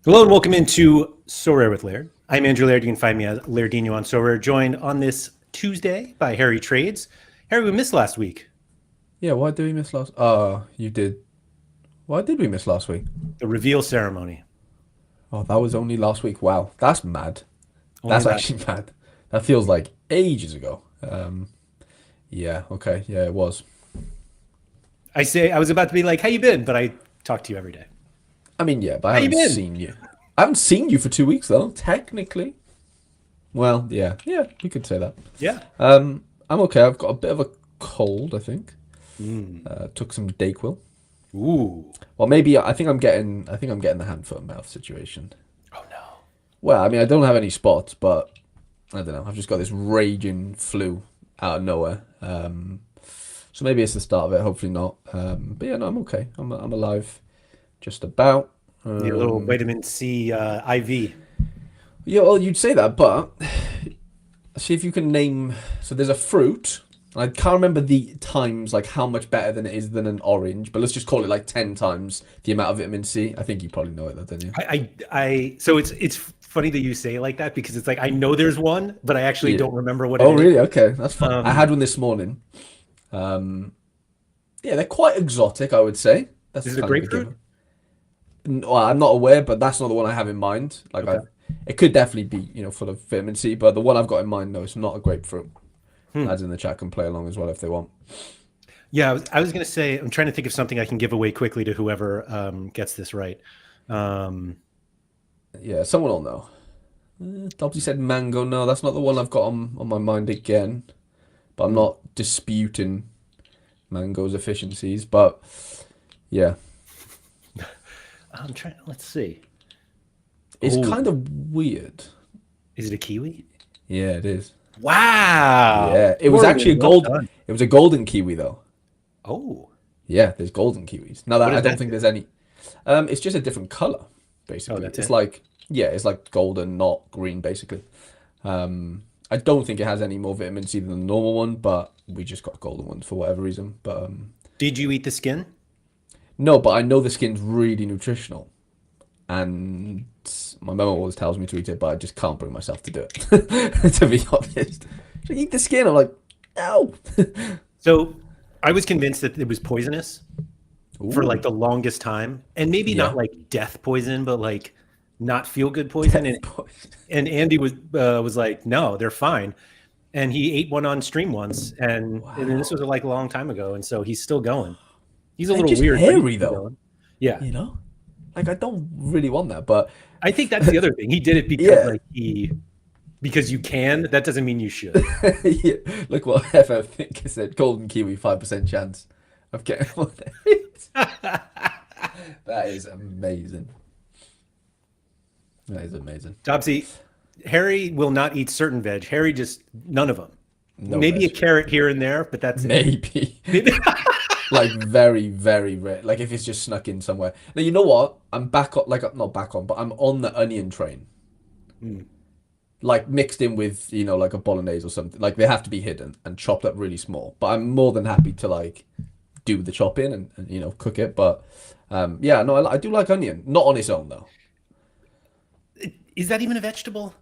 Hello and welcome into Sorare with Laird. I'm Andrew Laird. You can find me at Lairdino on Sorare, joined on this Tuesday by Harry Trades. Harry, we missed last week, Yeah, why did we miss last? You did. Why did we miss last week? the reveal ceremony. Oh, that was only last week. Wow, that's mad. Only That's last. actually mad. That feels like ages ago. Yeah, okay, yeah, it was. I was about to be like, "How you been?" But I talk to you every day. I mean, yeah, but I How you haven't been? seen you. I haven't seen you for 2 weeks though, technically. Well, yeah, we could say that. Yeah. I'm okay. I've got a bit of a cold, I think. Mm. Took some Dayquil. Ooh. Well, maybe I think I'm getting the hand, foot, and mouth situation. Oh no. Well, I mean, I don't have any spots, but I don't know. I've just got this raging flu out of nowhere. So maybe it's the start of it. Hopefully not. But yeah, no, I'm okay. I'm alive, just about. Need a little vitamin C IV. Yeah, well, you'd say that, but see if you can name. So there's a fruit. I can't remember the times, like how much better than it is than an orange, but let's just call it like 10 times the amount of vitamin C. I think you probably know it, though, don't you? So it's funny that you say it like that because it's like I know there's one, but I actually Yeah. don't remember what it Oh, is. really? Okay, that's fine. I Um, had one this morning. Um, yeah, they're quite exotic, I would say. That's is it a kind of a grapefruit? given. Well, I'm not aware, but that's not the one I have in mind. Okay. It could definitely be, full of vitamin C, but the one I've got in mind, no, it's not a grapefruit. Hmm. Lads in the chat can play along as well if they want. Yeah, I was going to say, I'm trying to think of something I can give away quickly to whoever gets this right. Um, Yeah, someone will know. Dobbsy said mango. No, that's not the one I've got on my mind again. But I'm hmm. not disputing mango's efficiencies. But yeah, I'm trying. Let's see. it's Oh, kind of weird. is it a kiwi? Yeah, it is. Wow. Yeah, it was actually Morgan, a well gold. done. It was a golden kiwi though. Oh, Yeah, there's golden kiwis. Now what that I does don't that think do? there's any. It's just a different color, Oh, basically. that's It's it. like yeah, it's like golden, not green, basically. I don't think it has any more vitamin C than the normal one, but we just got golden ones for whatever reason. But Did you eat the skin? no, but I know the skin's really nutritional, and my mum always tells me to eat it, but I just can't bring myself to do it. To be honest, so eat the skin. I'm like, no. So I was convinced that it was poisonous for like Ooh, the longest time, and maybe not yeah. like death poison, but like not feel good poison. Death And boy. and Andy was like, no, they're fine. And he ate one on stream once, and then this was Wow. like a long time ago, and so he's still going. He's a They're little just weird, but he's hairy still though, going. Yeah, you know. Like I don't really want that, but I think that's the other thing. He did it because yeah, like he because you can. That doesn't mean you should. yeah. Look what FF think said. Golden kiwi, 5% chance of getting one. That is amazing. That is amazing. Topsy, Harry will not eat certain veg. Harry just none of them. No Maybe a veg. carrot here and there, but that's it. Maybe. Maybe. Like very, very rare. Like if it's just snuck in somewhere. Now you know what? I'm back on. Like not back on, but I'm on the onion train. Hmm. Like mixed in with like a bolognese or something. Like they have to be hidden and chopped up really small. But I'm more than happy to like do the chopping and cook it. But yeah, no, I do like onion. Not on its own though. Is that even a vegetable?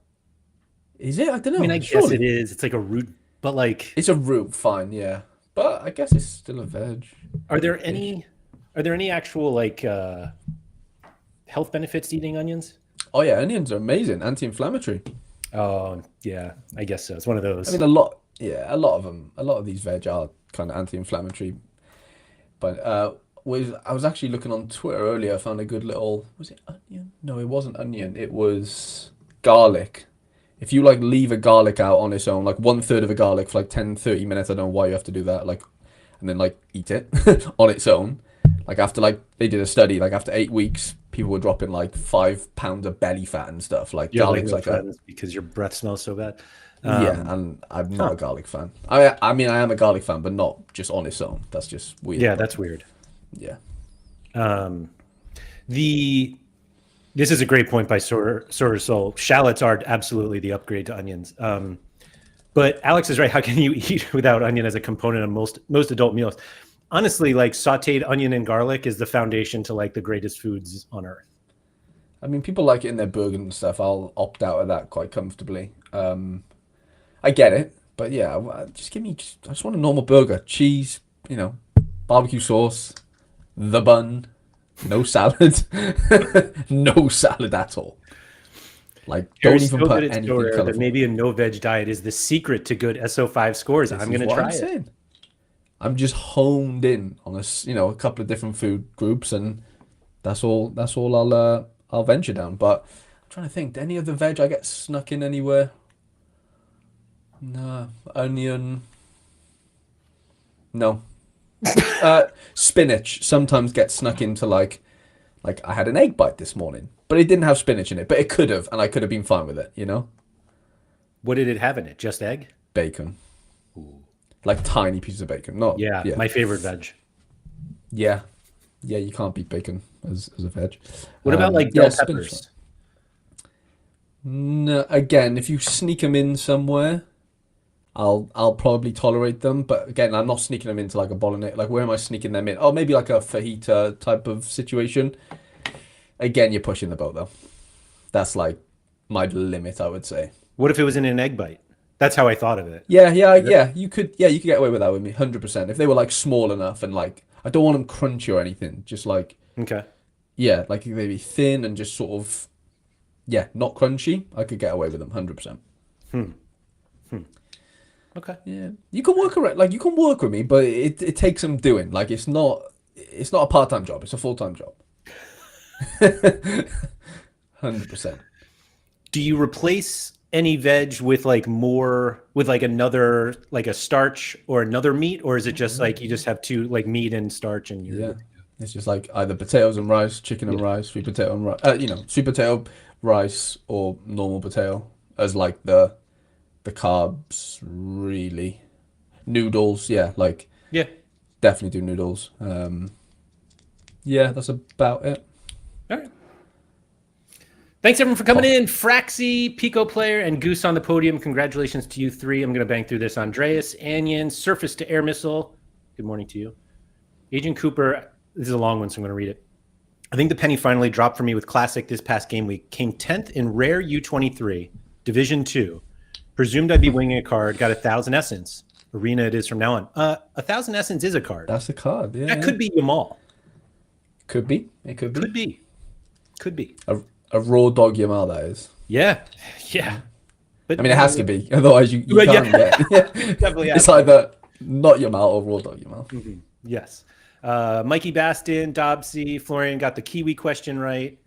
Is it? I don't I mean, I know. guess it Surely is. It's like a root, but like, it's a root. Fine, yeah. But I guess it's still a veg are there ish. any are there any actual like health benefits to eating onions? Oh yeah, onions are amazing. Anti-inflammatory. Oh, yeah, I guess so. It's one of I those. mean, a lot. Yeah, a lot of them. A lot of these veg are kind of anti-inflammatory. But I was actually looking on Twitter earlier. I found a good little. Was it onion? No, it wasn't onion. It was garlic. If you like leave a garlic out on its own, like one third of a garlic for like 10, 30 minutes, I don't know why you have to do that. Like, and then like eat it on its own. Like after like they did a study, like after 8 weeks, people were dropping like 5 pounds of belly fat and stuff. Like You have like garlic's no like a friends because your breath smells so bad. yeah, Um, and I'm not huh. a garlic fan. I mean I am a garlic fan, but not just on its own. That's just weird. Yeah, But that's weird. yeah. Um, the This is a great point by Sora Soul. Shallots are absolutely the upgrade to onions. But Alex is right. How can you eat without onion as a component of most adult meals? Honestly, like sautéed onion and garlic is the foundation to like the greatest foods on earth. I mean, people like it in their burger and stuff. I'll opt out of that quite comfortably. I get it, but yeah, just give me. I just want a normal burger, cheese, barbecue sauce, the bun, no salad, no salad at all. Like, don't Jerry's even so good put at anything Sorare that colorful. maybe a no veg diet is the secret to good SO5 scores. This I'm is going to what I'm try it. saying. I'm just honed in on a couple of different food groups, and that's all. That's all I'll venture down. But I'm trying to think. Any other veg I get snuck in anywhere? No, onion. No. Spinach sometimes gets snuck into like I had an egg bite this morning, but it didn't have spinach in it, but it could have, and I could have been fine with it. What did it have in it? Just egg? Bacon, like tiny pieces of bacon. Not Yeah, yeah, my favorite veg. yeah, yeah. You can't beat bacon as a veg. What about like Yeah, bell spinach. peppers? No, again, if you sneak them in somewhere, I'll probably tolerate them. But again, I'm not sneaking them into like a bolognese. Like, where am I sneaking them in? Oh, maybe like a fajita type of situation. Again, you're pushing the boat though. That's like my limit, I would say. What if it was in an egg bite? That's how I thought of it. Yeah, yeah, Is it? yeah. You could get away with that with me, 100%. If they were like small enough and like I don't want them crunchy or anything. Just like Okay. yeah, like if they be thin and just sort of yeah, not crunchy. I could get away with them, 100%. Hmm. Hmm. Okay. Yeah, you can work around, like you can work with me, but it takes some doing. Like it's not a part-time job. It's a full-time job. 100%. Do you replace any veg with like more with like another like a starch or another meat, or is it just like you just have two like meat and starch and you're Yeah, good? it's just like either potatoes and rice, chicken and Yeah. rice, sweet potato and rice. Sweet potato, rice, or normal potato as like the carbs. Really, noodles. Yeah, like Yeah. definitely do noodles. Yeah, that's about it. All right. Thanks everyone for coming in. Fraxy, Pico Player, and Goose on the podium. Congratulations to you three. I'm going to bang through this. Andreas, Anion, Surface to Air Missile. Good morning to you. Agent Cooper, this is a long one, so I'm going to read it. I think the penny finally dropped for me with Classic this past game week. Came 10th in Rare U23, Division 2. Presumed I'd be winging a card. Got 1,000 Essence. Arena it is from now on. 1,000 Essence is a card. That's a card. Yeah, That could be Yamal. could be. It could be. Could be. Could be. A raw dog Yamal, that is. Yeah. Yeah. But I mean, it has to be. Otherwise, you But can't yeah. get. Definitely has It's to. either not Yamal or raw dog Yamal. Mm-hmm. Yes. Mikey Bastin, Dobbsy, Florian got the Kiwi question right.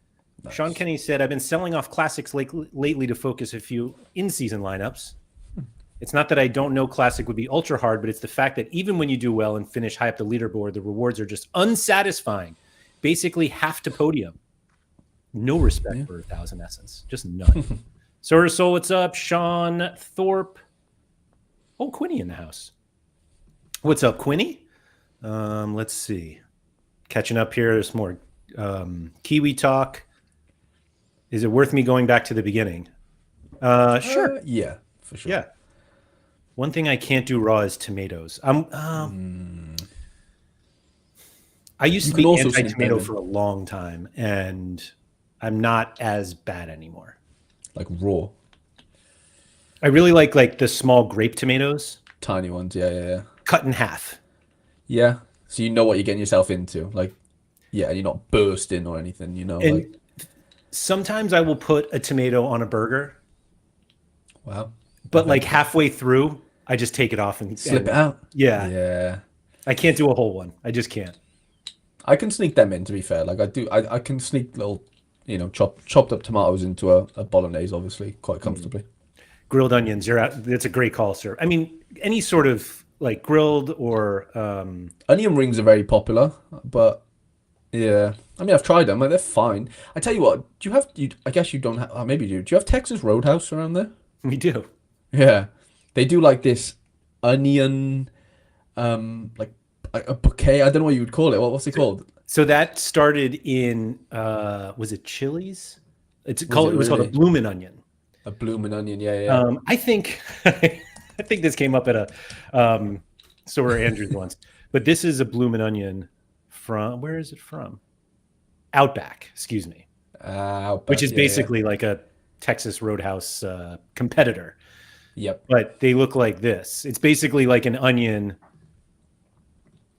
Nice. Sean Kenny said, I've been selling off classics lately to focus a few in-season lineups. It's not that I don't know Classic would be ultra hard, but it's the fact that even when you do well and finish high up the leaderboard, the rewards are just unsatisfying. Basically half to podium. No respect for 1,000 Essence. Just none. Sorare Soul, what's up? Sean Thorpe. Oh, Quinny in the house. What's up, Quinny? Let's see. Catching up here. There's more Kiwi talk. Is it worth me going back to the beginning? Sure. Yeah, for sure. Yeah. One thing I can't do raw is tomatoes. I used to can be also sneak anti-tomato them in. for a long time, and I'm not as bad anymore. Like raw, I really like the small grape tomatoes tiny ones. Yeah, yeah, yeah. cut in half. Yeah. So you know what you're getting yourself into. Like, yeah, and you're not bursting or anything, And like, sometimes I will put a tomato on a burger, wow. but like halfway through, I just take it off and Slip and- it out. Yeah, Yeah. I can't do a whole one. I just can't. I can sneak them in, to be fair. Like, I can sneak little, chopped up tomatoes into a bolognese, obviously, quite comfortably. Grilled onions, you're out. That's a great call, sir. I mean, any sort of like grilled or Onion rings are very popular, but yeah. I mean, I've tried them. Like, they're fine. I tell you what, do you have, I guess you don't have, oh, maybe you do. Do you have Texas Roadhouse around there? we do. Yeah. They do like this onion, like a bouquet. I don't know what you would call it. What's it called? So that started in was it Chili's? It was called a really? bloomin' onion. A blooming onion. Yeah, yeah. I think I think this came up at a Sorare Andrews once. But this is a bloomin' onion from where is it from? Outback, excuse me. I'll which bet. is Yeah, yeah. basically like a Texas Roadhouse competitor. Yep. But they look like this. It's basically like an onion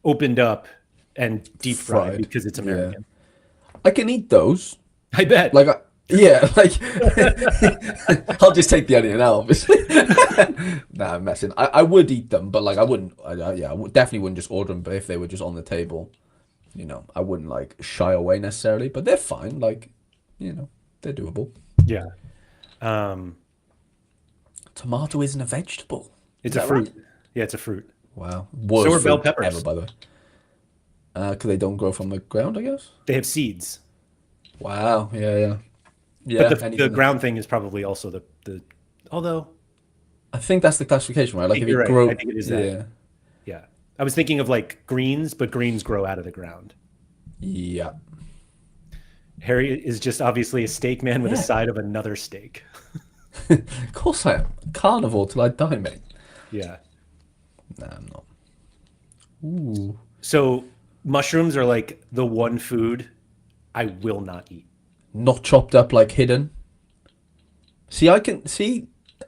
opened up and deep fried Fried. because it's Yeah. American. I can eat those. I bet. Like, yeah, like I'll just take the onion out, obviously. Nah, I'm messing. I would eat them, but like I wouldn't. Yeah, definitely wouldn't just order them. But if they were just on the table, I wouldn't like shy away necessarily. But they're fine. Like, they're doable. Yeah. Um, Tomato isn't a vegetable. Is it's a that right? fruit. Yeah, it's a fruit. Wow, So worst are bell fruit ever, peppers. by the way. Because they don't grow from the ground, I guess. They have seeds. Wow. Yeah, yeah, But yeah. the Anything. ground thing is probably also the although I think that's the classification, right? I Like think if you're it right. I grow, think it is that. yeah, Yeah. I was thinking of like greens, but greens grow out of the ground. yeah, Harry is just obviously a steak man with a yeah. side of another steak. Of course I am. Carnivore till I die, mate. Yeah. Nah, I'm not. Ooh. So mushrooms are like the one food I will not eat. Not chopped up, like hidden.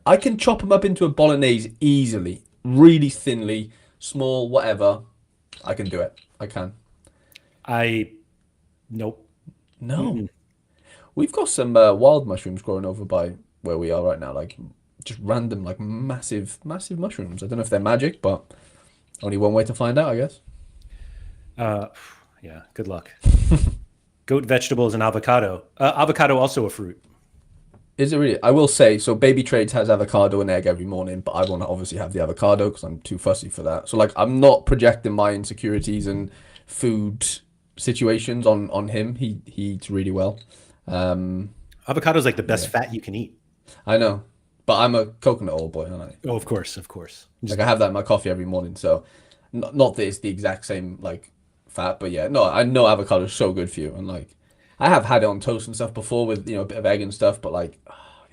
I can chop them up into a bolognese easily, really thinly, small, whatever. I can do it. I can. I nope. No, Mm-mm. we've got some wild mushrooms growing over by where we are right now, like just random, like massive, massive mushrooms. I don't know if they're magic, but only one way to find out, I guess. Uh, yeah. Good luck. Goat vegetables and avocado. Avocado also a fruit. Is it really? I will say, so Baby Trades has avocado and egg every morning, but I want to obviously have the avocado because I'm too fussy for that. So like, I'm not projecting my insecurities and food situations on him. He eats really well. Um, Avocado is like the best yeah, fat you can eat. I know, but I'm a coconut oil boy, aren't I? Oh, of course, of course. Like Just I have that in my coffee every morning. So not that it's the exact same like fat, but yeah, no, I know avocado is so good for you, and like I have had it on toast and stuff before with a bit of egg and stuff, but like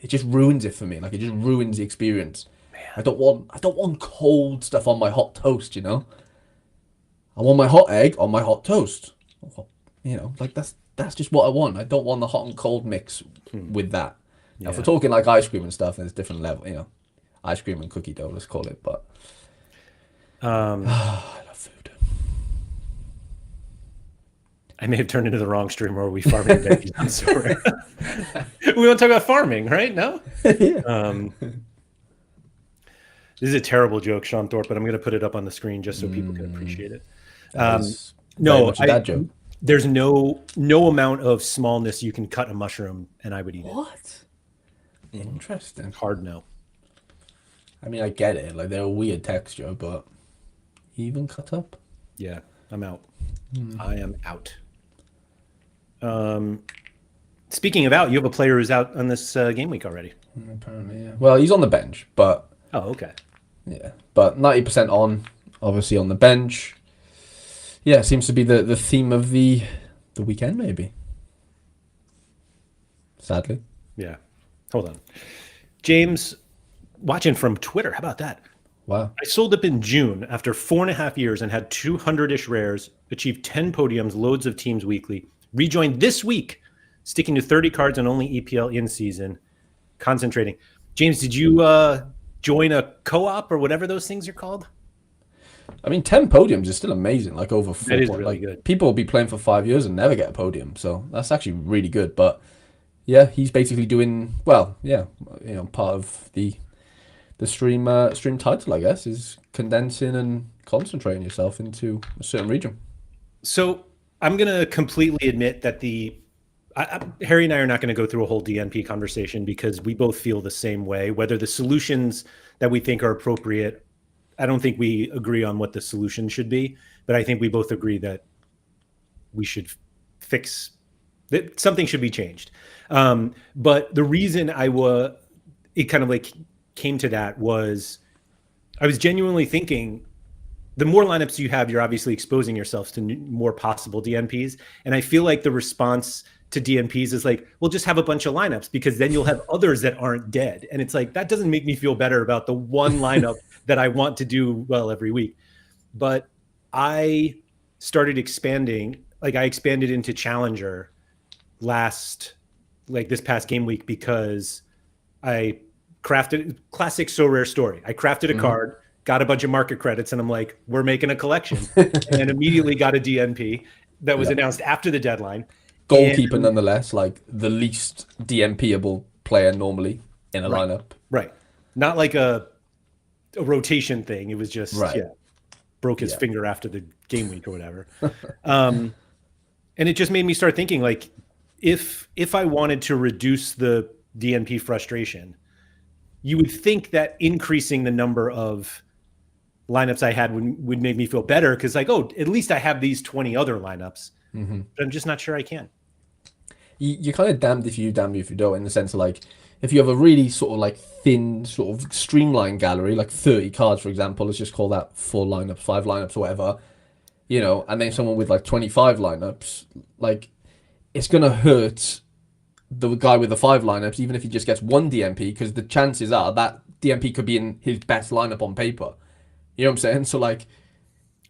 it just ruins it for me. Like it just ruins the experience. man. I don't want cold stuff on my hot toast. I want my hot egg on my hot toast. Like that's just what I want. I don't want the hot and cold mix Hmm. with that. Now, if we're Yeah. talking like ice cream and stuff, then it's different level. Ice cream and cookie dough, let's call it. But Um, I love food. I may have turned into the wrong stream where we farming veggies. I'm sorry. We want to talk about farming, right? No. Yeah. Um, this is a terrible joke, Sean Thorpe, but I'm going to put it up on the screen just so people can appreciate it. That Um, is very no, much a dad joke. there's no amount of smallness you can cut a mushroom, and I would eat it. What? Interesting. Hard no. I mean, I get it. Like, they're a weird texture, but even cut up? Yeah, I'm out. I am out. Speaking of out, you have a player who's out on this game week already. Apparently, yeah. Well, he's on the bench, but Oh, okay. yeah. But 90% on, obviously on the bench. Yeah, it seems to be the theme of the weekend, maybe. Sadly. Yeah. Hold on. James, watching from Twitter. How about that? Wow. I sold up in June after 4.5 years and had 200-ish rares, achieved 10 podiums, loads of teams weekly. Rejoined this week, sticking to 30 cards and only EPL in season, concentrating. James, did you join a co-op or whatever those things are called? I mean, 10 podiums is still amazing. Like, over That is 4 really like, good. people will be playing for 5 years and never get a podium. So that's actually really good. But yeah, he's basically doing well. Yeah, part of the stream title, I guess, is condensing and concentrating yourself into a certain region. So I'm going to completely admit that Harry and I are not going to go through a whole DNP conversation because we both feel the same way. Whether the solutions that we think are appropriate, I don't think we agree on what the solution should be, but I think we both agree that we should fix that something should be changed. But the reason it kind of like came to that was I was genuinely thinking the more lineups you have, you're obviously exposing yourselves to more possible DNPs. And I feel like the response to DNPs is like, well, just have a bunch of lineups because then you'll have others that aren't dead. And it's like, that doesn't make me feel better about the one lineup that I want to do well every week. But I started expanding, like I expanded into Challenger last like this past game week because I crafted classic Sorare story. I crafted a card, got a bunch of market credits, and I'm like, we're making a collection, and immediately got a DNP that was announced after the deadline. Goalkeeper, nonetheless, like the least DMPable player normally in a lineup. Right. Not like a rotation thing. It was just broke his finger after the game week or whatever. And it just made me start thinking, like, if I wanted to reduce the DNP frustration, you would think that increasing the number of lineups I had would make me feel better because, like, oh, at least I have these 20 other lineups. But I'm just not sure I can. You're kind of damned if you, damned if you don't, in the sense of, like, if you have a really sort of like thin, sort of streamlined gallery, like 30 cards, for example, let's just call that 4 lineups, 5 lineups, or whatever, you know, and then someone with like 25 lineups, like, it's going to hurt the guy with the 5 lineups, even if he just gets 1 DMP, because the chances are that DMP could be in his best lineup on paper. You know what I'm saying? So, like,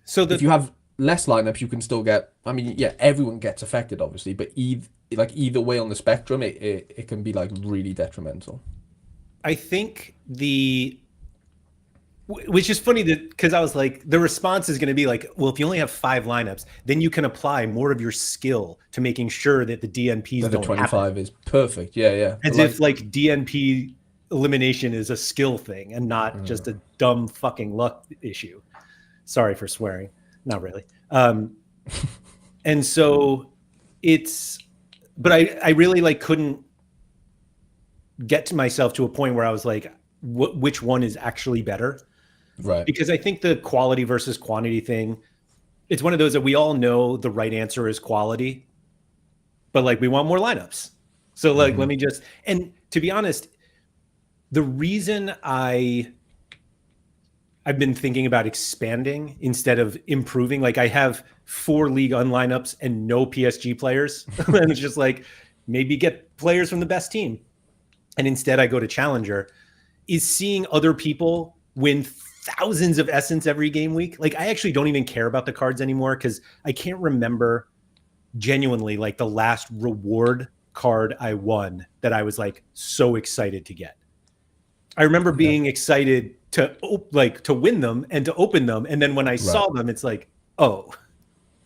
if you have less lineups, you can still get, I mean, yeah, everyone gets affected, obviously, but either way on the spectrum, it can be like really detrimental. I think which is funny that because I was like, the response is going to be like, well, if you only have 5 lineups, then you can apply more of your skill to making sure that the DNPs The don't 25 happen. is perfect. Yeah. As if like DNP elimination is a skill thing and not just a dumb fucking luck issue. Sorry for swearing. Not really. And so but I really like couldn't get to myself to a point where I was like, which one is actually better? Right. Because I think the quality versus quantity thing, it's one of those that we all know the right answer is quality, but like we want more lineups. So like, let me just, and to be honest, the reason I've been thinking about expanding instead of improving, like I have 4 League One lineups and no PSG players. And it's just like, maybe get players from the best team. And instead I go to Challenger, is seeing other people win thousands of essence every game week. Like I actually don't even care about the cards anymore because I can't remember genuinely like the last reward card I won that I was like so excited to get. I remember being excited to win them and to open them, and then when I saw them, it's like, oh,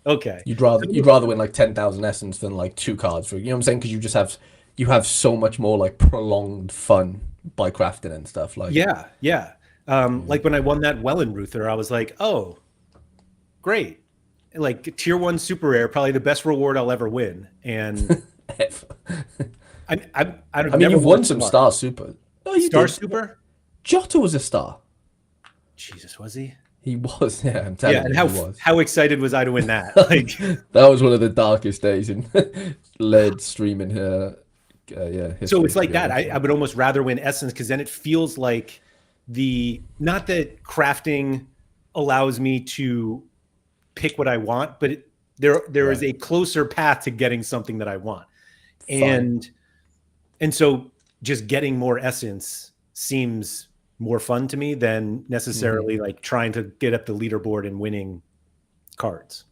okay. You'd rather win like 10,000 essence than like 2 cards for, you know what I'm saying? Because you have so much more like prolonged fun by crafting and stuff. Like yeah. Like when I won that Wellenruther, I was like, oh, great. Like tier 1 super rare, probably the best reward I'll ever win. And I mean, you've won some Star Super. Oh, you Star did. Super? Jota was a star. Jesus, was he? He was, yeah. I'm telling you, and how excited was I to win that? Like that was one of the darkest days in Laird streaming her. So it's like that. I would almost rather win Essence because then it feels like not that crafting allows me to pick what I want, but there is a closer path to getting something that I want. And so just getting more Essence seems more fun to me than necessarily like trying to get up the leaderboard and winning cards.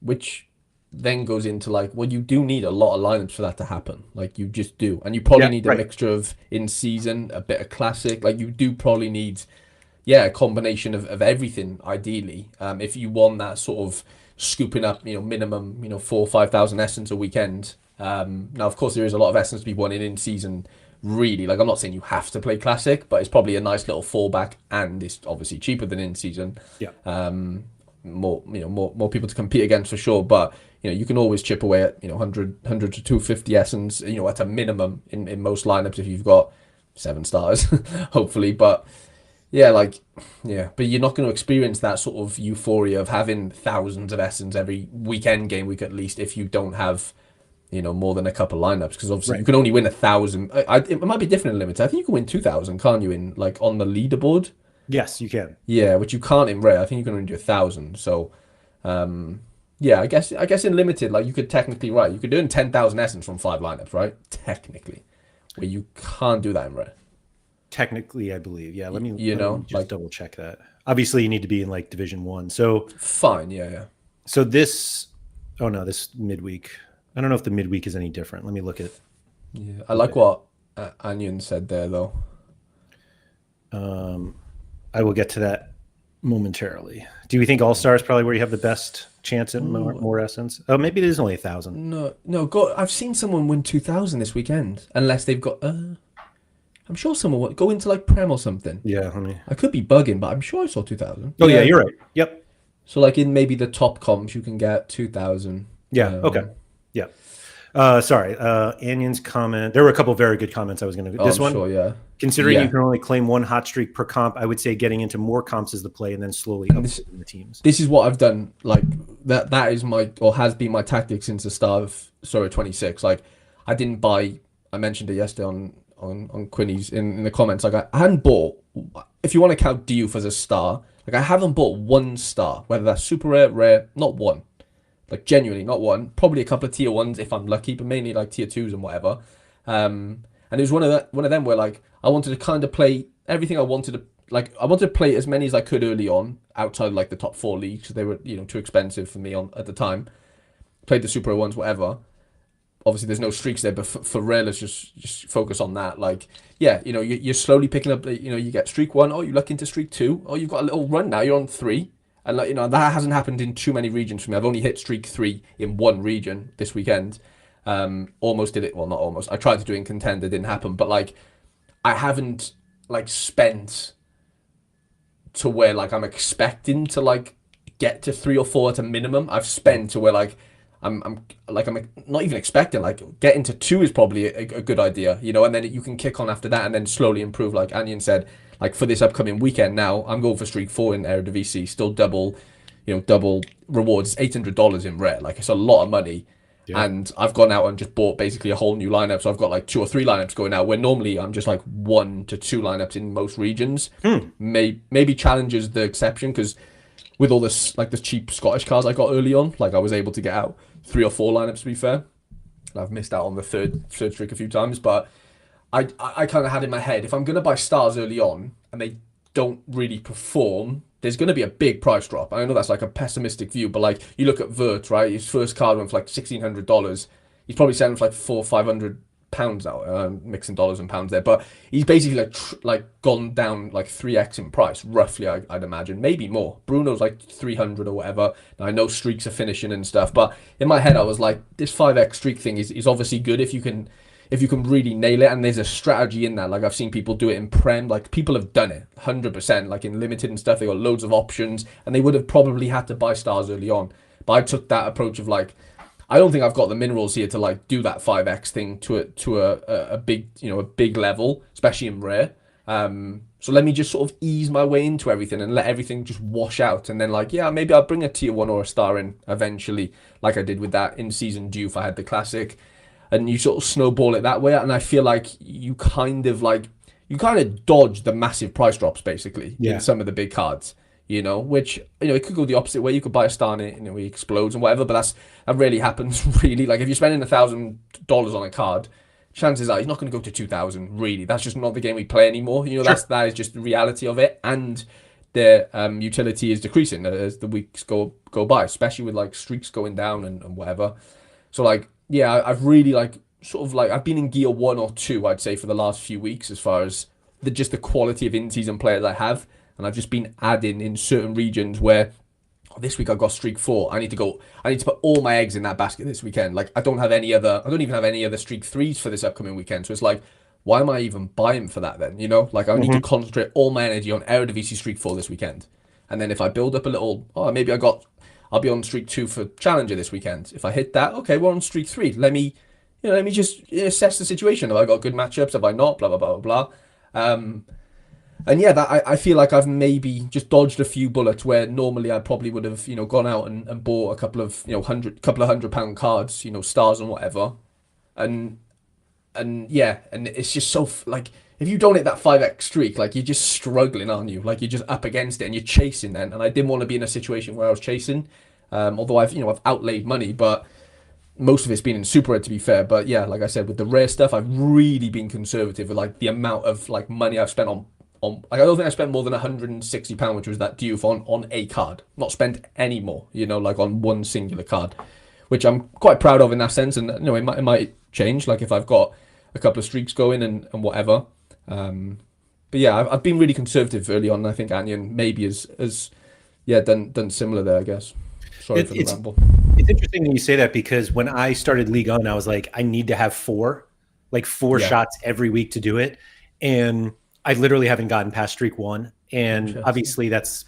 Which then goes into like, well, you do need a lot of lineups for that to happen. Like you just do. And you probably need a mixture of in season, a bit of classic. Like you do probably need, a combination of everything, ideally. If you want that sort of scooping up, minimum, 4,000 or 5,000 essence a weekend. Now, of course, there is a lot of essence to be won in season. Really, like I'm not saying you have to play classic, but it's probably a nice little fallback, and it's obviously cheaper than in season. More people to compete against for sure, but you can always chip away at 100 to 250 essence, at a minimum in most lineups if you've got 7 stars, hopefully. But but you're not going to experience that sort of euphoria of having thousands of essence every weekend, game week at least, if you don't have more than a couple lineups, because obviously you can only win 1,000. It might be different in limited. I think you can win 2,000, can't you? In like on the leaderboard. Yes, you can. Yeah, which you can't in rare. I think you can only do 1,000. So, I guess in limited, like you could technically you could do 10,000 essence from 5 lineups, right? Technically, where you can't do that in rare. Technically, I believe. Yeah, let me just double check that. Obviously, you need to be in like Division 1. So fine, yeah. So this midweek. I don't know if the midweek is any different. Let me look at Yeah, I like what Onion said there though. Um, I will get to that momentarily. Do you think All Star is probably where you have the best chance at Oh more essence? Oh, maybe it is only 1,000. no, no, go. I've seen someone win 2,000 this weekend, unless they've got. I'm sure someone will go into like Prem or something. Yeah, I mean, I could be bugging, but I'm sure I saw 2,000. oh yeah, Yeah. you're right. Yep. So like in maybe the top comps, you can get 2,000. Yeah. Okay. Yeah. Sorry. Anion's comment. There were a couple of very good comments I was going to. Oh, This I'm one, sure. Yeah. considering you Yeah. can only claim one hot streak per comp, I would say getting into more comps is the play, and then slowly And this upgrading the teams. this is what I've done. Like that is my or has been my tactic since the start of Sorare 26. Like I didn't buy. I mentioned it yesterday on Quinny's in the comments. Like I hadn't bought. If you want to count Diouf as a star, like I haven't bought one star, whether that's super rare, rare, not one. Like genuinely, not one. Probably a couple of tier ones if I'm lucky, but mainly like tier twos and whatever. And it was one of them where like I wanted to kind of play everything I wanted to like. I wanted to play as many as I could early on outside of, like the top four leagues because they were too expensive for me on at the time. Played the super ones, whatever. Obviously, there's no streaks there, but for rare, let's just focus on that. Like, yeah, you're slowly picking up. You get streak one. Oh, you luck into streak two. Oh, you've got a little run now. You're on three. And like that hasn't happened in too many regions for me. I've only hit streak three in one region this weekend. Almost did it. Well, not almost. I tried to do it in contender, didn't happen. But like, I haven't like spent to where like I'm expecting to like get to three or four at a minimum. I've spent to where like I'm not even expecting like getting to two is probably a good idea, and then you can kick on after that and then slowly improve. Like Anion said, like for this upcoming weekend now, I'm going for streak four in Eredivisie, still double rewards, $800 in rare. Like it's a lot of money. Yeah. And I've gone out and just bought basically a whole new lineup. So I've got like two or three lineups going out where normally I'm just like 1 to 2 lineups in most regions. Maybe challenges the exception because with all this like the cheap Scottish cars I got early on, like I was able to get out 3 or 4 lineups to be fair. And I've missed out on the third streak a few times, but I kind of had in my head if I'm gonna buy stars early on and they don't really perform, there's going to be a big price drop. I know that's like a pessimistic view, but like you look at Vert, right? His first card went for like $1,600. He's probably selling for like £400-500 now, mixing dollars and pounds there. But he's basically like gone down like 3x in price, roughly. I'd imagine, maybe more. Bruno's like 300 or whatever. Now I know streaks are finishing and stuff, but in my head I was like, this 5x streak thing is obviously good if you can really nail it, and there's a strategy in that. Like I've seen people do it in Prem, like people have done it 100%, like in limited and stuff, they got loads of options and they would have probably had to buy stars early on. But I took that approach of like, I don't think I've got the minerals here to like do that 5x thing to a big, a big level, especially in rare. So let me just sort of ease my way into everything and let everything just wash out. And then like, yeah, maybe I'll bring a tier one or a star in eventually, like I did with that in season due if I had the classic. And you sort of snowball it that way. And I feel like you kind of dodge the massive price drops basically in some of the big cards, which, it could go the opposite way. You could buy a star and it explodes and whatever, but that rarely happens really. Like if you're spending $1,000 on a card, chances are he's not going to go to 2,000 really. That's just not the game we play anymore. Sure. That is just the reality of it. And the utility is decreasing as the weeks go by, especially with like streaks going down and whatever. So like, yeah, I've really like sort of like I've been in gear 1 or 2, I'd say, for the last few weeks as far as the quality of in-season players I have, and I've just been adding in certain regions where this week I got streak 4. I need to put all my eggs in that basket this weekend. Like I don't even have any other streak 3s for this upcoming weekend. So it's like, why am I even buying for that then? Like I need to concentrate all my energy on Eredivisie streak 4 this weekend, and then if I build up a little, maybe I'll be on streak 2 for Challenger this weekend. If I hit that, okay, we're on streak 3. Let me just assess the situation. Have I got good matchups? Have I not? Blah, blah, blah, blah, blah. And yeah, that I feel like I've maybe just dodged a few bullets where normally I probably would have, gone out and bought a couple of, £100 cards, stars and whatever. And yeah, and it's just so, like, if you don't hit that 5x streak, like, you're just struggling, aren't you? Like, you're just up against it and you're chasing then. And I didn't want to be in a situation where I was chasing, although I've outlaid money, but most of it's been in Super Red, to be fair. But yeah, like I said, with the rare stuff, I've really been conservative with like the amount of like money I've spent on like I don't think I spent more than £160, which was that Diouf on a card. Not spent any more, like on one singular card, which I'm quite proud of in that sense. And it might change. Like if I've got a couple of streaks going and whatever. But yeah, I've been really conservative early on. I think Anion maybe is yeah done similar there. I guess. Sorry It, for the it's ramble. it's interesting that you say that because when I started League On, I was like, I need to have four Yeah, shots every week to do it, and I literally haven't gotten past streak one. And interesting. obviously, that's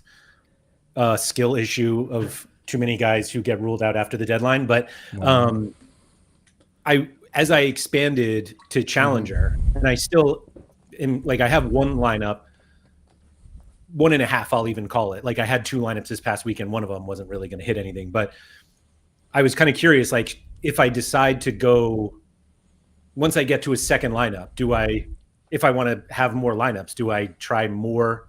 a skill issue of too many guys who get ruled out after the deadline. But Wow. um, I, as I expanded to Hmm. Challenger, and I still, like, I have one lineup, one and a half, I'll even call it. Like, I had two lineups this past weekend. One of them wasn't really going to hit anything, but I was kind of curious, like, if I decide to go once I get to a second lineup, if I want to have more lineups, do I try more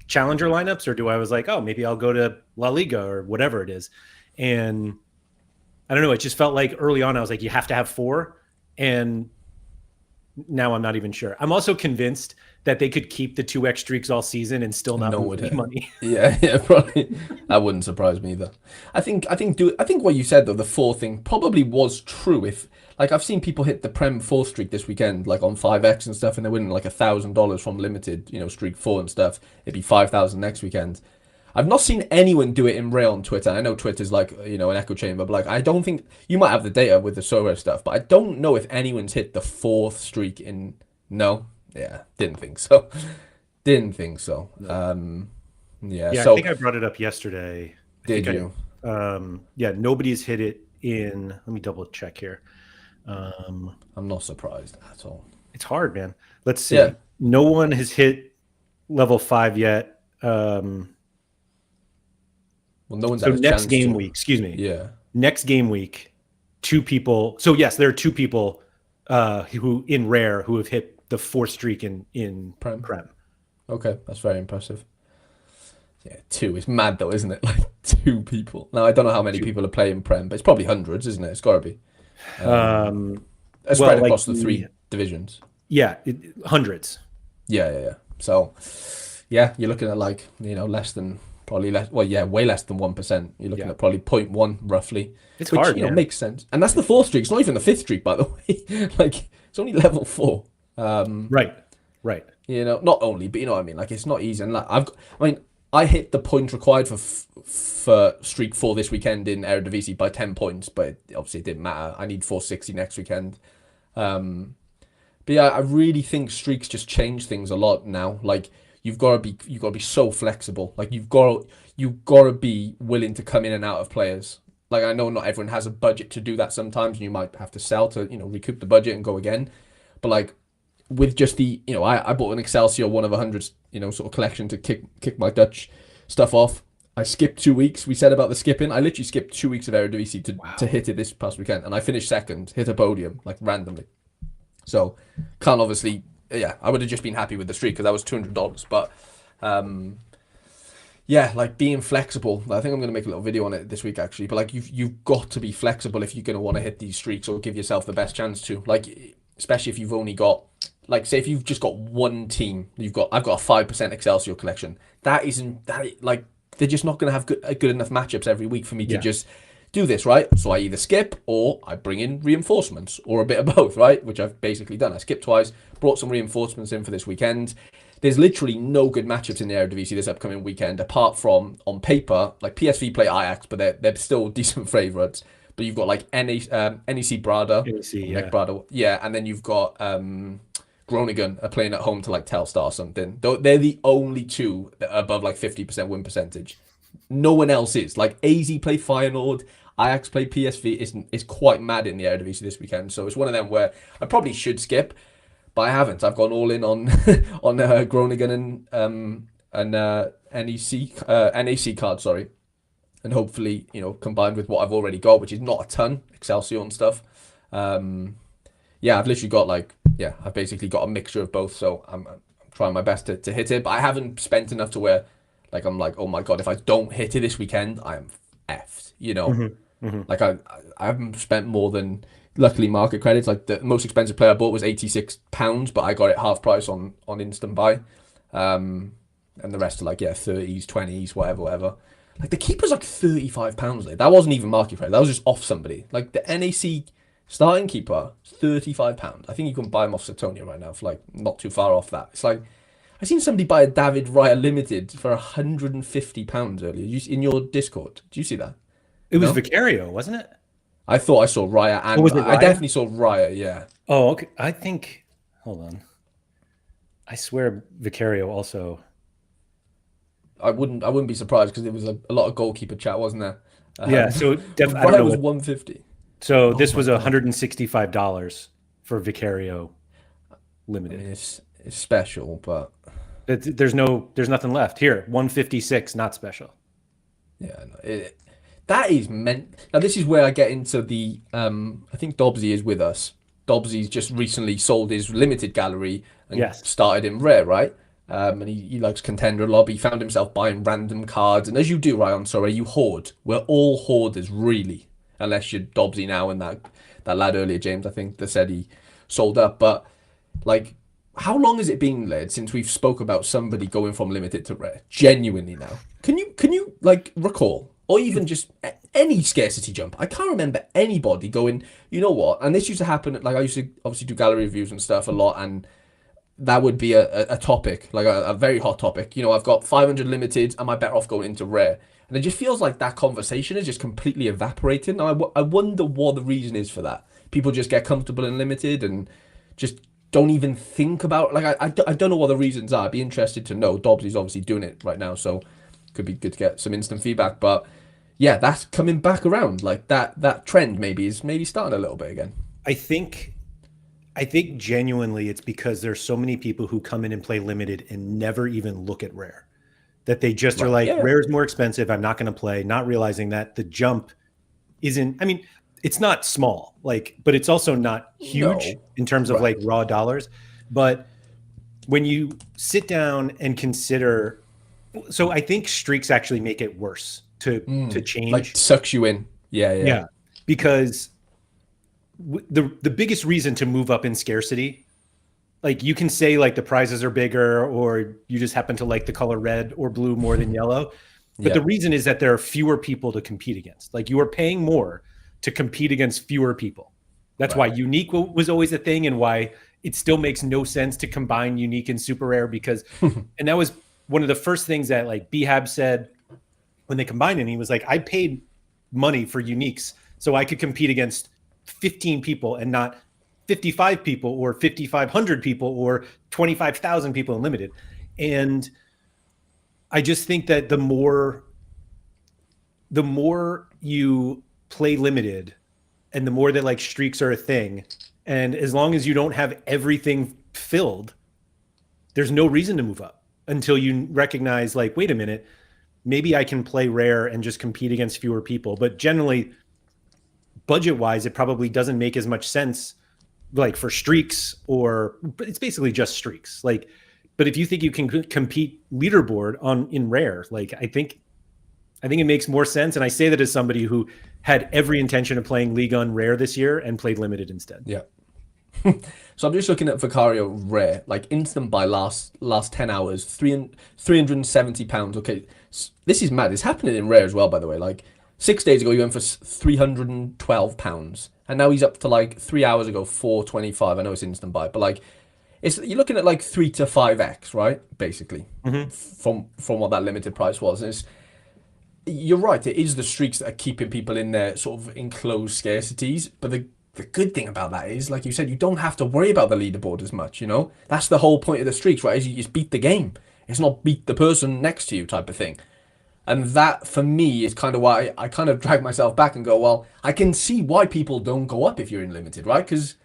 challenger lineups, or do I was like, oh, maybe I'll go to La Liga or whatever it is? And I don't know. It just felt like early on, I was like, you have to have four. And now I'm not even sure. I'm also convinced that they could keep the 2x streaks all season and still not No lose would any hit. money. Yeah, yeah, probably. That wouldn't surprise me either. I think what you said though, the four thing probably was true. If like I've seen people hit the Prem four streak this weekend, like on 5x and stuff, and they're winning like $1,000 from limited, streak four and stuff. It'd be 5,000 next weekend. I've not seen anyone do it in real on Twitter. I know Twitter's like, an echo chamber, but like I don't think you might have the data with the Sorare stuff, but I don't know if anyone's hit the fourth streak in no. Yeah, didn't think so. Didn't think so. No. Yeah, Yeah, I so think I brought it up yesterday. I did think you? yeah, nobody's hit it in, let me double check here. Um, I'm not surprised at all. it's hard, man. Let's Yeah. see. No one has hit level 5 yet. Well, no one's So had a next chance game to. week, excuse me, Yeah. next game week, two people. So yes, there are two people who in rare who have hit the fourth streak in Prem. Prem. Okay, that's very impressive. Yeah, two. It's mad though, isn't it? Like two people. Now I don't know how many Two. people are playing Prem, but it's probably hundreds, isn't it? It's got to be. Um, Um, Spread well, like across the three divisions. yeah, hundreds. Yeah, yeah, yeah. So, yeah, you're looking at like less than probably less. Well, yeah, way less than 1%. You're looking Yeah, at probably point 0.1 roughly, it's which hard, man. makes sense. And that's the fourth streak. It's not even the fifth streak, by the way. Like it's only level four. Right, right. Not only, but you know what I mean. Like it's not easy. And like I mean, I hit the point required for streak four this weekend in Eredivisie by 10 points, but obviously it didn't matter. I need 460 next weekend. Um, but yeah, I really think streaks just change things a lot now. Like you've got to be so flexible. Like you've got to be willing to come in and out of players. Like I know not everyone has a budget to do that sometimes, and you might have to sell to recoup the budget and go again. But like with just I bought an Excelsior one of a hundreds, sort of collection to kick my Dutch stuff off. I skipped 2 weeks. We said about the skipping. I literally skipped 2 weeks of Eredivisie to Wow. hit it this past weekend, and I finished second, hit a podium like randomly. So can't obviously, yeah, I would have just been happy with the streak because that was $200. But um, yeah, like being flexible. I think I'm gonna make a little video on it this week actually. But like you've got to be flexible if you're gonna want to hit these streaks or give yourself the best chance to. Like especially if you've only got like say if you've just got one team, I've got a 5% Excelsior collection. That isn't that like they're just not gonna have good enough matchups every week for me to Yeah. just do this, right? So I either skip or I bring in reinforcements or a bit of both, right? Which I've basically done. I skipped twice, brought some reinforcements in for this weekend. There's literally no good matchups in the Eredivisie this upcoming weekend, apart from on paper, like PSV play Ajax, but they're still decent favourites. But you've got like NEC Brada Let me see. or Neck Yeah. Brada, yeah, and then you've got Groningen are playing at home to like Telstar or something. They're the only two that are above like 50% win percentage. No one else is. Like AZ play Feyenoord, Ajax play PSV. Is quite mad in the Eredivisie this weekend. So it's one of them where I probably should skip, but I haven't. I've gone all in on on Groningen and NEC card. Sorry, and hopefully combined with what I've already got, which is not a ton, Excelsior and stuff. Um, yeah, I've literally got I've basically got a mixture of both. So I'm trying my best to hit it, but I haven't spent enough to where like I'm like, oh my god, if I don't hit it this weekend, I am effed. Hmm. Hmm. Like I haven't spent more than luckily market credits. Like the most expensive player I bought was £86, but I got it half price on instant buy. And the rest are like 30s, 20s, whatever. Like the keeper's like £35. That wasn't even market credit. That was just off somebody. Like the NAC Starting keeper, £35. I think you can buy him off Satonia right now for like not too far off that. It's like I seen somebody buy a David Raya limited for £150 earlier. In your Discord. Do you see that? It was No? Vicario, wasn't it? I thought I saw Raya Or and was it I Raya? definitely saw Raya, yeah. Oh, okay. I think. Hold on. I swear Vicario also. I wouldn't be surprised because there was a lot of goalkeeper chat, wasn't there? Yeah. Um, So but I don't Raya know was what. 150. So Oh this my was God. $165 for Vicario I mean, limited. it's special, but There's nothing left here. 156, not special. yeah, no, that is meant. Now this is where I get into the. I think Dobbsy is with us. Dobbsy's just recently sold his limited gallery and Yes. started in rare, right? And he likes contender a lot. But he found himself buying random cards, and as you do, Ryan, sorry, you hoard. We're all hoarders, really, unless you're Dobbsy now and that lad earlier, James. I think that said he sold up, but like, how long has it been, Laird, since we've spoke about somebody going from limited to rare? Genuinely now. Can you like recall, or even just any scarcity jump? I can't remember anybody going. You know what? And this used to happen. Like I used to obviously do gallery reviews and stuff a lot, and that would be a topic, like a very hot topic. You know, I've got 500 limited. Am I better off going into rare? And it just feels like that conversation is just completely evaporated. Now, I wonder what the reason is for that. People just get comfortable in limited and just don't even think about like I don't know what the reasons are. I'd be interested to know. Dobbsy's obviously doing it right now, so could be good to get some instant feedback. But yeah, that's coming back around. Like that trend maybe is maybe starting a little bit again. I think I think genuinely it's because there's so many people who come in and play limited and never even look at rare. That they just are Right. like, Yeah. rare is more expensive. I'm not going to play, not realizing that the jump isn't, I mean, it's not small, like, but it's also not huge No. in terms of like Right. raw dollars. But when you sit down and consider, so I think streaks actually make it worse to Like change. sucks you in. Yeah. Yeah. Yeah, because the biggest reason to move up in scarcity, like you can say like the prizes are bigger or you just happen to like the color red or blue more than yellow, but the Yeah. reason is that there are fewer people to compete against. Like you are paying more to compete against fewer people. That's why Right. unique was always a thing, and why it still makes no sense to combine unique and super rare, because and that was one of the first things that like Behab said when they combined it. He was like, I paid money for uniques so I could compete against 15 people and not 55 people or 5,500 people or 25,000 people in limited. And I just think that the more you play limited and the more that like streaks are a thing, and as long as you don't have everything filled, there's no reason to move up until you recognize like, wait a minute, maybe I can play rare and just compete against fewer people. But generally, budget wise, it probably doesn't make as much sense like for streaks, or it's basically just streaks. Like, but if you think you can compete leaderboard on in rare, like I think it makes more sense. And I say that as somebody who had every intention of playing League on rare this year and played limited instead. Yeah. So I'm just looking at Vicario rare, like instant buy last 10 hours, £370. Okay, this is mad. It's happening in rare as well, by the way. Like 6 days ago, he went for £312, and now he's up to like 3 hours ago, 425. I know it's instant buy, but like it's you're looking at like 3 to 5x, right? Basically, Mm-hmm. from what that limited price was. And you're right. It is the streaks that are keeping people in their sort of enclosed scarcities. But the good thing about that is, like you said, you don't have to worry about the leaderboard as much. You know, that's the whole point of the streaks, right? Is you just beat the game. It's not beat the person next to you type of thing. And that for me is kind of why I kind of drag myself back and go, well, I can see why people don't go up if you're in limited, right? Because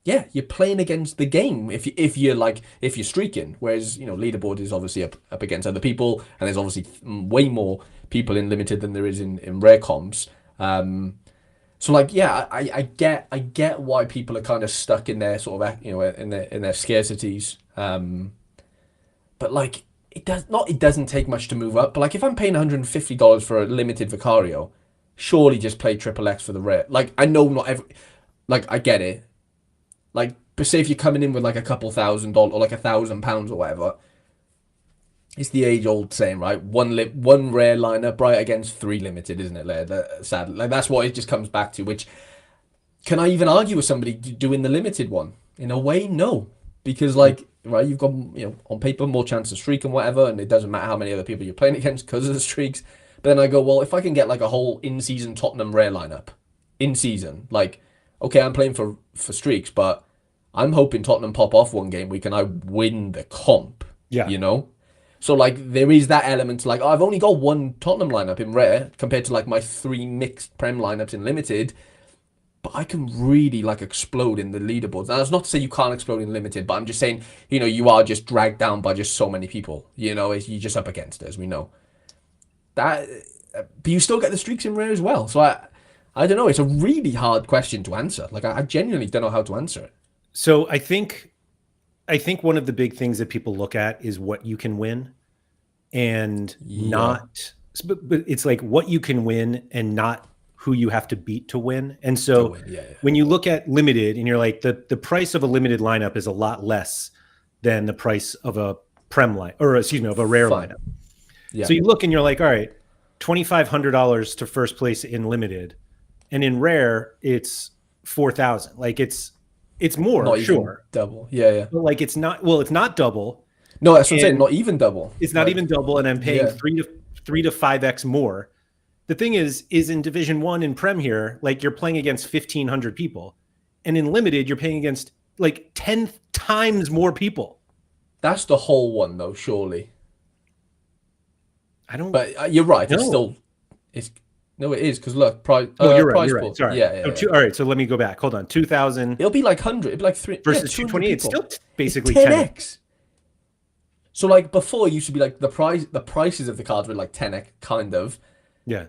yeah, you're playing against the game if you're streaking. Whereas leaderboard is obviously up against other people, and there's obviously way more people in limited than there is in rare comps. So like yeah, I get why people are kind of stuck in their sort of in their scarcities. But like it doesn't take much to move up. But like if I'm paying $150 for a limited Vicario, surely just play triple X for the rare. Like I know not every like I get it. Like, but say if you're coming in with like a couple $1,000 or like £1,000 or whatever, it's the age-old saying, right? One rare lineup, right, against three limited, isn't it, Laird? Sad. Like that's what it just comes back to. Which can I even argue with somebody doing the limited one? In a way, no, because like right, you've got on paper more chance of streak and whatever, and it doesn't matter how many other people you're playing against because of the streaks. But then I go, well, if I can get like a whole in-season Tottenham rare lineup, in season, like okay, I'm playing for streaks, but I'm hoping Tottenham pop off one game week and I win the comp. Yeah. You know. So like there is that element to like, oh, I've only got one Tottenham lineup in rare compared to like my 3 mixed Prem lineups in limited, but I can really like explode in the leaderboards. Now, that's not to say you can't explode in limited, but I'm just saying, you are just dragged down by just so many people. You're just up against it, as we know. That, but you still get the streaks in rare as well. So I don't know. It's a really hard question to answer. Like I genuinely don't know how to answer it. So I think one of the big things that people look at is what you can win, and not. But it's like what you can win and not who you have to beat to win. And so when you look at limited and you're like, the price of a limited lineup is a lot less than the price of a Prem line, or excuse me, of a rare lineup. Yeah. So you look and you're like, all right, $2,500 to first place in limited, and in rare it's 4,000. Like it's more, not sure, double. Yeah. But like it's not. Well, it's not double. No, that's what I'm saying. Not even double. It's not even double, and I'm paying 3 to 5x more. The thing is in Division 1 in Prem here, like you're playing against 1,500 people, and in limited you're playing against like 10 times more people. That's the whole one, though. Surely. I don't. But you're right. No. No, it is because look, price. No, you're right. Price You're pool. right. Sorry. Yeah. All right. So let me go back. Hold on. 2,000. It'll be like 100. It'll be like 3 versus 228. It's still basically 10x. So like before, it used to be like the prices of the cards were like 10x, kind of. Yeah.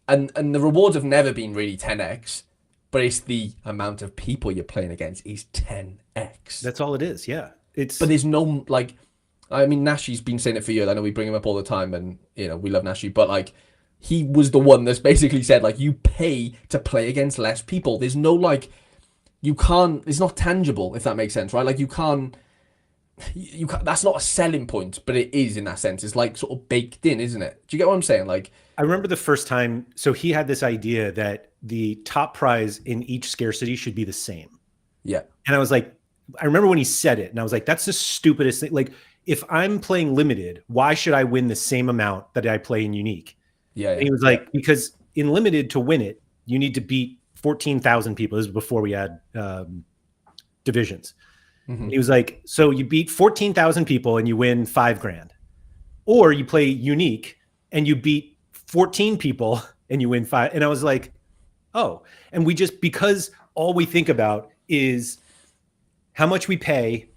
And the rewards have never been really 10x, but it's the amount of people you're playing against is 10x. That's all it is. Yeah. But there's no like, I mean, Nashi's been saying it for years. I know we bring him up all the time, and we love Nashi, but like, he was the one that's basically said like, you pay to play against less people. There's no like, you can't. It's not tangible, if that makes sense, right? Like you can't. That's not a selling point, but it is in that sense. It's like sort of baked in, isn't it? Do you get what I'm saying? Like, I remember the first time. So he had this idea that the top prize in each scarcity should be the same. Yeah. And I was like, I remember when he said it, and I was like, that's the stupidest thing. Like, if I'm playing limited, why should I win the same amount that I play in unique? Yeah. And he was like, because in limited to win it, you need to beat 14,000 people. This was before we had divisions. Mm-hmm. He was like, so you beat 14,000 people and you win $5,000, or you play unique and you beat 14 people and you win 5. And I was like, oh, and we just, because all we think about is how much we pay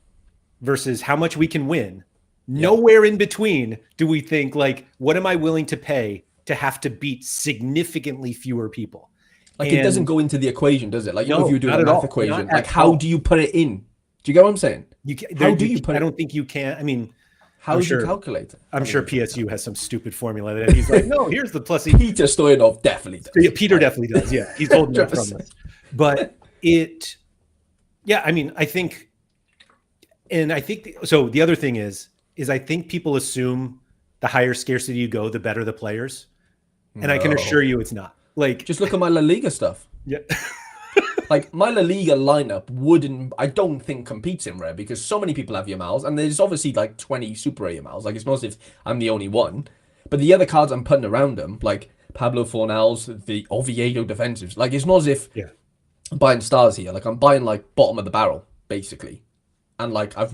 versus how much we can win. Nowhere in between do we think like, what am I willing to pay to have to beat significantly fewer people? Like, it doesn't go into the equation, does it? Like, no, if you're doing a math equation, like how do you put it in? Do you get what I'm saying? How do you put it? I don't think you can. I mean, how do you calculate it? I'm sure PSU has some stupid formula that he's like, no, here's the plus. Peter Stoyanov definitely does. Yeah, Peter definitely does. Yeah, he's old enough from this. But I mean, I think so. The other thing is I think people assume the higher scarcity you go, the better the players, and I can assure you it's not. Like, just look at my La Liga stuff. Yeah. Like, my La Liga lineup I don't think competes in rare because so many people have Yamals, and there's obviously like 20 super rare Yamals. Like, it's not as if I'm the only one. But the other cards I'm putting around them, like Pablo Fornals, the Oviedo defensives, like, it's not as if I'm buying stars here. Like, I'm buying like bottom of the barrel, basically. And like, I've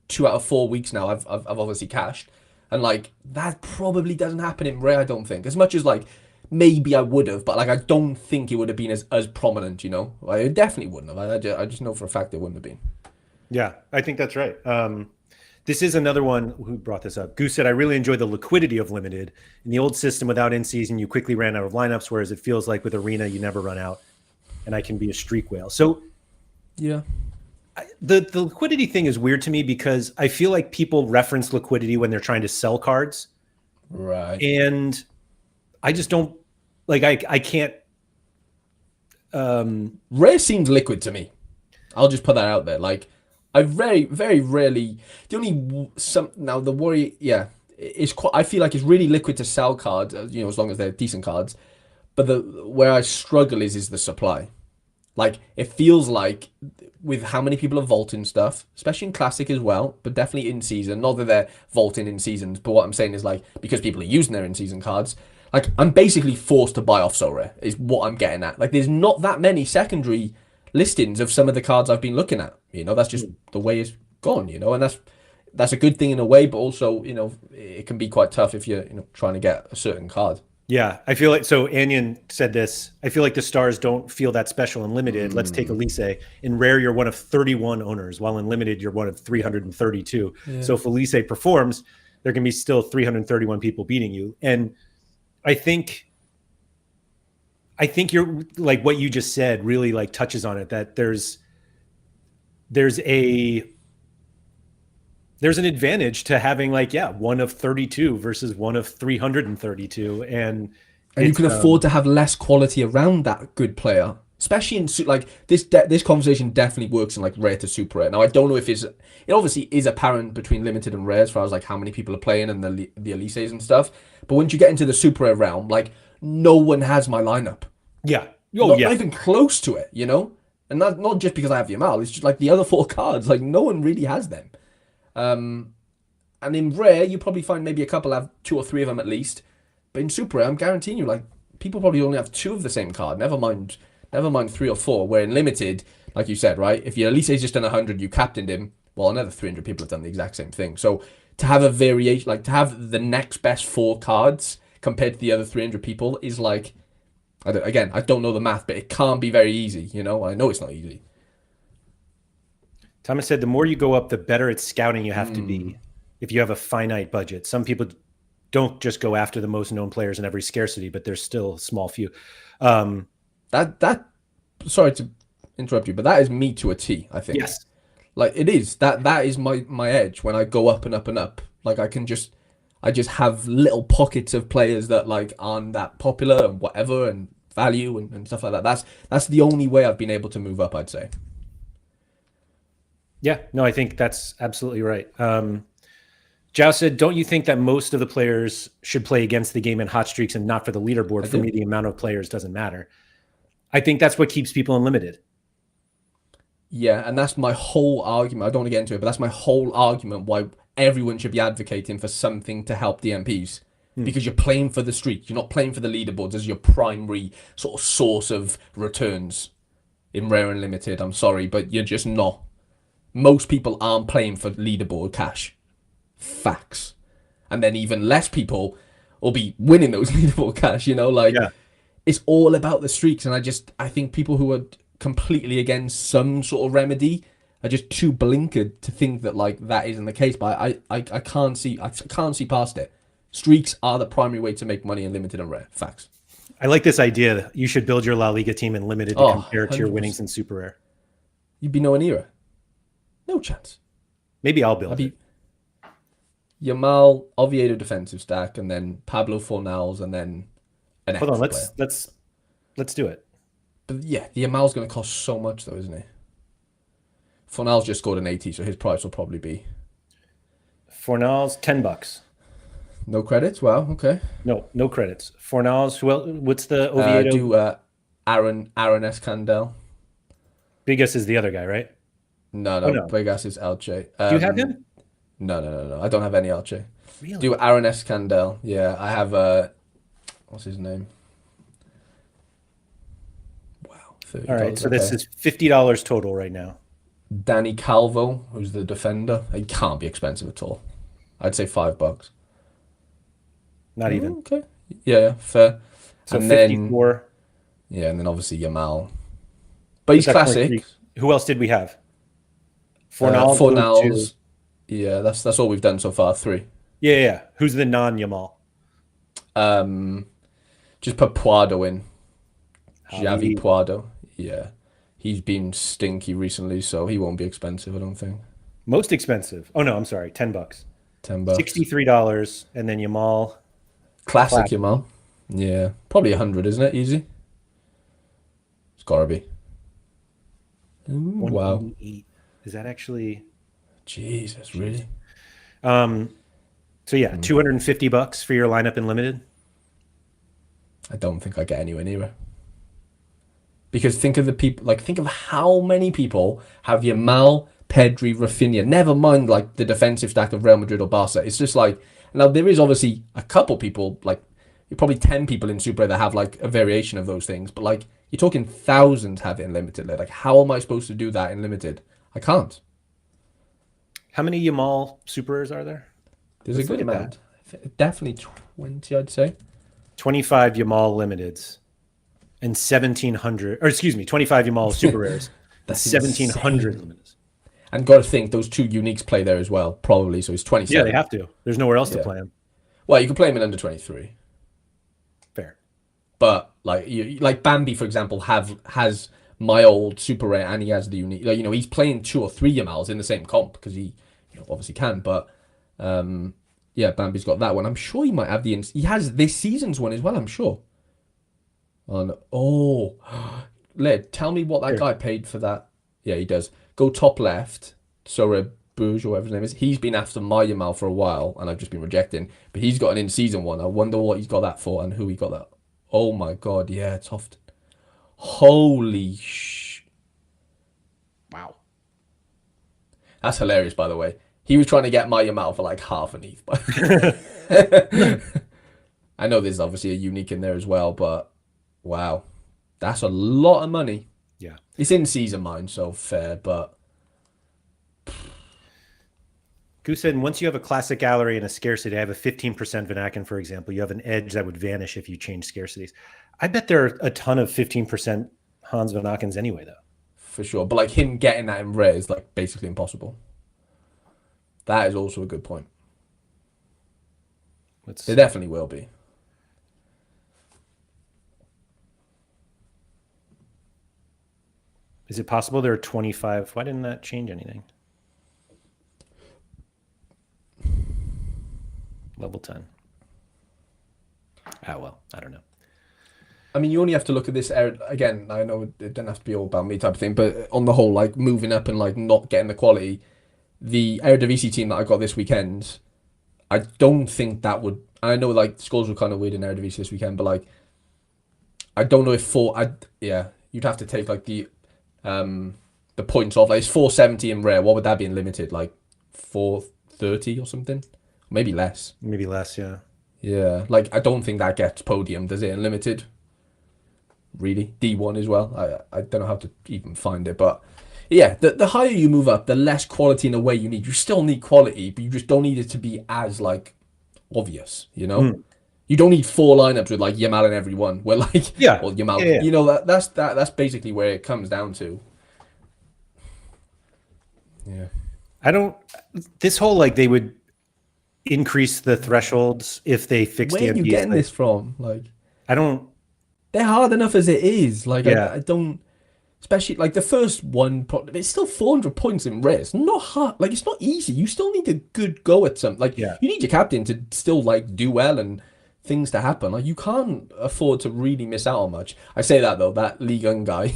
2 out of 4 weeks now, I've obviously cashed. And like, that probably doesn't happen in rare, I don't think. As much as like, maybe I would have, but like, I don't think it would have been as prominent, Like, it definitely wouldn't have. I just know for a fact it wouldn't have been. Yeah, I think that's right. This is another one who brought this up. Goose said, I really enjoy the liquidity of limited. In the old system, without in-season, you quickly ran out of lineups, whereas it feels like with Arena, you never run out, and I can be a streak whale. So yeah, the liquidity thing is weird to me because I feel like people reference liquidity when they're trying to sell cards. Right. And I just don't, like, I can't. Rare seems liquid to me. I'll just put that out there. Like, I very, very rarely. Now the worry, it's quite. I feel like it's really liquid to sell cards. As long as they're decent cards. But where I struggle is the supply. Like it feels like with how many people are vaulting stuff, especially in classic as well, but definitely in season. Not that they're vaulting in seasons, but what I'm saying is like because people are using their in season cards, like I'm basically forced to buy off Sorare is what I'm getting at. Like there's not that many secondary listings of some of the cards I've been looking at. That's just the way it's gone. And that's a good thing in a way, but also it can be quite tough if you're trying to get a certain card. Yeah, I feel like so. Anyan said this. I feel like the stars don't feel that special in limited. Let's take Elise. In rare, you're one of 31 owners, while in limited, you're one of 332. Yeah. So if Elise performs, there can be still 331 people beating you. And I think you're like what you just said really like touches on it. That there's an advantage to having like one of 32 versus one of 332, and you can afford to have less quality around that good player, especially in like this conversation definitely works in like rare to super rare. Now I don't know if it obviously is apparent between limited and rare as far as like how many people are playing and the Elises and stuff, but once you get into the super rare realm, like no one has my lineup. Not even close to it, and that's not just because I have Yamal, it's just like the other four cards, like no one really has them. And in rare, you probably find maybe a couple have two or three of them at least. But in super rare, I'm guaranteeing you, like people probably only have two of the same card. Never mind three or four. Where in limited, like you said, right? If your Elise's just done 100, you captained him. Well, another 300 people have done the exact same thing. So to have a variation, like to have the next best four cards compared to the other 300 people is like, I don't know the math, but it can't be very easy. I know it's not easy. Thomas said the more you go up, the better at scouting you have to be if you have a finite budget. Some people don't just go after the most known players in every scarcity, but there's still a small few. Sorry to interrupt you, but that is me to a T, I think. Yes. Like it is. That is my edge when I go up and up and up. Like I just have little pockets of players that like aren't that popular and whatever and value and stuff like that. That's the only way I've been able to move up, I'd say. Yeah, no, I think that's absolutely right. Zhao said, don't you think that most of the players should play against the game in hot streaks and not for the leaderboard? For me, the amount of players doesn't matter. I think that's what keeps people unlimited. Yeah, and that's my whole argument. I don't want to get into it, but that's my whole argument why everyone should be advocating for something to help the MPs. Because you're playing for the streak. You're not playing for the leaderboards as your primary sort of source of returns in rare and limited. I'm sorry, but you're just not. Most people aren't playing for leaderboard cash. Facts. And then even less people will be winning those leaderboard cash, It's all about the streaks. And I think people who are completely against some sort of remedy are just too blinkered to think that like that isn't the case. But I can't see past it. Streaks are the primary way to make money in limited and rare. Facts. I like this idea that you should build your La Liga team in limited to compare to your winnings in super rare. You'd be nowhere near it. No chance. Maybe I'll build it. Yamal, Oviedo defensive stack, and then Pablo Fornals, and then an Hold on, player. let's do it. But yeah, the Yamal's going to cost so much though, isn't it? Fornals just scored an 80, so his price will probably be Fornals, $10. No credits. Wow. Okay. No credits. Fornals. What's the Oviedo? Aaron Escandel. Biggest is the other guy, right? No. Big ass is Elche. Do you have him? No. I don't have any Elche. Really? Do Aaron Escandel. Yeah, I have what's his name? Wow. $30. All right, so this is $50 total right now. Danny Calvo, who's the defender. He can't be expensive at all. I'd say $5. Not even. Okay. Yeah, fair. So and 54. Then, and then obviously Yamal. But he's classic. Who else did we have? Fornals. Yeah, that's all we've done so far. 3. Yeah. Who's the non-Yamal? Just put Puado in. Javi. Javi Puado. Yeah. He's been stinky recently, so he won't be expensive, I don't think. Most expensive. Oh no, I'm sorry, $10. $10. $63, and then Yamal. Classic Yamal. Yeah. Probably 100, isn't it? Easy. It's gotta be. Wow. Is that actually? Jesus, really? So yeah, $250 for your lineup in limited. I don't think I get anywhere near it. Because think of the people, like think of how many people have Yamal, Pedri, Rafinha. Never mind like the defensive stack of Real Madrid or Barca. It's just like now there is obviously a couple people, like probably 10 people in Super that have like a variation of those things, but like you're talking thousands have it in limited. Like how am I supposed to do that in limited? I can't. How many Yamal supers are there? There's a Let's good look at amount. Definitely 20, I'd say. 25 Yamal limiteds and 1,700, or excuse me, 25 Yamal super rares and That's 1,700 insane. limiteds. And got to think those two uniques play there as well, probably. So it's Yeah, 27. they have to. There's nowhere else to Yeah. play them. Well, you can play them in under 23. Fair. But like like Bambi, for example, has my old super rare and he has the unique. Like, he's playing 2 or 3 Yamals in the same comp because he obviously can. But yeah, Bambi's got that one. I'm sure he might have he has this season's one as well. I'm sure. Laird, tell me what that Here. guy paid for that. Yeah, he does. Go top left. Sorare Burge or whatever his name is. He's been after my Yamal for a while, and I've just been rejecting. But he's got an in-season one. I wonder what he's got that for and who he got that. Oh my god, yeah, it's often. Holy sh! Wow. That's hilarious, by the way. He was trying to get my Yamal for like half an ETH. But I know there's obviously a unique in there as well, but wow, that's a lot of money. Yeah. It's in season mine, so fair, but Goose said, once you have a classic gallery and a scarcity, I have a 15% Vanaken, for example. You have an edge that would vanish if you change scarcities. I bet there are a ton of 15% Hans Vanakens anyway, though. for sure. But like him getting that in rare is like basically impossible. That is also a good point. There definitely will be. Is it possible there are 25? Why didn't that change anything? Level 10. Ah, well, I don't know. I mean, you only have to look at this again. I know it doesn't have to be all about me type of thing, but on the whole, like moving up and like not getting the quality, the Eredivisie team that I got this weekend, I don't think that would. I know like scores were kind of weird in Eredivisie this weekend, but like I don't know if you'd have to take like the points off. Like it's 470 in rare. What would that be in limited? Like 430 or something, maybe less. Maybe less, yeah. Yeah, like I don't think that gets podium, does it, in limited? Really, D1 as well. I don't know how to even find it, but yeah, the higher you move up, the less quality in a way you need. You still need quality, but you just don't need it to be as like obvious, you know? You don't need 4 lineups with like Yamal in every one. Where like Yeah. well Yamal, Yeah. you know that's basically where it comes down to. Yeah. I don't. This whole like they would increase the thresholds if they fixed Where the are you MPs. getting Like, this from? Like I don't. they're hard enough as it is. Like Yeah. I don't. Especially like the first one, it's still 400 points in rare. It's not hard. Like it's not easy. You still need a good go at something. Like Yeah. you need your captain to still like do well and things to happen. Like you can't afford to really miss out on much. I say that though. That Ligue 1 guy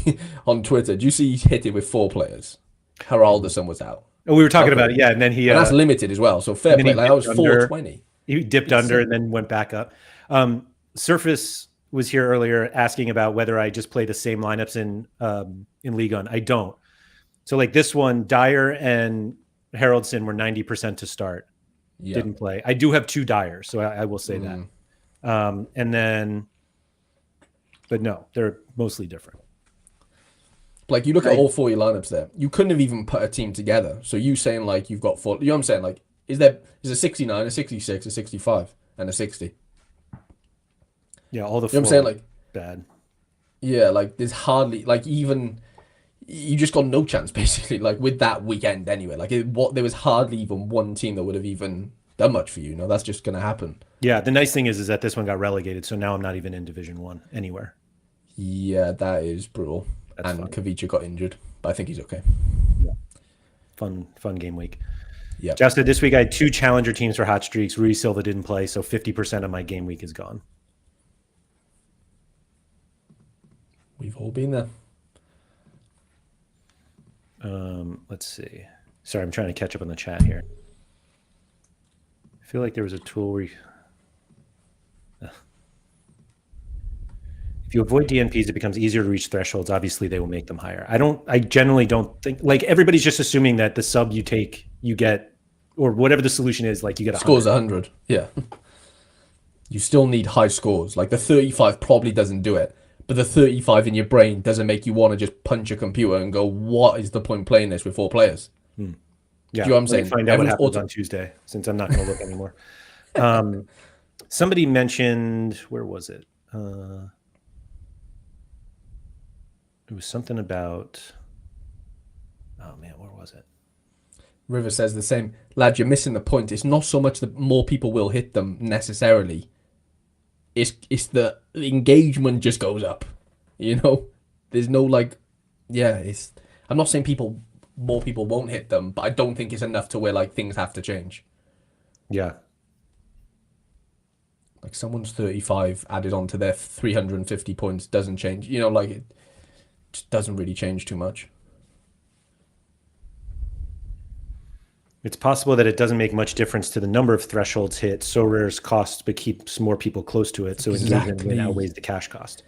on Twitter. Do you see he hit it with 4 players? Haraldsson was out. Oh, we were talking about it, yeah, and then he And that's limited as well. So fair play. Like that was 420. He dipped under and then went back up. Surface was here earlier asking about whether I just play the same lineups in Ligue 1. I don't. So like this one, Dyer and Haraldson were 90% to start. Yeah. Didn't play. I do have 2 Dyers, so I will say that. And then, but no, they're mostly different. Like you look at all 4 your lineups there. You couldn't have even put a team together. So you saying like you've got 4. You know what I'm saying? Like is a 69, a 66, a 65, and a 60? Yeah, all the You know what I'm saying? Like bad. yeah, like there's hardly like even you just got no chance basically. Like with that weekend anyway. Like there was hardly even one team that would have even done much for you. No, that's just gonna happen. Yeah, the nice thing is that this one got relegated, so now I'm not even in Division 1 anywhere. Yeah, that is brutal. That's and fun. Kavicha got injured, but I think he's okay. Yeah. Fun game week. Yeah. Just this week I had 2 challenger teams for hot streaks. Rui Silva didn't play, so 50% of my game week is gone. We've all been there. Let's see. Sorry, I'm trying to catch up on the chat here. I feel like there was a tool where If you avoid DNPs, it becomes easier to reach thresholds. Obviously, they will make them higher. I generally don't think, like, everybody's just assuming that the sub you take, you get, or whatever the solution is, like, you get 100. Scores 100. Yeah. You still need high scores. Like the 35 probably doesn't do it, but the 35 in your brain doesn't make you want to just punch a computer and go, what is the point playing this with 4 players? Yeah, do you know what I'm saying? Find out what happens on Tuesday, since I'm not going to look anymore. Somebody mentioned, where was it? It was something about, oh man, where was it? River says the same. Lad, you're missing the point. It's not so much that more people will hit them necessarily. It's the engagement just goes up. You know? There's no like, yeah, I'm not saying more people won't hit them, but I don't think it's enough to where like things have to change. Yeah. Like someone's 35 added on to their 350 points doesn't change. You know, like it just doesn't really change too much. It's possible that it doesn't make much difference to the number of thresholds hit. Sorare's costs, but keeps more people close to it. So engagement win outweighs the cash cost.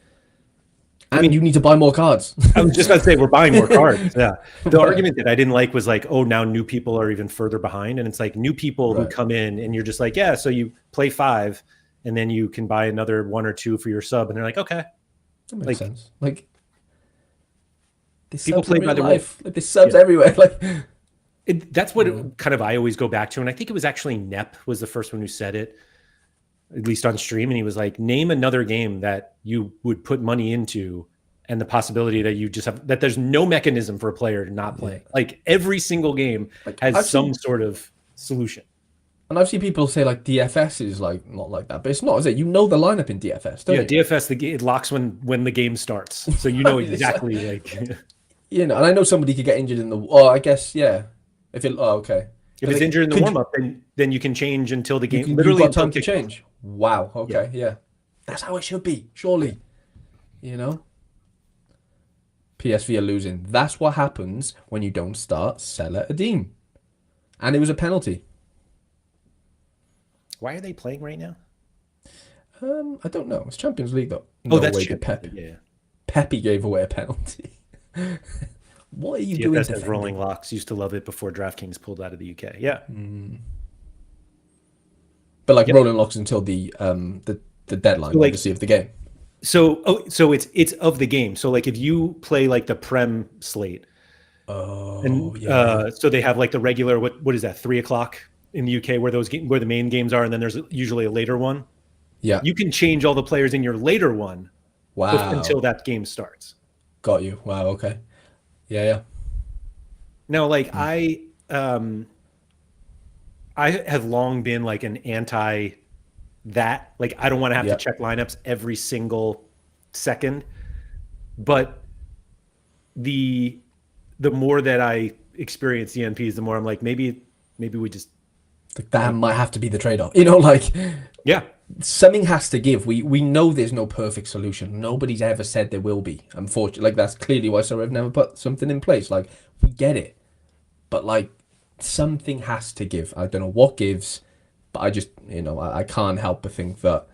And you need to buy more cards. I was just about to say, we're buying more cards. Yeah. The argument that I didn't like was like, oh, now new people are even further behind. And it's like new people who come in and you're just like, yeah, so you play 5 and then you can buy another 1 or 2 for your sub. And they're like, okay. That makes sense. Like, people play by the life. Like, there's subs everywhere. Like, that's what I always go back to. And I think it was actually Nep was the first one who said it, at least on stream. And he was like, name another game that you would put money into and the possibility that you just have, that there's no mechanism for a player to not play. Like every single game has some sort of solution. And I've seen people say like DFS is like not like that, but it's not, is it? You know the lineup in DFS, don't you? Yeah, DFS, it locks when the game starts. So you know exactly like... You know, and I know somebody could get injured in the... Oh, I guess, yeah. If it's injured in the warm-up, then you can change until the game... You've got time to change. Wow, okay, yeah. That's how it should be, surely. You know? PSV are losing. That's what happens when you don't start Salah Adim. And it was a penalty. Why are they playing right now? I don't know. It's Champions League, though. That's true. Yeah. Pepe gave away a penalty. What are you doing? DFS rolling locks. Used to love it before DraftKings pulled out of the UK. Yeah. But like rolling locks until the deadline, so obviously, of the game. So it's of the game. So like if you play like the Prem slate, so they have like the regular what is that 3:00 in the UK where where the main games are, and then there's usually a later one. Yeah. You can change all the players in your later one. Wow. Until that game starts. Got you. Wow. Okay. Yeah. Now, like I have long been like an anti that. Like I don't want to have to check lineups every single second. But the more that I experience DNPs, the more I'm like, maybe we just that might have to be the trade-off. You know, like something has to give. We know there's no perfect solution. Nobody's ever said there will be. Unfortunately, like that's clearly why Sorare never put something in place. Like we get it, but like something has to give. I don't know what gives, but I just I can't help but think that.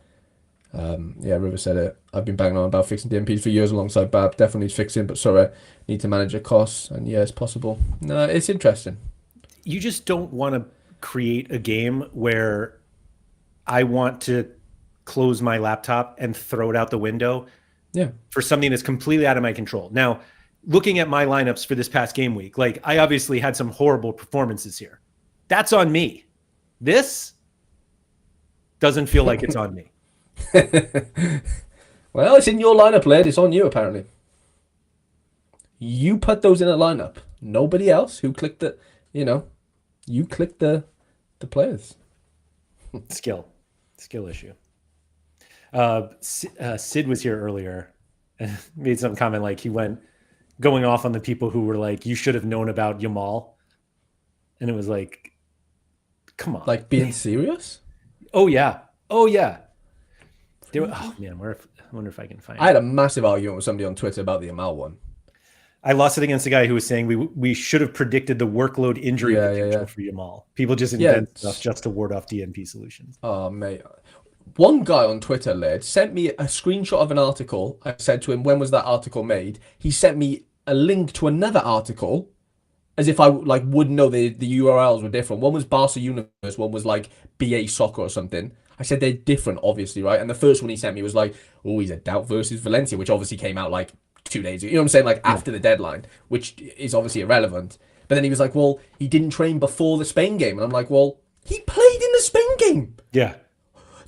River said it. I've been banging on about fixing DMPs for years alongside Bab. Definitely needs fixing, but Sorare need to manage their costs. And yeah, it's possible. No, it's interesting. You just don't want to create a game where I want to close my laptop and throw it out the window for something that's completely out of my control. Now, looking at my lineups for this past game week, like I obviously had some horrible performances here. That's on me. This doesn't feel like it's on me. Well, it's in your lineup, Laird. It's on you, apparently. You put those in a lineup. Nobody else who clicked the, you clicked the players. Skill issue. Sid was here earlier and made some comment like he went going off on the people who were like, you should have known about Yamal. And it was like, come on. Like being serious? Oh, yeah. Oh man, I wonder if I can find it. I had a massive argument with somebody on Twitter about the Yamal one. I lost it against a guy who was saying we should have predicted the workload injury potential for Yamal. People just invent stuff just to ward off DNP solutions. Oh, mate. One guy on Twitter, Laird, sent me a screenshot of an article. I said to him, when was that article made? He sent me a link to another article as if I like would know the URLs were different. One was Barca Universe, one was like BA Soccer or something. I said they're different, obviously, right? And the first one he sent me was like, oh, he's a doubt versus Valencia, which obviously came out like 2 days ago. You know what I'm saying? Like after the deadline, which is obviously irrelevant. But then he was like, well, he didn't train before the Spain game. And I'm like, well, he played in the Spain game. Yeah.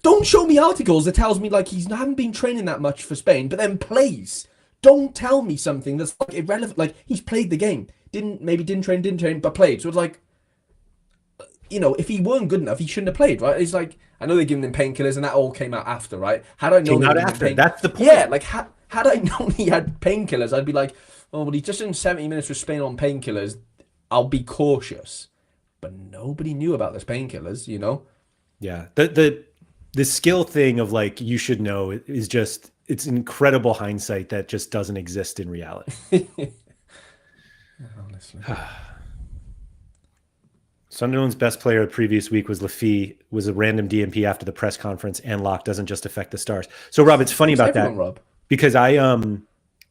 Don't show me articles that tells me like he's haven't been training that much for Spain, but then plays. Don't tell me something that's like irrelevant. Like he's played the game, didn't train, but played. So it's like, you know, if he weren't good enough, he shouldn't have played, right? It's like I know they're giving him painkillers, and that all came out after, right? Had I known Came out after. That's the point. yeah, like had I known he had painkillers, I'd be like, oh, but he's just in 70 minutes with Spain on painkillers. I'll be cautious. But nobody knew about those painkillers, you know. Yeah. The skill thing of like you should know is just it's incredible hindsight that just doesn't exist in reality. Honestly. Sunderland's best player the previous week was Lafille, was a random DMP after the press conference, and lock doesn't just affect the stars. So Rob, it's funny about that, Rob. because I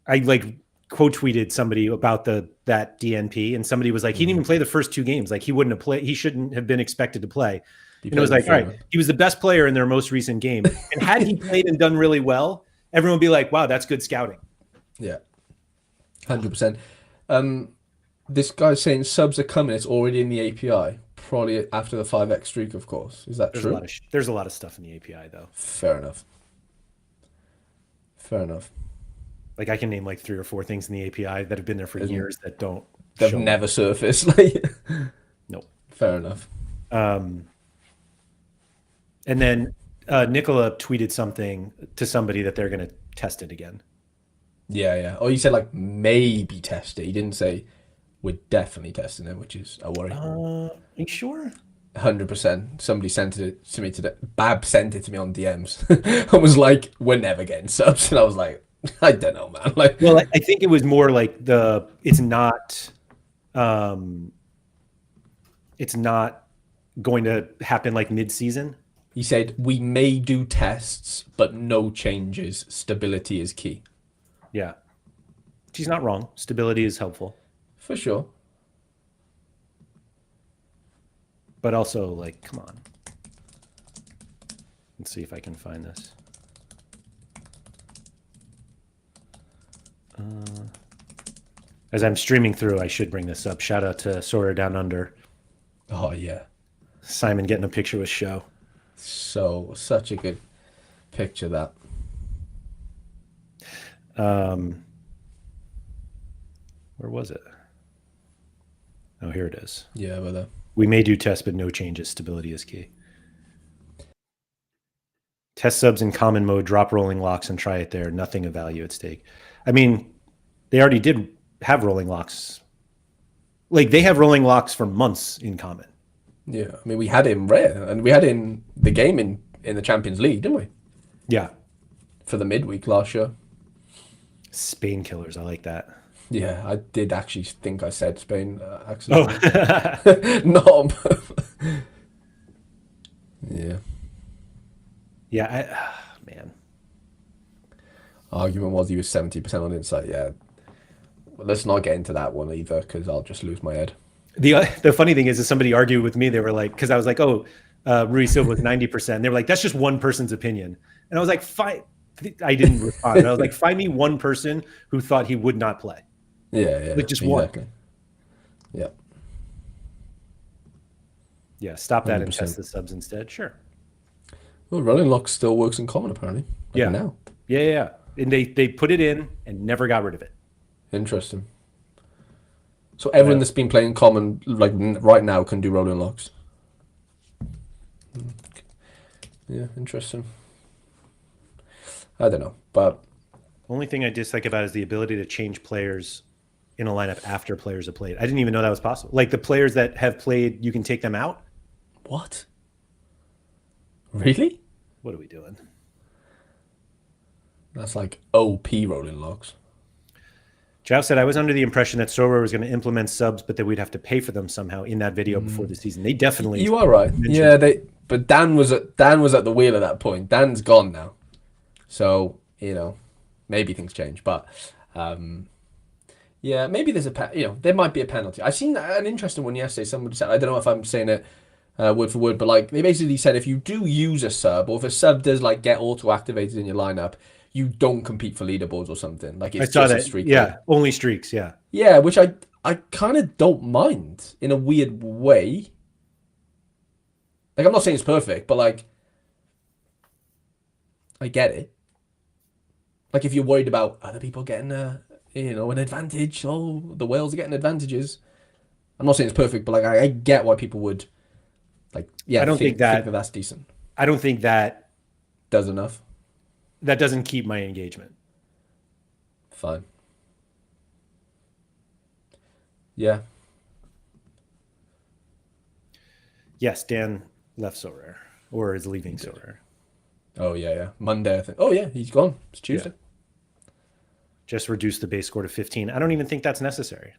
like quote tweeted somebody about that DNP, and somebody was like, he didn't even play the first 2 games, like he wouldn't have played, he shouldn't have been expected to play. And it was like, all right, he was the best player in their most recent game, and had he played and done really well, everyone would be like, wow, that's good scouting. Yeah, 100%. This guy's saying subs are coming. It's already in the API. Probably after the 5x streak, of course. Is that true? There's a lot of stuff in the API, though. Fair enough. Fair enough. Like I can name like 3 or 4 things in the API that have been there for years that don't. They've never surfaced. Like, nope. Fair enough. And then Nicola tweeted something to somebody that they're going to test it again. Yeah, yeah. Oh, he said like maybe test it. He didn't say we're definitely testing it, which is a worry. Are you sure? 100%. Somebody sent it to me today. Bab sent it to me on DMs. I was like, we're never getting subs. And I was like, I don't know, man. Like, well, I think it was more like it's not going to happen like mid-season. He said, we may do tests, but no changes. Stability is key. Yeah. She's not wrong. Stability is helpful. For sure. But also, like, come on. Let's see if I can find this. As I'm streaming through, I should bring this up. Shout out to Sorare Down Under. Oh, yeah. Simon getting a picture with Show. Such a good picture, that. Where was it? Oh, here it is. Yeah, but we may do tests, but no changes. Stability is key. Test subs in common mode, drop rolling locks and try it there. Nothing of value at stake. I mean, they already did have rolling locks. Like, they have rolling locks for months in common. Yeah, I mean, we had him rare, and we had in the game in the Champions League, didn't we? Yeah. For the midweek last year. Spain killers, I like that. Yeah, I did actually think I said Spain accidentally. Oh. No. Yeah. Yeah, man. Argument was he was 70% on insight. Yeah. Well, let's not get into that one either, because I'll just lose my head. The funny thing is somebody argued with me. They were like, because I was like, oh, Rui Silva was 90%. They were like, that's just one person's opinion. And I was like, fine. I didn't respond. I was like, find me one person who thought he would not play. Yeah, yeah. Like just exactly. one. Yeah. Yeah, stop that 100%. and test the subs instead. Sure. Well, running lock still works in common, apparently. Yeah. Now. Yeah. And they put it in and never got rid of it. Interesting. So everyone that's been playing common, like right now, can do rolling locks. Yeah, interesting. I don't know, but Only thing I dislike about it is the ability to change players in a lineup after players have played. I didn't even know that was possible. Like the players that have played, you can take them out. What? Really? What are we doing? That's like OP rolling locks. Jow said, I was under the impression that Sorare was going to implement subs, but that we'd have to pay for them somehow in that video before the season. They definitely... You are right. Yeah, But Dan was at the wheel at that point. Dan's gone now, so maybe things change. But yeah, maybe there's there might be a penalty. I seen an interesting one yesterday. Somebody said, I don't know if I'm saying it word for word, but like they basically said if you do use a sub, or if a sub does like get auto activated in your lineup, you don't compete for leaderboards or something. Like I it's saw just a that. streak. Yeah, only streaks. Yeah. Yeah, which I kind of don't mind in a weird way. Like I'm not saying it's perfect, but like I get it. Like if you're worried about other people getting an advantage, oh the whales are getting advantages. I'm not saying it's perfect, but like I get why people would like I don't think that that's decent. I don't think that Does enough. that doesn't keep my engagement. Fine. Yeah. Yes, Dan left Sorare or is leaving Sorare. Oh yeah. Monday, I think. Oh yeah, he's gone. It's Tuesday. Yeah. Just reduce the base score to 15. I don't even think that's necessary.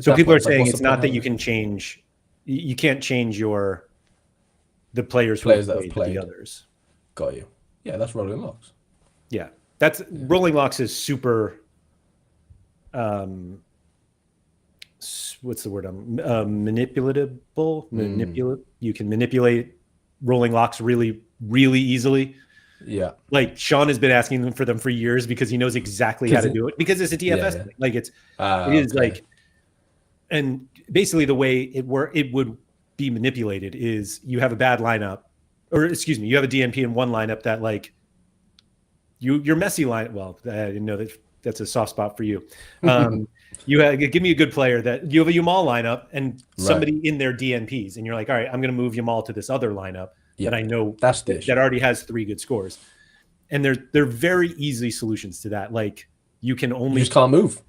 So people are saying it's not that you can change. You can't change the players who have played the others. Got you. Yeah, that's rolling locks. Yeah, that's rolling locks is super. What's the word? Manipulatable. You can manipulate rolling locks really, really easily. Yeah. Like Sean has been asking for them for years because he knows exactly how to do it because it's a DFS thing. Like it is like, and basically the way it would be manipulated is you have a bad lineup, or excuse me, you have a DNP in one lineup that like your messy line. Well, I didn't know that's a soft spot for you. Give me a good player that you have a Yamal lineup and somebody in their DNPs, and you're like, all right, I'm going to move Yamal to this other lineup that I know that already has 3 good scores. And they're very easy solutions to that. Like you just can't move.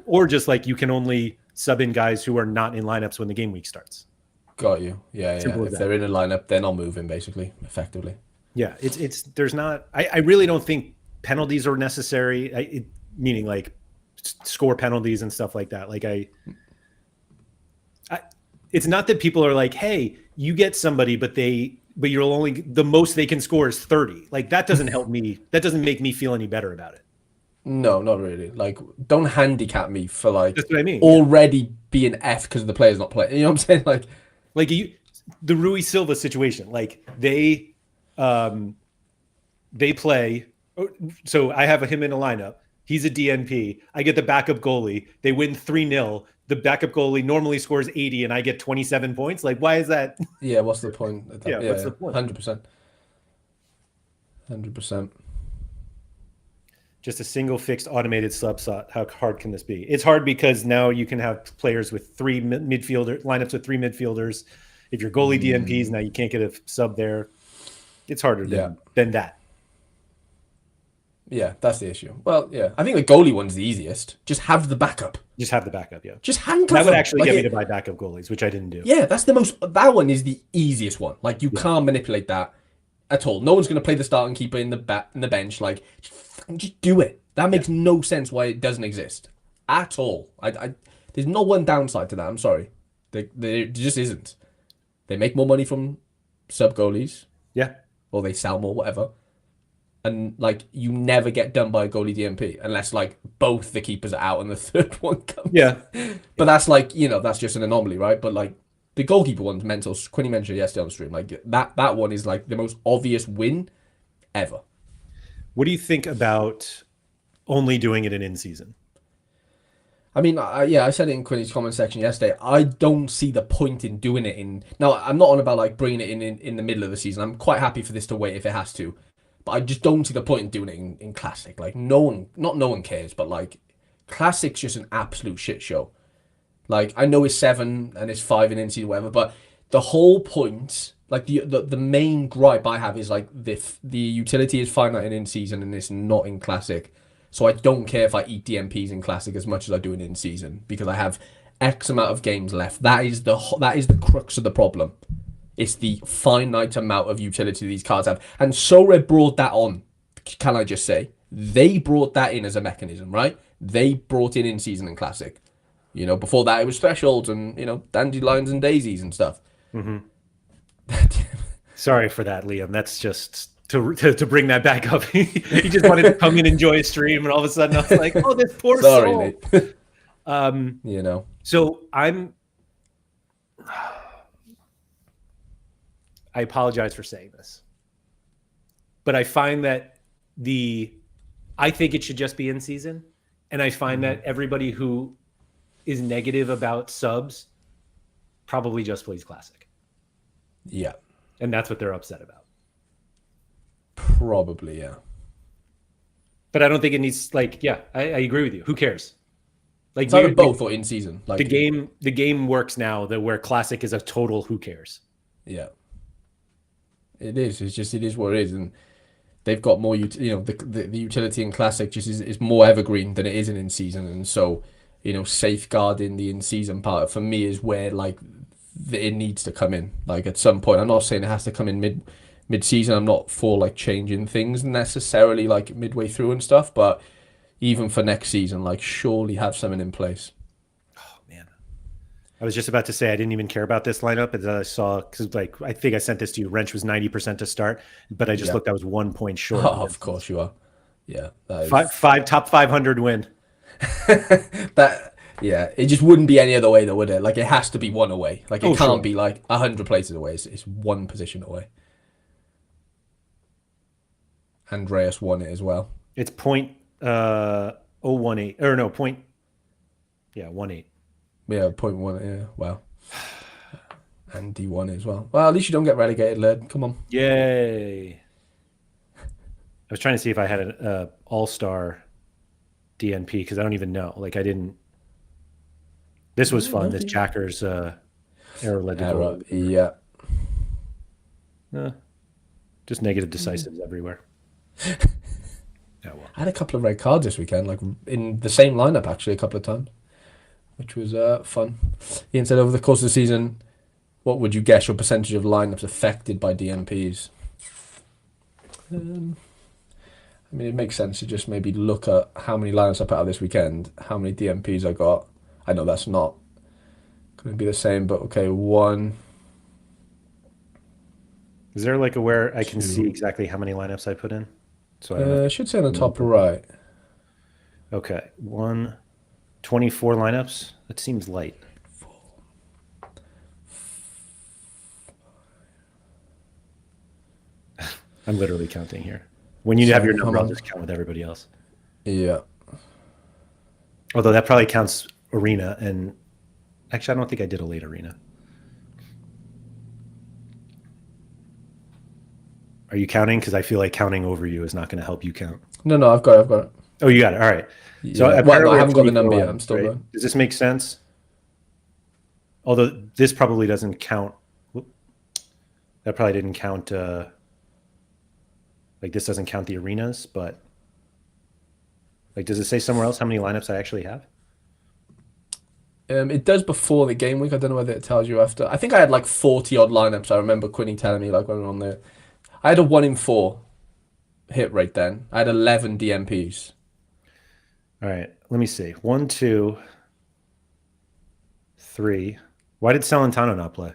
Or just like you can only sub in guys who are not in lineups when the game week starts. Got you. Yeah. If they're in a lineup, they're not moving basically, effectively. Yeah, there's not. I really don't think penalties are necessary. Meaning like score penalties and stuff like that. Like it's not that people are like, hey, you get somebody, but you're only the most they can score is 30. Like that doesn't help me. That doesn't make me feel any better about it. No, not really. Like, don't handicap me for like that's what I mean. Already being F because the player's not playing. You know what I'm saying? Like the Rui Silva situation. Like they play. So I have him in a lineup. He's a DNP. I get the backup goalie. They win 3-0. The backup goalie normally scores 80 and I get 27 points. Like, why is that? Yeah, what's the point? What's the point? 100%. 100%. Just a single fixed automated sub slot. How hard can this be? It's hard because now you can have players with 3 lineups with 3 midfielders. If you're goalie DNPs, now you can't get a sub there. It's harder than that. Yeah, that's the issue. Well, yeah, I think the goalie one's the easiest. Just have the backup. Yeah. Just handcuff that would actually get me to buy backup goalies, which I didn't do. Yeah, that one is the easiest one. Like, you can't manipulate that at all. No one's going to play the starting keeper in the bench. Like, just do it. That makes no sense why it doesn't exist. At all. There's no one downside to that. I'm sorry. There just isn't. They make more money from sub goalies. Yeah. Or they sell more, whatever. And like you never get done by a goalie DMP unless like both the keepers are out and the third one comes. Yeah. But that's like, that's just an anomaly, right? But like the goalkeeper one's mental. Quinny mentioned yesterday on the stream. Like that one is like the most obvious win ever. What do you think about only doing it in season? I mean, I said it in Quinny's comment section yesterday. I don't see the point in doing it now. I'm not on about like bringing it in the middle of the season. I'm quite happy for this to wait if it has to. But I just don't see the point in doing it in Classic. Like, no one cares, but, like, Classic's just an absolute shit show. Like, I know it's 7 and it's 5 in in-season, whatever, but the whole point, like, the main gripe I have is, like, the utility is finite in in-season and it's not in Classic. So I don't care if I eat DMPs in Classic as much as I do in in-season, because I have X amount of games left. That is the crux of the problem. It's the finite amount of utility these cards have. And Sorare brought that on, can I just say. They brought that in as a mechanism, right? They brought in season and Classic. Before that it was thresholds and, dandelions and daisies and stuff. Mm-hmm. Sorry for that, Liam. That's just to bring that back up. He just wanted to come and enjoy a stream, and all of a sudden I was like, "Oh, this poor Sorry, soul." mate. Um, You know. so I apologize for saying this, but I find that I think it should just be in season, and I find that everybody who is negative about subs probably just plays classic, Yeah. and that's what they're upset about. Probably, yeah. But I don't think it needs I agree with you. Who cares? Like It's either both or in season. Like the game works now that where classic is a total who cares. Yeah. It is. It's just it is what it is, and they've got more. The utility in classic just is more evergreen than it is in season, and so safeguarding the in season part for me is where like it needs to come in. Like at some point, I'm not saying it has to come in mid season. I'm not for like changing things necessarily like midway through and stuff, but even for next season, like surely have something in place. Oh man, I was just about to say I didn't even care about this lineup, and then I saw because like I think I sent this to you. Wrench was 90% to start, but I just looked. I was 1 point short. Oh, of course you are. Yeah, that is... five top 500 win. It just wouldn't be any other way though, would it? Like it has to be one away. Like it can't be like 100 places away. It's one position away. Andreas won it as well. It's point 018 or no point. Yeah, 18. Yeah, 0.1. Yeah, wow. And D won it as well. Well, at least you don't get relegated, Laird. Come on. Yay! I was trying to see if I had an all-star DNP because I don't even know. Like I didn't. This was fun. This Jacker's error led to goal. Yeah. Just negative decisives everywhere. Yeah, well. I had a couple of red cards this weekend, like in the same lineup actually a couple of times, which was fun. Ian said, over the course of the season, what would you guess your percentage of lineups affected by DMPs? I mean, it makes sense to just maybe look at how many lineups I put out this weekend, how many DMPs I got. I know that's not going to be the same, but okay, 1. Is there like a where I can see exactly how many lineups I put in? So I should say on the top right. Okay, 24 lineups. That seems light. I'm literally counting here. When you have your number, I'll just count with everybody else. Yeah. Although that probably counts arena, and actually, I don't think I did a late arena. Are you counting? Because I feel like counting over you is not going to help you count. No, I've got it. Oh, you got it. All right. Yeah. So I haven't got the number yet. I'm still going. Does this make sense? Although this probably doesn't count. That probably didn't count. Like this doesn't count the arenas, but like, does it say somewhere else how many lineups I actually have? It does before the game week. I don't know whether it tells you after. I think I had like 40 odd lineups. I remember Quinny telling me like when we were on there. I had a 1 in 4 hit rate then. I had 11 DMPs. All right, let me see. 1, 2, 3. Why did Salentano not play?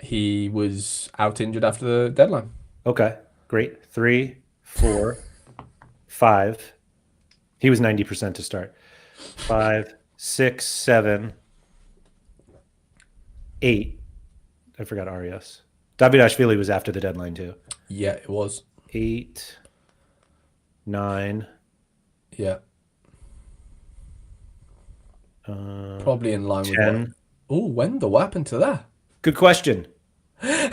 He was out injured after the deadline. Okay, great. 3, 4, 5. He was 90% to start. 5, 6, 7, 8. I forgot Arias. Davidashvili was after the deadline too. Yeah, it was. 8, 9. Yeah. Probably in line 10. with what... Oh, Wendell, what happened to that? Good question. I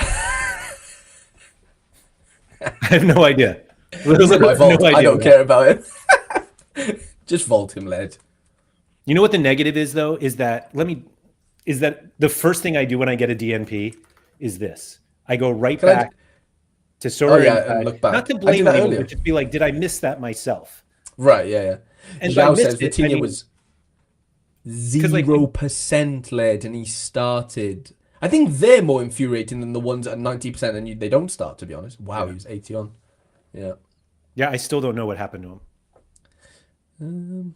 have no idea. It's my vault. No, I don't care about it. Just vault him, Laird. You know what the negative is though? Is that the first thing I do when I get a DNP is this. I go right back to Sorare and look back. Not to blame anyone, but just be like, did I miss that myself? Right, yeah. And Zhao says Vitinha was 0% led and he started. I think they're more infuriating than the ones at 90% and they don't start, to be honest. Wow, he was 80 on. Yeah. Yeah, I still don't know what happened to him.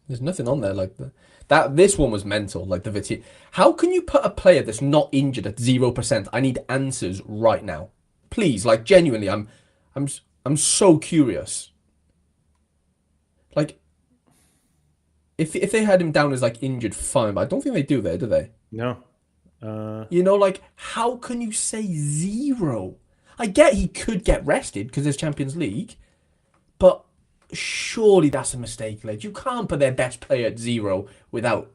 There's nothing on there like that. This one was mental. Like the Vitinha. How can you put a player that's not injured at 0%? I need answers right now, please. Like genuinely, I'm I'm so curious. Like if they had him down as like injured, fine. But I don't think they do there, do they? No. You know, like how can you say zero? I get he could get rested because there's Champions League, but surely that's a mistake, Laird. You can't put their best player at zero without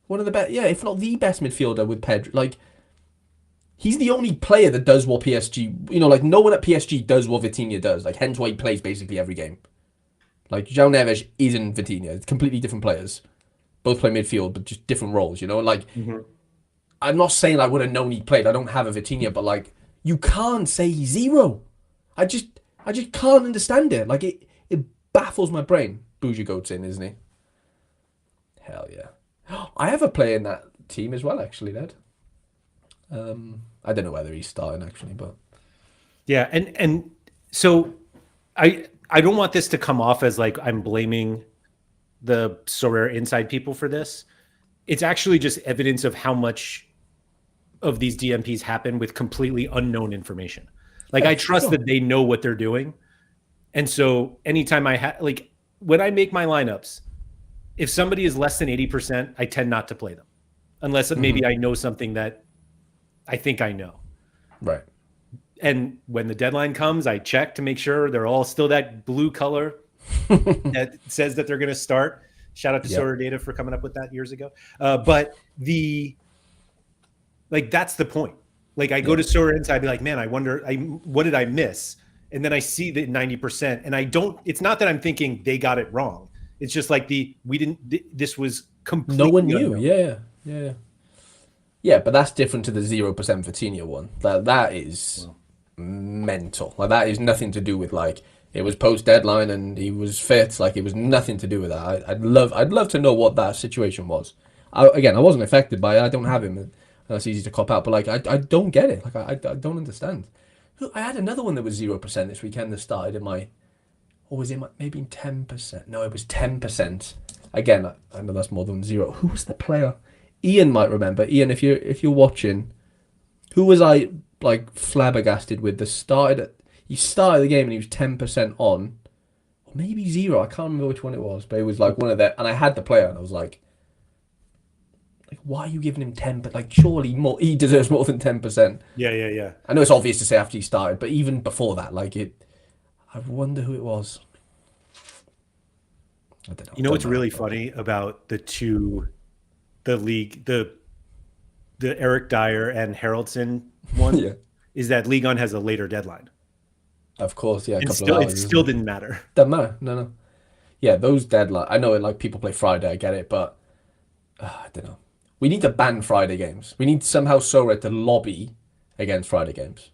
one of the best, yeah, if not the best midfielder with Pedro. Like, he's the only player that does what PSG, like no one at PSG does what Vitinha does. Like, hence why he plays basically every game. Like, João Neves isn't Vitinha. It's completely different players. Both play midfield, but just different roles, Like, I'm not saying I would have known he played. I don't have a Vitinha, but like, you can't say he's zero. I just can't understand it. Like, it baffles my brain. Bougie Goat's in, isn't he? Hell yeah. I have a player in that team as well, actually, Ned. I don't know whether he's starting actually, but Yeah, and so I don't want this to come off as like I'm blaming the Sorare inside people for this. It's actually just evidence of how much of these DMPs happen with completely unknown information. Like I trust that they know what they're doing. And so anytime like when I make my lineups, if somebody is less than 80%, I tend not to play them unless maybe I know something that I think I know. Right. And when the deadline comes, I check to make sure they're all still that blue color that says that they're going to start. Shout out to Sorare Data for coming up with that years ago. But that's the point. Like I go to Sorare Inside, I'd be like, man, I wonder, what did I miss? And then I see the 90%, and it's not that I'm thinking they got it wrong. It's just like this was completely no one knew. unknown. Yeah, but that's different to the 0% Vitinha one. That is mental. Like that is nothing to do with like it was post deadline and he was fit. Like it was nothing to do with that. I'd love to know what that situation was. I wasn't affected by it. I don't have him, and that's easy to cop out. But like I don't get it. Like I don't understand. I had another one that was 0% this weekend that started in my. Or was it maybe 10%? No, it was 10%. Again, I know that's more than zero. Who was the player? Ian might remember. Ian, if you're watching, who was I like flabbergasted with? He started the game and he was 10% on, or maybe zero. I can't remember which one it was, but it was like one of the. And I had the player, and I was like, why are you giving him 10? But like, surely he deserves more than 10%. Yeah. I know it's obvious to say after he started, but even before that, like it. I wonder who it was. I don't know. You know what's really funny about the league, the Eric Dyer and Haraldson one is that League On has a later deadline. Of course, yeah. It still didn't matter. Doesn't matter. No. Yeah, those deadline. I know, like people play Friday. I get it, but I don't know. We need to ban Friday games. We need somehow Sorare to lobby against Friday games.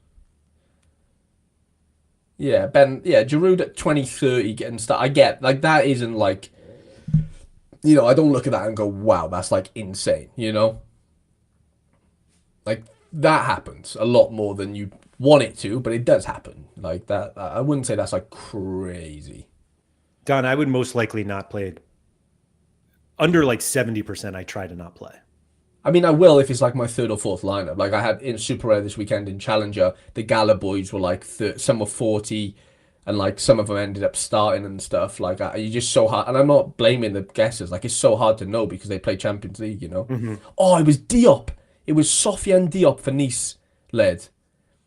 Yeah, Giroud at 2030 getting started. I get, like, that isn't, like, I don't look at that and go, wow, that's, like, insane, Like, that happens a lot more than you want it to, but it does happen. Like, that, I wouldn't say that's, like, crazy. Don, I would most likely not play it. Under, like, 70%, I try to not play. I mean, I will if it's like my third or fourth lineup. Like I had in Super Rare this weekend in Challenger, the Gala boys were like some were 40, and like some of them ended up starting and stuff. Like you're just so hard, and I'm not blaming the guessers. Like it's so hard to know because they play Champions League, Oh, it was Diop. It was Sofiane Diop for Nice led.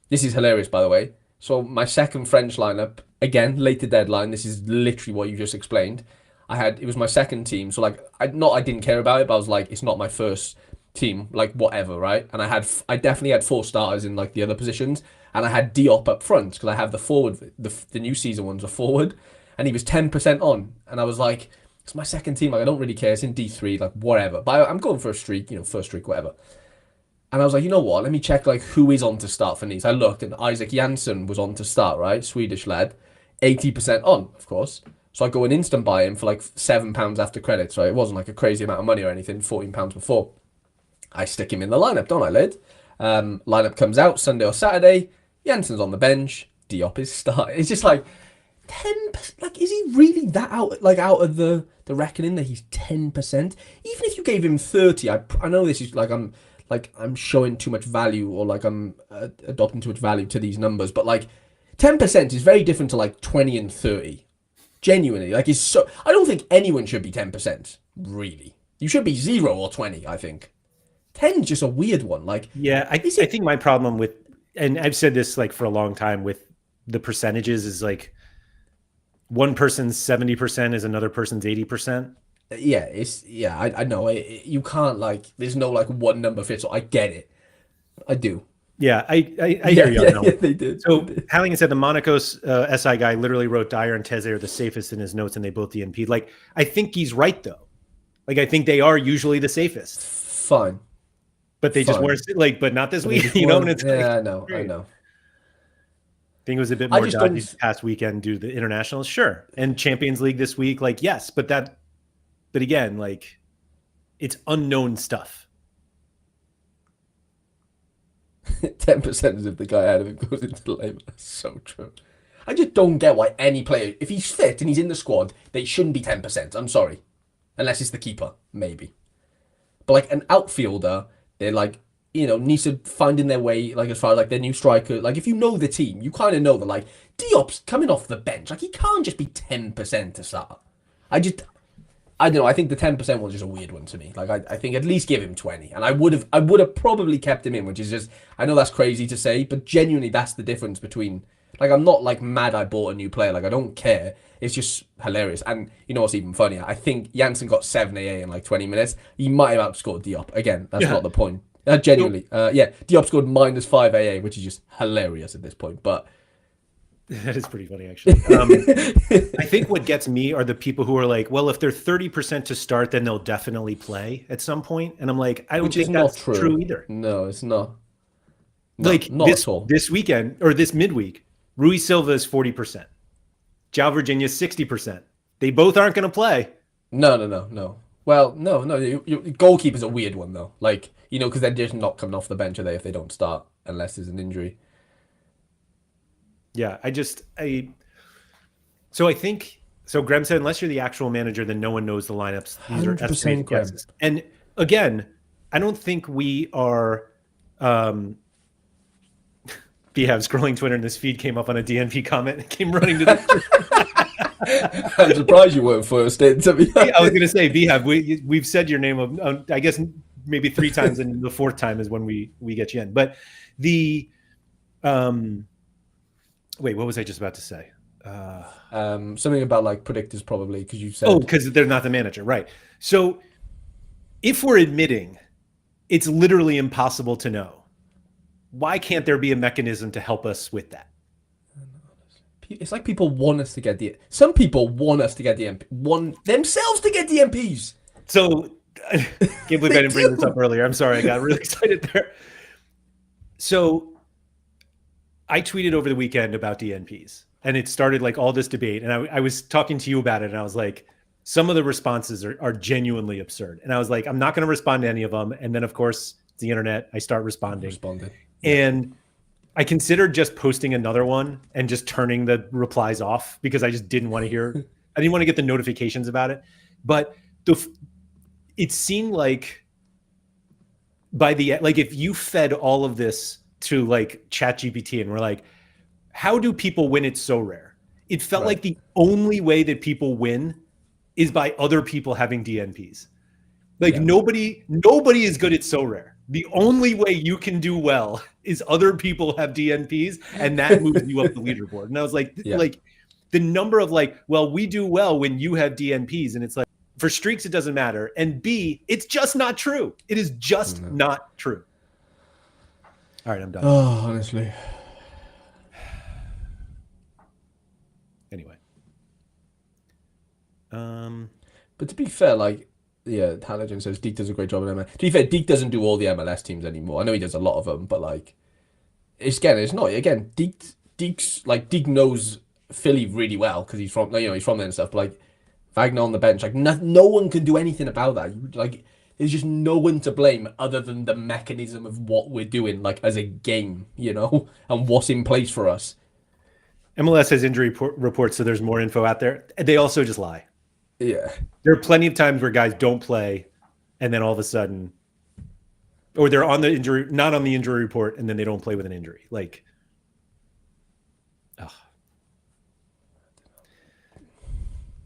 This is hilarious, by the way. So my second French lineup again, later deadline. This is literally what you just explained. It was my second team, so like I didn't care about it, but I was like, it's not my first team, like whatever, right? And I definitely had 4 starters in like the other positions, and I had Diop up front because I have the forward, the new season one's a forward, and he was 10% on, and I was like, it's my second team, like I don't really care, it's in D3, like whatever, but I'm going for a streak, first streak, whatever. And I was like, you know what? Let me check like who is on to start for Nice. I looked, and Isaac Jansson was on to start, right? Swedish lad, 80% on, of course. So I go and instant buy him for like £7 after credits, right? It wasn't like a crazy amount of money or anything, £14 before. I stick him in the lineup, don't I, Laird? Lineup comes out Sunday or Saturday. Jansen's on the bench. Diop is starting. It's just like 10%, like, is he really that out of the reckoning that he's 10%? Even if you gave him 30, I know this is I'm showing too much value, or like I'm adopting too much value to these numbers, but like 10% is very different to like 20 and 30. Genuinely, like, it's so, I don't think anyone should be 10%, really. You should be 0 or 20, I think. 10 is just a weird one. Like, Yeah, is I it think my problem with, and I've said this like for a long time with the percentages, is like one person's 70% is another person's 80%. yeah, I know you can't, like, there's no like one number fits all. I get it. I do. Yeah, I Yeah, hear you on yeah, that yeah, one. they did. They So did. Halligan said the Monaco's SI guy literally wrote Dyer and Teze are the safest in his notes, and they both DNP'd. Like, I think he's right though. Like, I think they are usually the safest, Fine. but they just Fine. weren't, like, but not this But they week, just And weren't. it's like, Yeah, I know. I great. know. I think it was a bit I more just dodgy this don't. past weekend due to the internationals, sure, and Champions League this week, like, yes, but again, like, it's unknown stuff. 10% as if the guy ahead of him goes into the lane. That's so true. I just don't get why any player, if he's fit and he's in the squad, they shouldn't be 10%. I'm sorry. Unless it's the keeper, maybe. But like an outfielder, they're like, needs to finding their way, like, as far as like their new striker. Like, if you know the team, you kind of know that, like, Diop's coming off the bench. Like, he can't just be 10% to start. I just, I don't know. I think the 10% was just a weird one to me. Like, I think at least give him 20, and I would have probably kept him in, which is just, I know that's crazy to say, but genuinely that's the difference between, like, I'm not like mad I bought a new player. Like, I don't care. It's just hilarious. And you know what's even funnier? I think Janssen got 7 AA in like 20 minutes. He might have outscored Diop. Again, that's Yeah. not the point. So Genuinely, yeah, Diop scored -5 AA, which is just hilarious at this point. But that is pretty funny, actually. I think what gets me are the people who are like, well, if they're 30% to start, then they'll definitely play at some point. And I'm like, I don't which is think not that's true. true either. No, it's not. No, Like not at all. this weekend or this midweek, Rui Silva is 40%. João Virginia is 60%. They both aren't going to play. No, no, no, no. Well, no, no. Goalkeeper's a weird one though. Like, because they're just not coming off the bench, are they, if they don't start unless there's an injury? Yeah, so I think, so Graham said, unless you're the actual manager, then no one knows the lineups. These are 100% estimated Graham. guesses. And again, I don't think we are, Behave scrolling Twitter and this feed came up on a DNP comment and came running to the. I'm surprised you weren't first in, to be honest. I was going to say, Behave, we've said your name I guess maybe 3 times, and the 4th time is when we get you in. But the, wait, what was I just about to say? Something about like predictors probably, because you said. Oh, because they're not the manager, right? So if we're admitting it's literally impossible to know, why can't there be a mechanism to help us with that? It's like people want us to get some people want us to get the MP, want themselves to get the MPs. So I can't believe I didn't bring this up earlier. I'm sorry, I got really excited there. So I tweeted over the weekend about DNPs, and it started like all this debate. And I was talking to you about it, and I was like, some of the responses are genuinely absurd. And I was like, I'm not going to respond to any of them. And then, of course, it's the internet. I start responding. And I considered just posting another one and just turning the replies off because I just didn't want to hear. I didn't want to get the notifications about it. But it seemed like if you fed all of this to like ChatGPT and we're like, how do people win at Sorare? It felt like the only way that people win is by other people having DNPs. Like nobody is good at Sorare. The only way you can do well is other people have DNPs, and that moves you up the leaderboard. And I was like, like the number of like, well, we do well when you have DNPs, and it's like for streaks it doesn't matter, and B, it's just not true. It is just not true. All right, I'm done. Oh, honestly. Anyway, but to be fair, like. Yeah, Halligan says Deke does a great job at MLS. To be fair, Deke doesn't do all the MLS teams anymore. I know he does a lot of them, but like, it's not. Again, Deke's like Deke knows Philly really well because he's from he's from there and stuff. But like, Wagner on the bench, like no one can do anything about that. Like, there's just no one to blame other than the mechanism of what we're doing, like as a game, and what's in place for us. MLS has injury reports, so there's more info out there. They also just lie. Yeah. There are plenty of times where guys don't play, and then all of a sudden, or they're on the injury, not on the injury report, and then they don't play with an injury. Like, ugh.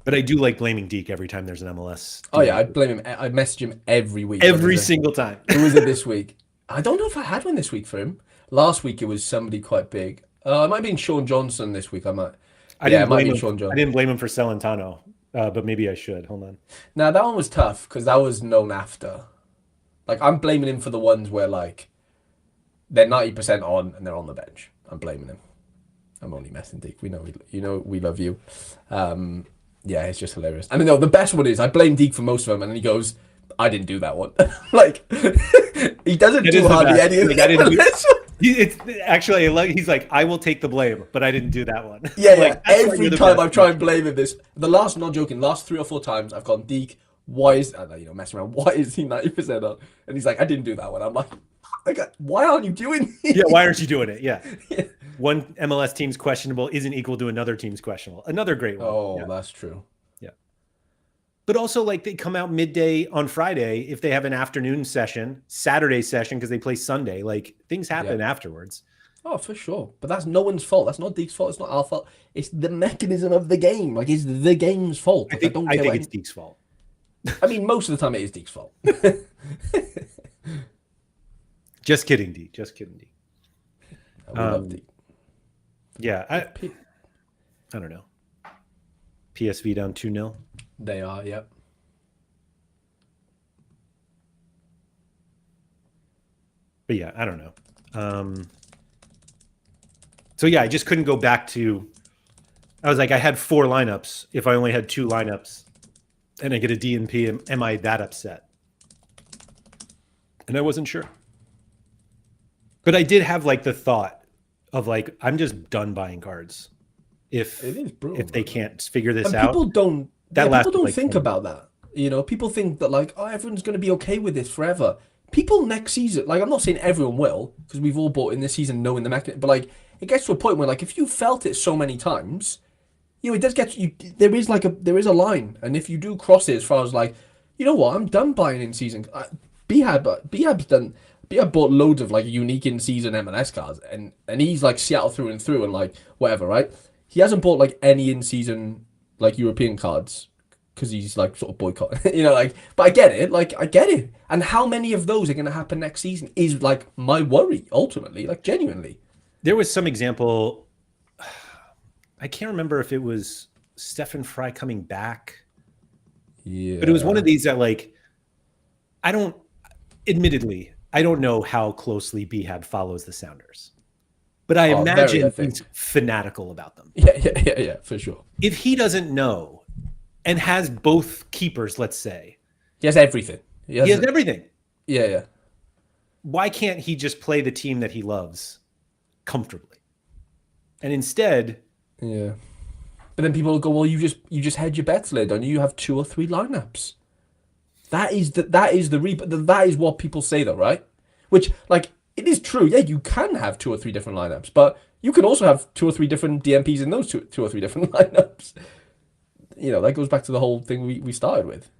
But I do like blaming Deke every time there's an MLS. Oh yeah, I blame him. I message him every week. Every single time. Who was it this week? I don't know if I had one this week for him. Last week it was somebody quite big. It might have been Sean Johnson this week. It might have been Sean Johnson. I didn't blame him for Celentano, but maybe I should. Hold on. Now that one was tough because that was known after. Like I'm blaming him for the ones where like they're 90% on and they're on the bench. I'm blaming him. I'm only messing, Deke. We know we love you. Yeah, it's just hilarious. And no, the best one is I blame Deke for most of them, and then he goes, "I didn't do that one." Like he doesn't do hardly any of it. It's actually he's like, I will take the blame, but I didn't do that one. Yeah, like, yeah. Every time I try and blame him, not joking, last 3 or 4 times I've gone, Deke, why is messing around? Why is he 90% on? And he's like, I didn't do that one. I'm like, why aren't you doing it? Yeah, why aren't you doing it? Yeah. Yeah. One MLS team's questionable isn't equal to another team's questionable. Another great one. Oh, yeah. That's true. Yeah. But also, like, they come out midday on Friday if they have an afternoon session, Saturday session because they play Sunday. Like, things happen afterwards. Oh, for sure. But that's no one's fault. That's not Deke's fault. It's not our fault. It's the mechanism of the game. Like, it's the game's fault. I think it's Deke's fault. I mean, most of the time it is Deke's fault. Just kidding, Deke. Just kidding, Deke. We love Deke. Yeah, I don't know. PSV down 2-0. They are, yep. But yeah, I don't know. So yeah, I just couldn't go back to. I was like, I had 4 lineups. If I only had 2 lineups, and I get a DNP, am I that upset? And I wasn't sure. But I did have like the thought of like, I'm just done buying cards. If they can't figure this out. People don't think about that. You know, people think that like, oh, everyone's going to be okay with this forever. People next season, like I'm not saying everyone will, because we've all bought in this season knowing the mechanism, but like it gets to a point where like if you felt it so many times, you know, it does get you. There is a line, and if you do cross it as far as like, you know what, I'm done buying in season. Behab bought loads of like unique in season MLS cards, and he's like Seattle through and through, and like whatever, right? He hasn't bought like any in season like European cards because he's like sort of boycotting, you know, like. But I get it, and how many of those are going to happen next season is like my worry ultimately, like genuinely. There was some example. I can't remember if it was Stefan Fry coming back. Yeah, but it was one of these that like, admittedly, I don't know how closely Behab follows the Sounders, but I imagine he's fanatical about them. Yeah, for sure. If he doesn't know and has both keepers, let's say. He has everything. He has everything. Yeah. Why can't he just play the team that he loves comfortably? And instead... Yeah. But then people will go, well, you just hedge your bets, Laird, don't you? You have 2 or 3 lineups. That is what people say though, right? Which, like, it is true. Yeah, you can have 2 or 3 different lineups, but you can also have 2 or 3 different DMPs in those 2 or 3 different lineups. You know, that goes back to the whole thing we started with.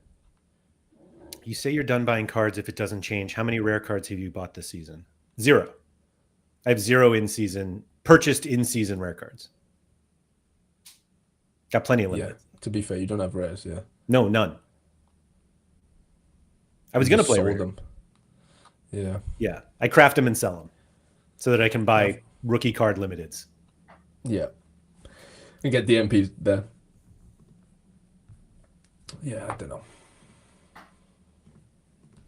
You say you're done buying cards if it doesn't change. How many rare cards have you bought this season? 0. I have 0 purchased in-season rare cards. Got plenty of limited. Yeah, to be fair, you don't have rares, yeah. No, none. I was going to play rare. Them. Yeah. Yeah. I craft them and sell them so that I can buy rookie card limiteds. Yeah. And get DMPs there. Yeah, I don't know.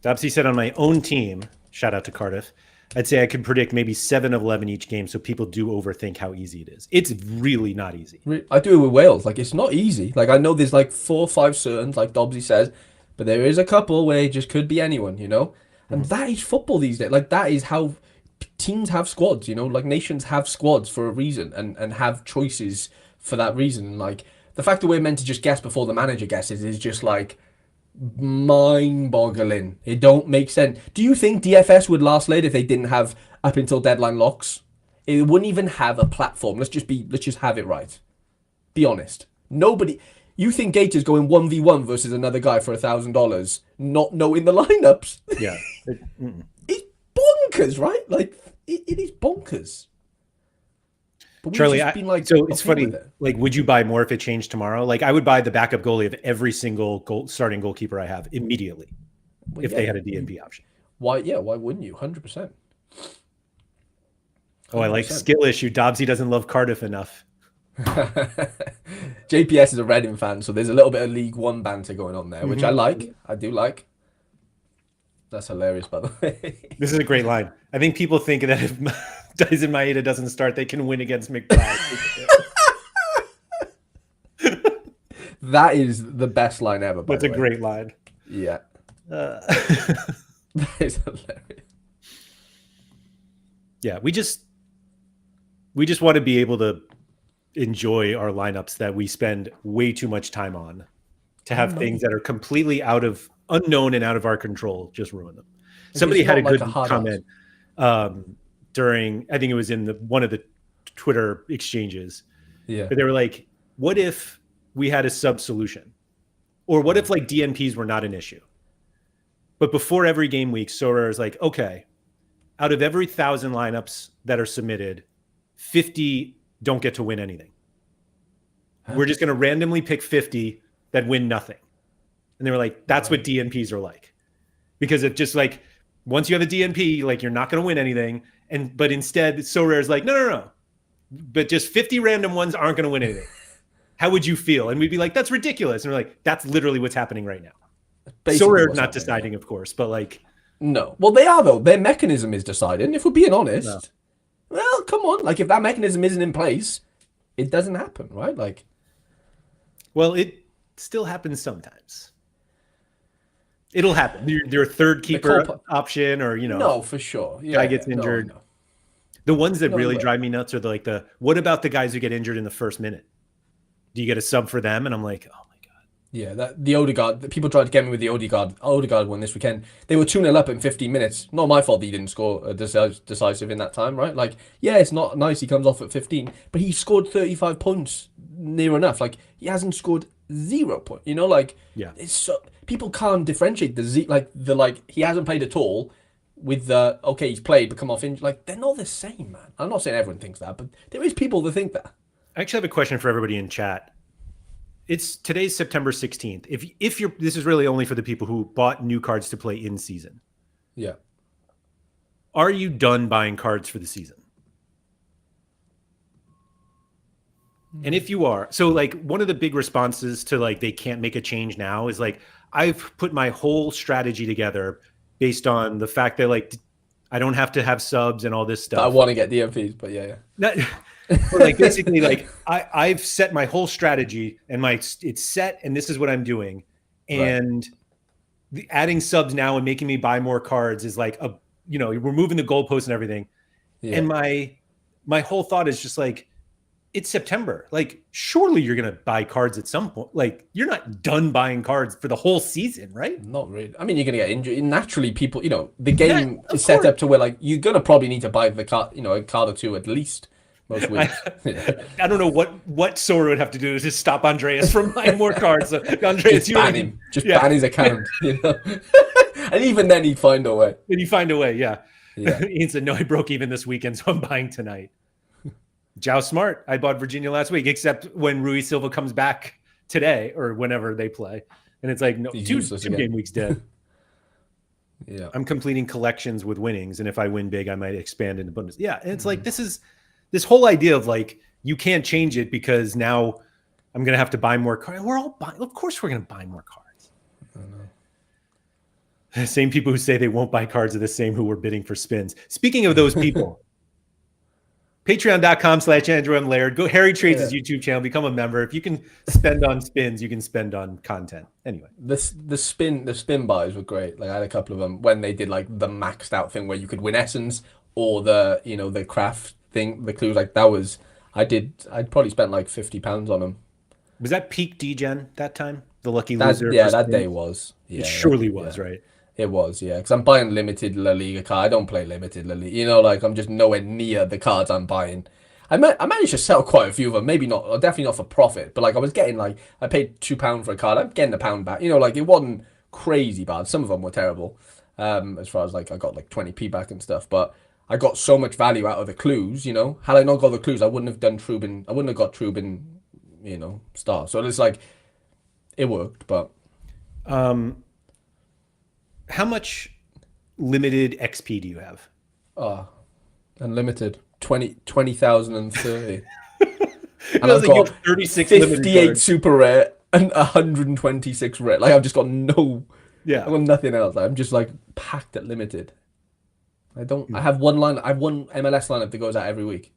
Dobsy said on my own team, shout out to Cardiff, I'd say I could predict maybe 7 of 11 each game, so people do overthink how easy it is. It's really not easy. I do it with Wales. Like, it's not easy. Like, I know there's like 4 or 5 certain, like Dobsy says, but there is a couple where it just could be anyone, you know? And that is football these days. Like, that is how teams have squads, you know? Like, nations have squads for a reason and have choices for that reason. Like, the fact that we're meant to just guess before the manager guesses is just, like, mind-boggling. It don't make sense. Do you think DFS would last late if they didn't have up until deadline locks? It wouldn't even have a platform. Let's just have it right. Be honest. Nobody. You think Gator's going 1v1 versus another guy for $1,000, not knowing the lineups? Yeah. It's bonkers, right? Like it is bonkers. But we've Charlie, just been like, so it's okay funny. with it. Like, would you buy more if it changed tomorrow? Like, I would buy the backup goalie of every single starting goalkeeper I have immediately Well, if yeah, they had a DNP option. why? Yeah, why wouldn't you? 100%. Oh, I like 100%. skill issue. Dobbsy doesn't love Cardiff enough. JPS is a Reading fan, so there's a little bit of League One banter going on there, which I like. I do like. That's hilarious, by the way. This is a great line. I think people think that if Dyson Maeda doesn't start, they can win against McBride. That is the best line ever. By That's the a way. great line. Yeah, that is hilarious. Yeah, we just want to be able to enjoy our lineups that we spend way too much time on, to have things that are completely unknown and out of our control just ruin them. Somebody had a good comment during, I think it was in one of the Twitter exchanges. Yeah, But they were like, what if we had a sub solution? Or what if like DNPs were not an issue? But before every game week, Sorare is like, okay, out of every 1,000 lineups that are submitted, 50 don't get to win anything. We're just going to randomly pick 50 that win nothing. And they were like, that's what DNPs are like. Because it just like, once you have a DNP, like you're not going to win anything. But instead, Sorare is like, no. But just 50 random ones aren't going to win anything. How would you feel? And we'd be like, that's ridiculous. And we're like, that's literally what's happening right now. Sorare's not deciding, of course, but like. No. Well, they are, though. Their mechanism is deciding. If we're being honest, well, come on. Like, if that mechanism isn't in place, it doesn't happen, right? Like, well, it still happens sometimes. It'll happen. Your third keeper option, or no, for sure. Yeah, guy gets injured. No. The ones that really drive me nuts are what about the guys who get injured in the first minute? Do you get a sub for them? And I'm like, oh my God. Yeah, the Odegaard, people tried to get me with the Odegaard one this weekend. They were 2-0 up in 15 minutes. Not my fault that he didn't score decisive in that time, right? Like, yeah, it's not nice he comes off at 15, but he scored 35 points near enough. Like, he hasn't scored 0 points, you know? Like, yeah, it's so, people can't differentiate he hasn't played at all with okay, he's played but come off injured. Like, they're not the same, man. I'm not saying everyone thinks that, but there is people that think that. I actually have a question for everybody in chat. Today's September 16th. If you're, this is really only for the people who bought new cards to play in season. Yeah. Are you done buying cards for the season? And if you are, so like one of the big responses to like they can't make a change now is like, I've put my whole strategy together based on the fact that like I don't have to have subs and all this stuff. I want to get DMPs, but yeah. But like basically like I've set my whole strategy and it's set and this is what I'm doing. And adding subs now and making me buy more cards is like we're moving the goalposts and everything. Yeah. And my whole thought is just like, it's September. Like, surely you're going to buy cards at some point. Like, you're not done buying cards for the whole season, right? Not really. I mean, you're going to get injured. Naturally, people, the game is set up to where, like, you're going to probably need to buy the card, a card or two at least most weeks. I don't know what Sora would have to do to just stop Andreas from buying more cards. So, Andreas, just ban him. Just ban his account, And even then, he'd find a way. He'd find a way, yeah. He said, no, I broke even this weekend, so I'm buying tonight. Jow smart. I bought Virginia last week, except when Rui Silva comes back today or whenever they play. And it's like, no, two game weeks dead. Yeah. I'm completing collections with winnings. And if I win big, I might expand into Bundesliga. Yeah. And it's like, this whole idea of like, you can't change it because now I'm going to have to buy more cards. We're all buying. Of course we're going to buy more cards. I know. The same people who say they won't buy cards are the same who were bidding for spins. Speaking of those people, Patreon.com/Andrew M. Laird. Go Harry Trades' YouTube channel. Become a member. If you can spend on spins, you can spend on content. Anyway, the spin buys were great. Like I had a couple of them when they did like the maxed out thing where you could win essence or the craft thing. The clues like that was I'd probably spent like £50 on them. Was that peak degen that time? The lucky loser. Yeah, that day was. Yeah, it surely was, right? It was, yeah, because I'm buying limited La Liga card. I don't play limited La Liga. You know, like I'm just nowhere near the cards I'm buying. I managed to sell quite a few of them. Maybe not, or definitely not for profit, but like I was getting like I paid £2 for a card. I'm getting £1 back. You know, like it wasn't crazy bad. Some of them were terrible. As far as like I got like 20p back and stuff, but I got so much value out of the clues. You know, had I not got the clues, I wouldn't have done Trubin. I wouldn't have got Trubin. You know, star. So it's like it worked, but Um, how much limited XP do you have? ah. Unlimited. 20,030. It And was I've like you got have 36 limited 58 cards. super rare and 126 rare. Like I've just got I've Yeah. got nothing else. I'm just like packed at limited. I Mm. have one line, I have one MLS lineup that goes out every week.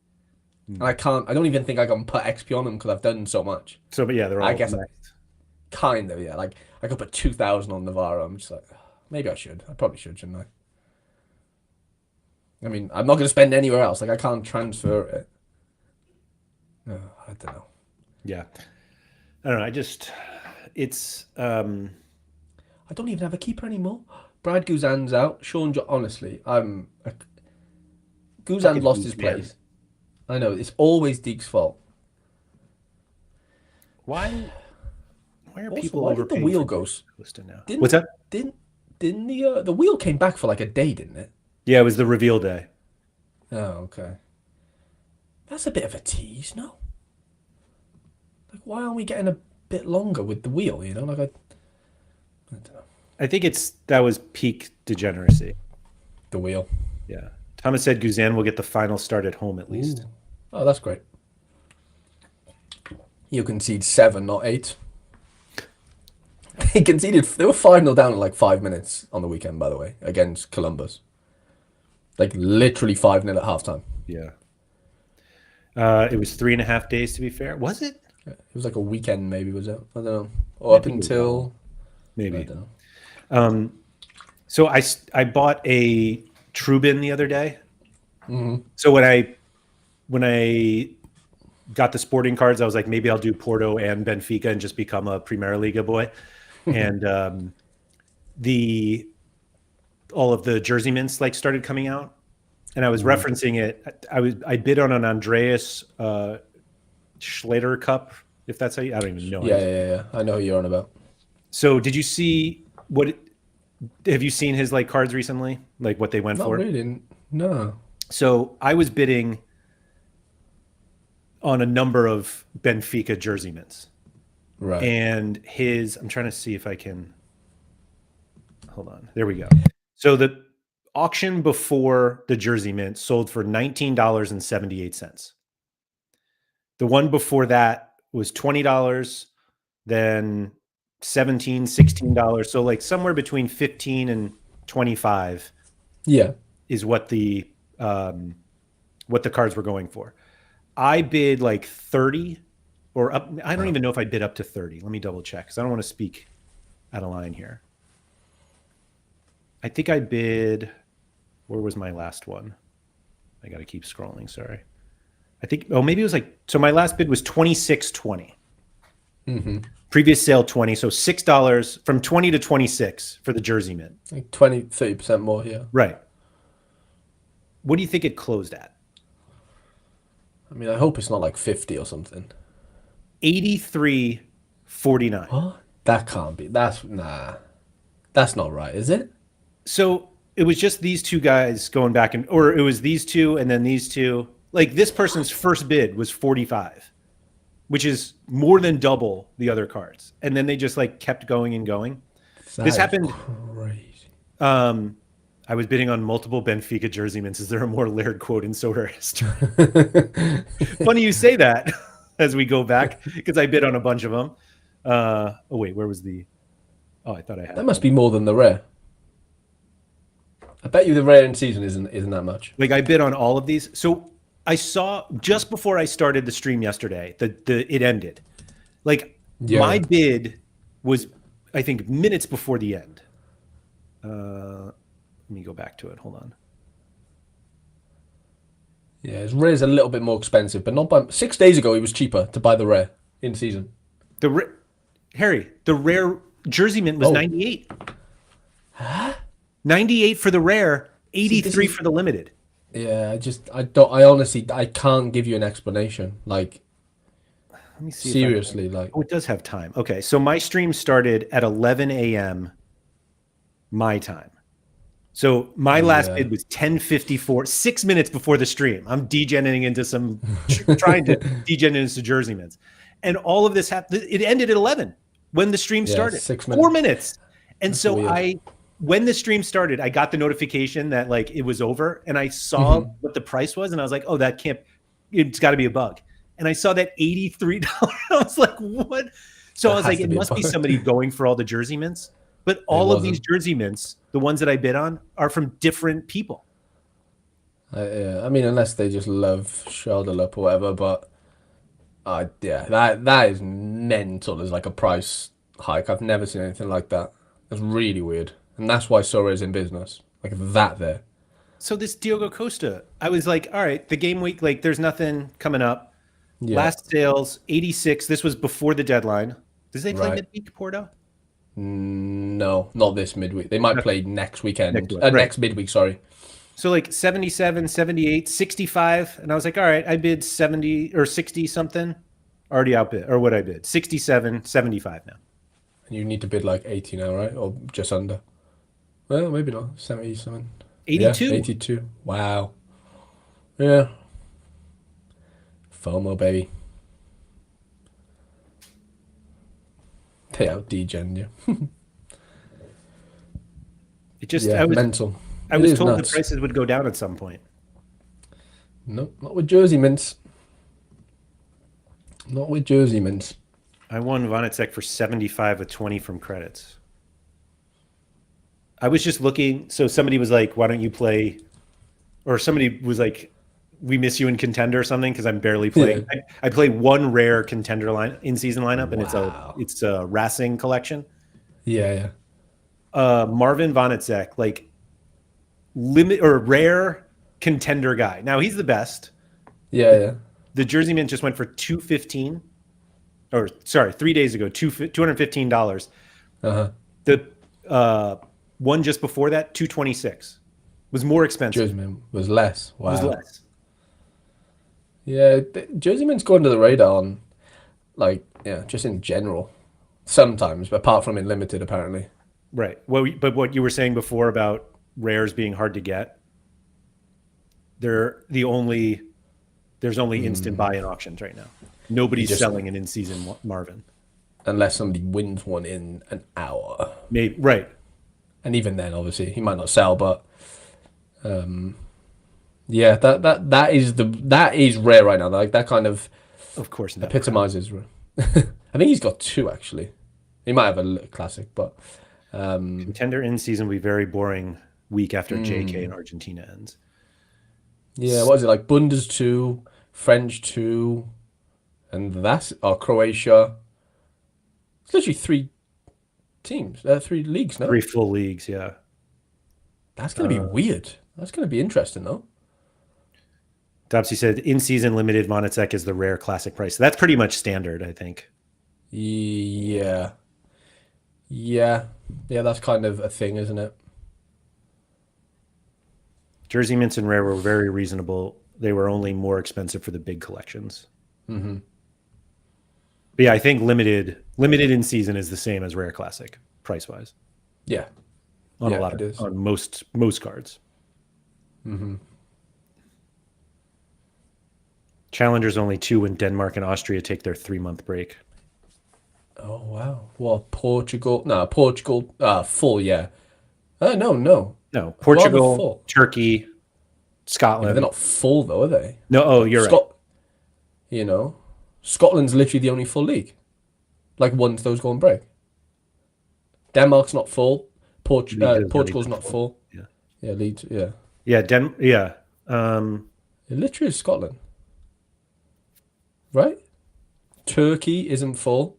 And Mm. I don't even think I can put XP on them because I've done so much. So, but yeah, they're I all guess maxed. kind of, yeah. Like I could put 2,000 on Navarro. I'm just like, maybe I should. I probably should, shouldn't I? I mean, I'm not going to spend anywhere else. Like I can't transfer it. I don't know. Yeah. I don't know. It's, I don't even have a keeper anymore. Brad Guzan's out. Honestly, Guzan fucking lost his Deke, man. place. I know it's always Deke's fault. Why, why are Also, people why did the overpaying wheel for go? Costa now? What's Didn't that? didn't didn't the wheel came back for like a day, didn't it? Yeah, it was the reveal day. Oh, okay. That's a bit of a tease, no? Like, why aren't we getting a bit longer with the wheel? You know, like I don't know. I think that was peak degeneracy. The wheel. Yeah. Thomas said Guzan will get the final start at home at least. Ooh. Oh, that's great. You concede 7, not 8. They conceded. They were 5-0 down in like 5 minutes on the weekend, by the way, against Columbus. Like literally 5-0 at halftime. Yeah. It was 3.5 days to be fair. Was it? It was like a weekend, maybe was it? I don't know. Or up until I Maybe. don't know. So I bought a Trubin the other day. Mm-hmm. So when I got the sporting cards, I was like, maybe I'll do Porto and Benfica and just become a Primeira Liga boy. And all of the jersey mints like started coming out, and I was referencing it. I bid on an Andreas Schlatter Cup, if that's how I don't even know. Yeah. I know who you're on about. So did you see have you seen his like cards recently? Like what they went Not for? really. No. So I was bidding on a number of Benfica jersey mints. Right. And I'm trying to see if I can, hold on. There we go. So the auction before the jersey mint sold for $19.78. The one before that was $20, then $17, $16. So like somewhere between 15 and 25 Yeah. is what the cards were going for. I bid like 30 or up. I don't even know if I bid up to 30. Let me double check because I don't want to speak out of line here. I think I bid. Where was my last one? I got to keep scrolling. Sorry. I think. Oh, maybe it was like. So my last bid was $26.20. Mm-hmm. Previous sale 20. So $6 from 20 to 26 for the jersey mint. Like 20, 30% more here. Right. What do you think it closed at? I mean, I hope it's not like 50 or something. 83.49. What? That can't be. That's not right, is it? So it was just these two guys going back or it was these two and then these two. Like this person's first bid was 45, which is more than double the other cards. And then they just like kept going and going. This happened. Crazy. I was bidding on multiple Benfica jersey mints. Is there a more Laird quote in Sorare history? Funny you say that as we go back because I bid on a bunch of them. Oh wait, where was the? Oh, I thought I had. That must be more than the rare. I bet you the rare in season isn't that much. Like I bid on all of these. So I saw just before I started the stream yesterday that it ended. Like my bid was, I think, minutes before the end. Let me go back to it. Hold on. Yeah, his rare is a little bit more expensive, but not by 6 days ago. It was cheaper to buy the rare in season. Harry, the rare jersey mint was 98. Huh? 98 for the rare, See, this 83 is for the limited. yeah. I honestly, I can't give you an explanation. Like Let me see if I can. seriously, like Oh, it does have time. Okay, so my stream started at 11 a.m. my time. So my last yeah, bid was 10:54, 6 minutes before the stream. I'm degenerating into trying to degenerate into Jersey mints. And all of this happened. It ended at 11 when the stream yeah. started. 6 minutes. 4 minutes. And That's so weird. when the stream started, I got the notification that like it was over and I saw Hmm. what the price was and I was like, oh, that can't, it's got to be a bug. And I saw that $83. I was like, what? So I That was has like, to it be a must be bug. somebody going for all the Jersey mints. But It all of these wasn't. Jersey mints, the ones that I bid on, are from different people. Yeah, I mean, unless they just love shoulder up or whatever. But yeah, that is mental as like a price hike. I've never seen anything like that. That's really weird, and that's why Sorare is in business. Like that there. So this Diogo Costa, I was like, all right, the game week, like there's nothing coming up. Yeah, Last sales, 86. This was before the deadline. Does they play right. midweek, Porto? No, not this midweek. They might That's play next next weekend. one. Right. Next midweek, sorry. So like 77, 78, 65. And I was like, all right, I bid 70 or 60 something. Already outbid, or what I bid. 67, 75 now. And you need to bid like 80 now, right? Or just under. Well, maybe not. 70 something. Yeah, 82. 82. Wow. Yeah. FOMO, baby. They out degen you. It just Yeah, mental. I It was is told the nuts. prices would go down at some point. Nope, not with Jersey mints. Not with Jersey mints. I won Vonacek for 75 with 20 from credits. I was just looking. So somebody was like, why don't you play? Or somebody was like, we miss you in contender or something because I'm barely Yeah. playing. I play one rare contender line in season lineup, and Wow. it's a Racing collection. Yeah, yeah. Marvin Vonacek, like limit or rare contender guy. Now he's the best. Yeah, yeah. The Jersey Mint just went for 215, or sorry, 3 days ago, $215. Uh-huh. The one just before that, 226, was more expensive. Jersey mint was less. It was Wow. less. Yeah, Jersey mint's go under the radar on, like, yeah, just in general. Sometimes, but apart from in limited, apparently. Right. Well, but what you were saying before about rares being hard to get, they're the only there's only instant buy-in auctions right now. You Nobody's just, selling an in-season Marvin. unless somebody wins one in an hour. Maybe right. And even then, obviously, he might not sell, but yeah, that is rare right now. Like that kind of Of course, never. epitomizes. I think he's got two actually. He might have a classic, but Contender in season will be very boring week after JK in Argentina ends. yeah, what is it like? Bundes two, French two, and that's Croatia. It's literally three teams, three leagues. No, 3 full leagues, yeah. that's gonna be weird. That's gonna be interesting though. Dopsy said in-season limited Vonacek is the rare classic price. So that's pretty much standard, I think. Yeah, yeah, yeah. That's kind of a thing, isn't it? Jersey Mints and Rare were very reasonable. They were only more expensive for the big collections. Mm-hmm. But yeah, I think limited in season is the same as Rare Classic price wise Yeah, on a yeah, lot it of is. on most cards. Mm-hmm. Challengers only 2 when Denmark and Austria take their 3-month break. Oh wow. Well, Portugal. No, Portugal. Full. Yeah. No, no. No, Rather Portugal, full. Turkey, Yeah, but they're Scotland. not full though, are they? No, oh, you're right. Scot. You know, Scotland's literally the only full league. Like once those go on break. Denmark's not full. Leeds is Portugal's not not full. full. Yeah. Yeah, Leeds. Yeah. Yeah. It literally is Scotland. Right? Turkey isn't full.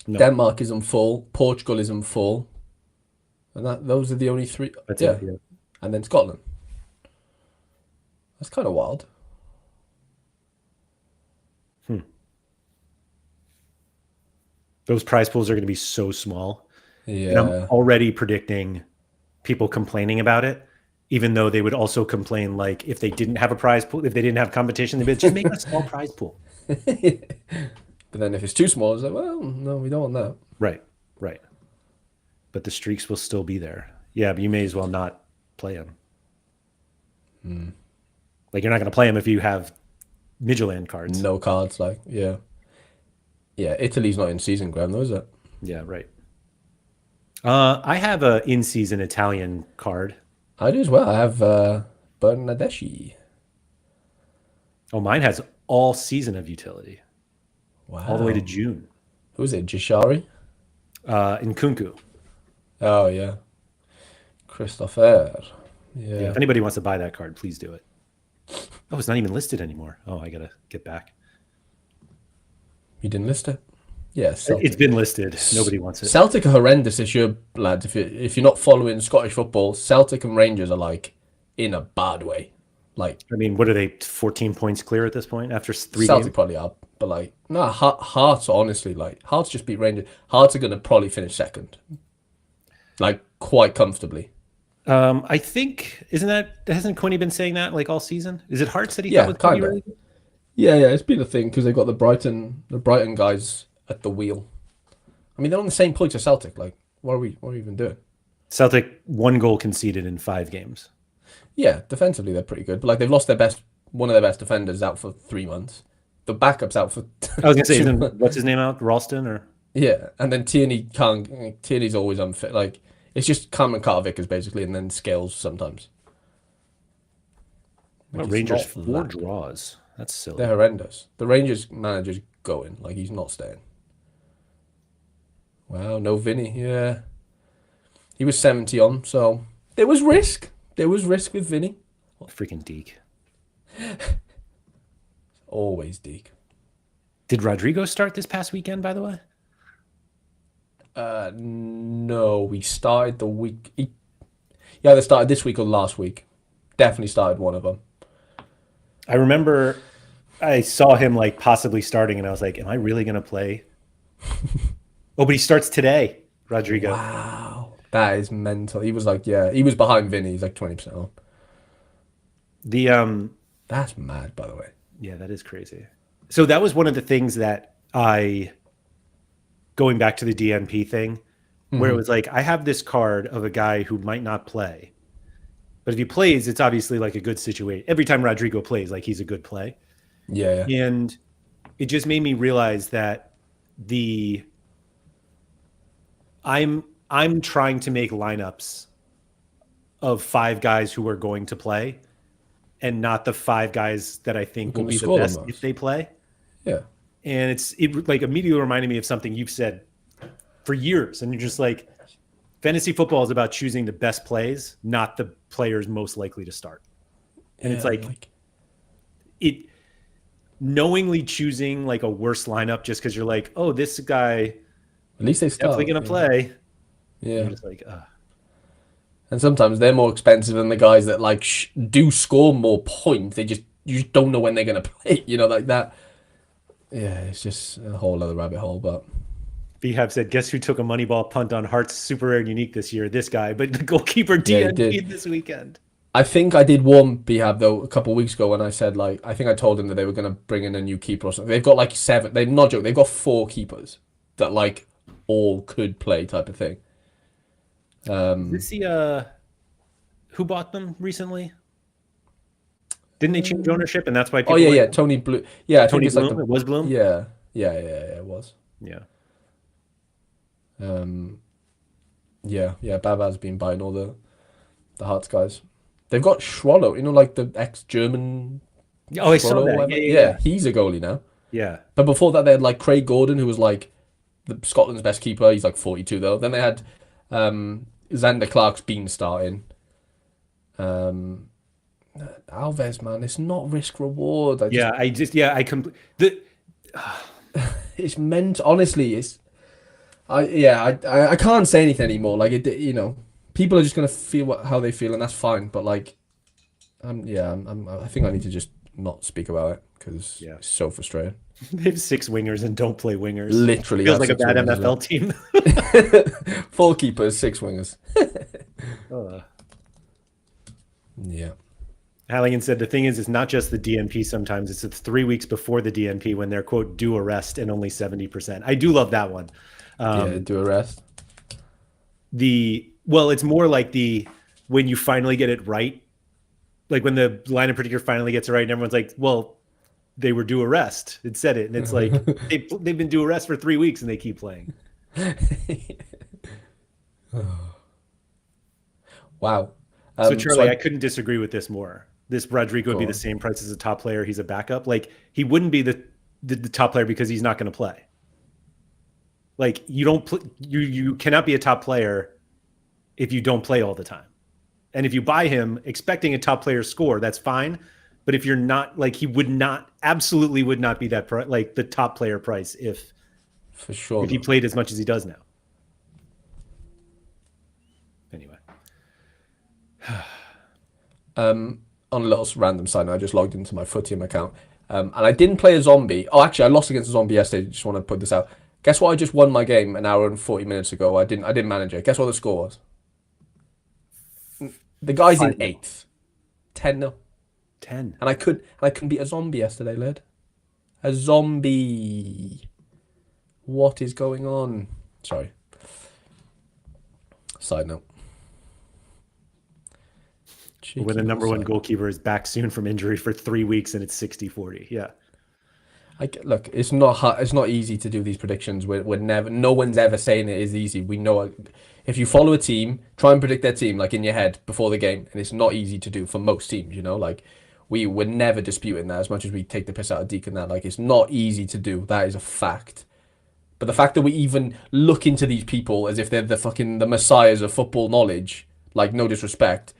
No, Denmark isn't full. Portugal isn't full. And those are the only three. that's Yeah. it. Yeah. And then Scotland. That's kind of wild. Those prize pools are going to be so small. And I'm Yeah. already predicting people complaining about it, even though they would also complain like if they didn't have a prize pool, if they didn't have competition, they'd be like, just make a small prize pool. But then if it's too small, it's like, well, no, we don't want that. Right, right. But the streaks will still be there. Yeah, but you may as well not play them. Like you're not going to play them if you have Midtjylland cards. No cards, like, yeah. Yeah, Italy's not in season, Graham, though, is it? Yeah, right. I have a in-season Italian card. I do as well. I have Bernadeschi. Oh, mine has all season of utility, Wow. all the way to June. Who is it? Jishari? In Kunku. Oh, yeah. Christopher. Yeah, Yeah. if anybody wants to buy that card, please do it. Oh, it's not even listed anymore. Oh, I gotta get back. You didn't list it? Yeah, It's Celtic. been listed. Nobody wants it. Celtic are horrendous this year, lads. If you're not following Scottish football, Celtic and Rangers are like in a bad way. Like I mean, what are they? 14 points clear at this point after three Celtic games. probably are, but like no, Hearts honestly like Hearts just beat Rangers. Hearts are gonna probably finish second, like quite comfortably. I think hasn't Quinny been saying that like all season? Is it Hearts that he Yeah, thought was going to be kinda. really good? Yeah, it's been a thing because they've got the Brighton guys at the wheel. I mean, they're on the same points as Celtic. Like, what are we even doing? Celtic 1 goal conceded in 5 games. Yeah, defensively they're pretty good, but like they've lost one of their best defenders out for 3 months. The backup's out for. I was gonna say, 2 months. what's his name out? Ralston or Yeah, and then Tierney's always unfit. Like it's just Cameron Carter-Vickers basically, and then Scales sometimes. Like, he's Rangers not 4 that good. draws. That's silly. They're horrendous. The Rangers manager's going. Like he's not staying. Wow, no Vinny. Yeah, he was 70 on, so there was risk. There was risk with Vinny. Freaking Deke. Always Deke. Did Rodrigo start this past weekend? By the way, No, we started the week. Yeah, they started this week or last week. Definitely started one of them. I remember I saw him like possibly starting, and I was like, "Am I really gonna play?" Oh, but he starts today, Rodrigo. Wow, that is mental. He was like, yeah, he was behind Vinny. He's like 20% on. The That's mad, by the way. Yeah, that is crazy. So that was one of the things that going back to the DNP thing, where it was like, I have this card of a guy who might not play, but if he plays, it's obviously like a good situation. Every time Rodrigo plays, like he's a good play. Yeah. And it just made me realize that I'm trying to make lineups of 5 guys who are going to play and not the 5 guys that I think will gonna be the score the best most. if they play. Yeah. And it like immediately reminded me of something you've said for years. And you're just like, fantasy football is about choosing the best plays, not the players most likely to start. And it's like it knowingly choosing like a worse lineup just because you're like, oh, this guy at least they start. definitely gonna play. Yeah. You're just like, And sometimes they're more expensive than the guys that like do score more points. You just don't know when they're gonna play. You know, like that. Yeah, it's just a whole other rabbit hole. But Behab said, guess who took a money ball punt on Hearts Super Rare and Unique this year? This guy, but the goalkeeper Yeah, he DNP did. this weekend. I think I did warn Behab though a couple of weeks ago when I said like I think I told him that they were gonna bring in a new keeper or something. They've got like 7. They've not joking. They've got 4 keepers that like all could play type of thing. Did you see who bought them recently? Didn't they change ownership and that's why people Oh yeah, like yeah, Tony Blue. Yeah, I think Tony it's Bloom? like the, It was Bloom? yeah, it was. Yeah. Baba's been buying all the Hearts guys. They've got Schwallow, you know, like the ex-German. Oh, I saw Schwallow, that. whatever. Yeah. He's a goalie now. Yeah. But before that, they had like Craig Gordon, who was like Scotland's best keeper. He's like 42 though. Then they had Xander Clark's been starting. Alves, man, it's not risk reward. It's meant. Honestly, I can't say anything anymore. Like it, you know, people are just gonna feel how they feel, and that's fine. But like, I think I need to just not speak about it because Yeah. it's so frustrating. They have 6 wingers and don't play wingers. Literally Feels have like a 6 bad wingers as MFL well. team. 4 keepers, 6 wingers. uh, Yeah. Halligan said the thing is, it's not just the DNP sometimes. It's 3 weeks before the DNP when they're, quote, due a rest and only 70%. I do love that one. Yeah, do a rest. Well, it's more like when you finally get it right, like when the lineup predictor finally gets it right and everyone's like, well, they were due a rest. It said it. And it's like, they've been due a rest for 3 weeks and they keep playing. Wow. So Charlie, I couldn't disagree with this more. This Rodrigo would be the same price as a top player. He's a backup. Like, he wouldn't be the top player because he's not going to play. Like, you cannot be a top player if you don't play all the time. And if you buy him expecting a top player score, that's fine. But if you're not, like, he absolutely would not be that like the top player price if he played as much as he does now. Anyway. On a little random side note, I just logged into my Footium account. And I didn't play a zombie. Oh, actually, I lost against a zombie yesterday. Just want to put this out. Guess what? I just won my game an hour and 40 minutes ago. I didn't manage it. Guess what the score was? The guy's in 8th. 10-0. 10. And I couldn't beat a zombie yesterday, Laird. A zombie. What is going on? Sorry. Side note. When the number 1 goalkeeper is back soon from injury for 3 weeks and it's 60-40. Yeah. Look, it's not hard, it's not easy to do these predictions. No one's ever saying it is easy. We know if you follow a team, try and predict their team like in your head before the game, and it's not easy to do for most teams. You know, like we're never disputing that as much as we take the piss out of Deacon. That like it's not easy to do. That is a fact. But the fact that we even look into these people as if they're the messiahs of football knowledge, like no disrespect,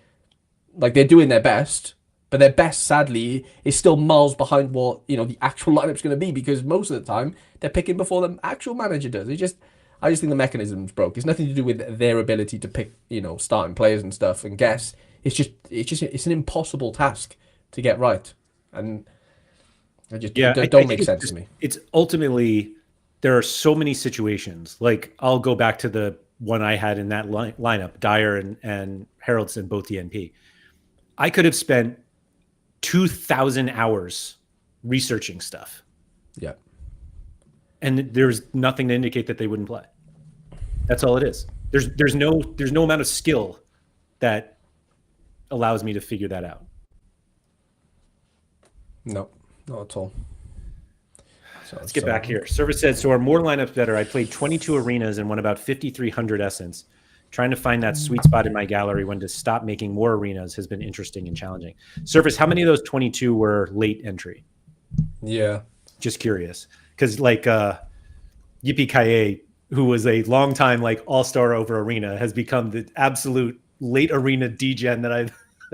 like they're doing their best. But their best, sadly, is still miles behind what the actual lineup's going to be because most of the time they're picking before the actual manager does. I just think the mechanism's broke. It's nothing to do with their ability to pick, starting players and stuff and guess. It's an impossible task to get right, and it don't make sense to me. It's ultimately there are so many situations. Like I'll go back to the one I had in that lineup, Dyer and Haraldson, both DNP. I could have spent 2,000 hours researching stuff. Yeah. And there's nothing to indicate that they wouldn't play. That's all it is. There's no amount of skill that allows me to figure that out. No, not at all. So let's get back here. Service said, so are more lineups better? I played 22 arenas and won about 5,300 essence. Trying to find that sweet spot in my gallery when to stop making more arenas has been interesting and challenging. Surface, how many of those 22 were late entry? Yeah. Just curious. Because like Yippee Kaye, who was a long time like all-star over arena, has become the absolute late arena degen that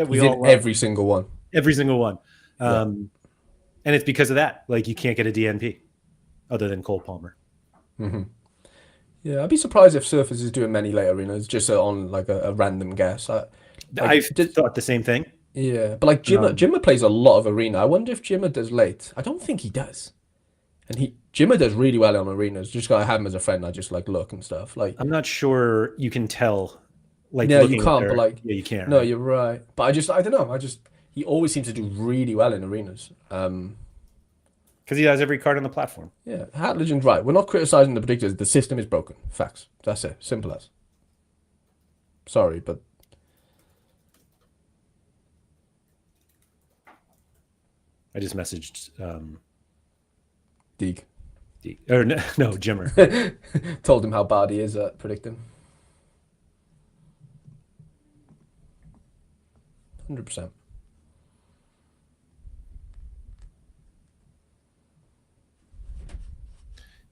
we all love. Every single one. Every single one. And it's because of that. Like you can't get a DNP other than Cole Palmer. Mm-hmm. Yeah, I'd be surprised if Surface is doing many late arenas just on like a random guess. I've thought the same thing. Yeah, but like Jimmer plays a lot of arena. I wonder if Jimmer does late. I don't think he does. And Jimmer does really well on arenas. Just gotta have him as a friend. I just like look and stuff. Like I'm not sure you can tell. Like yeah, you can't. But like yeah, you can't. No, right? You're right. But I don't know. He always seems to do really well in arenas. Because he has every card on the platform. Yeah, Hat Legend's right. We're not criticizing the predictors. The system is broken. Facts. That's it. Simple as. Sorry, but I just messaged Deeg. Or no, Jimmer. Told him how bad he is at predicting. 100%.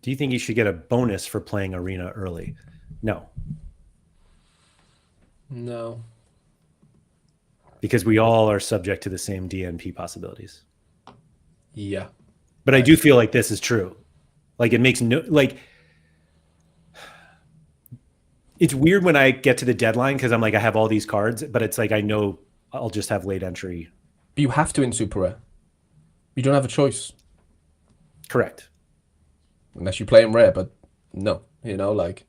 Do you think you should get a bonus for playing arena early? No. No. Because we all are subject to the same DNP possibilities. Yeah. But I do feel like this is true. Like it makes it's weird when I get to the deadline because I'm like, I have all these cards, but it's like I know I'll just have late entry. But you have to in Super Rare. You don't have a choice Correct. unless you play in rare. But no, like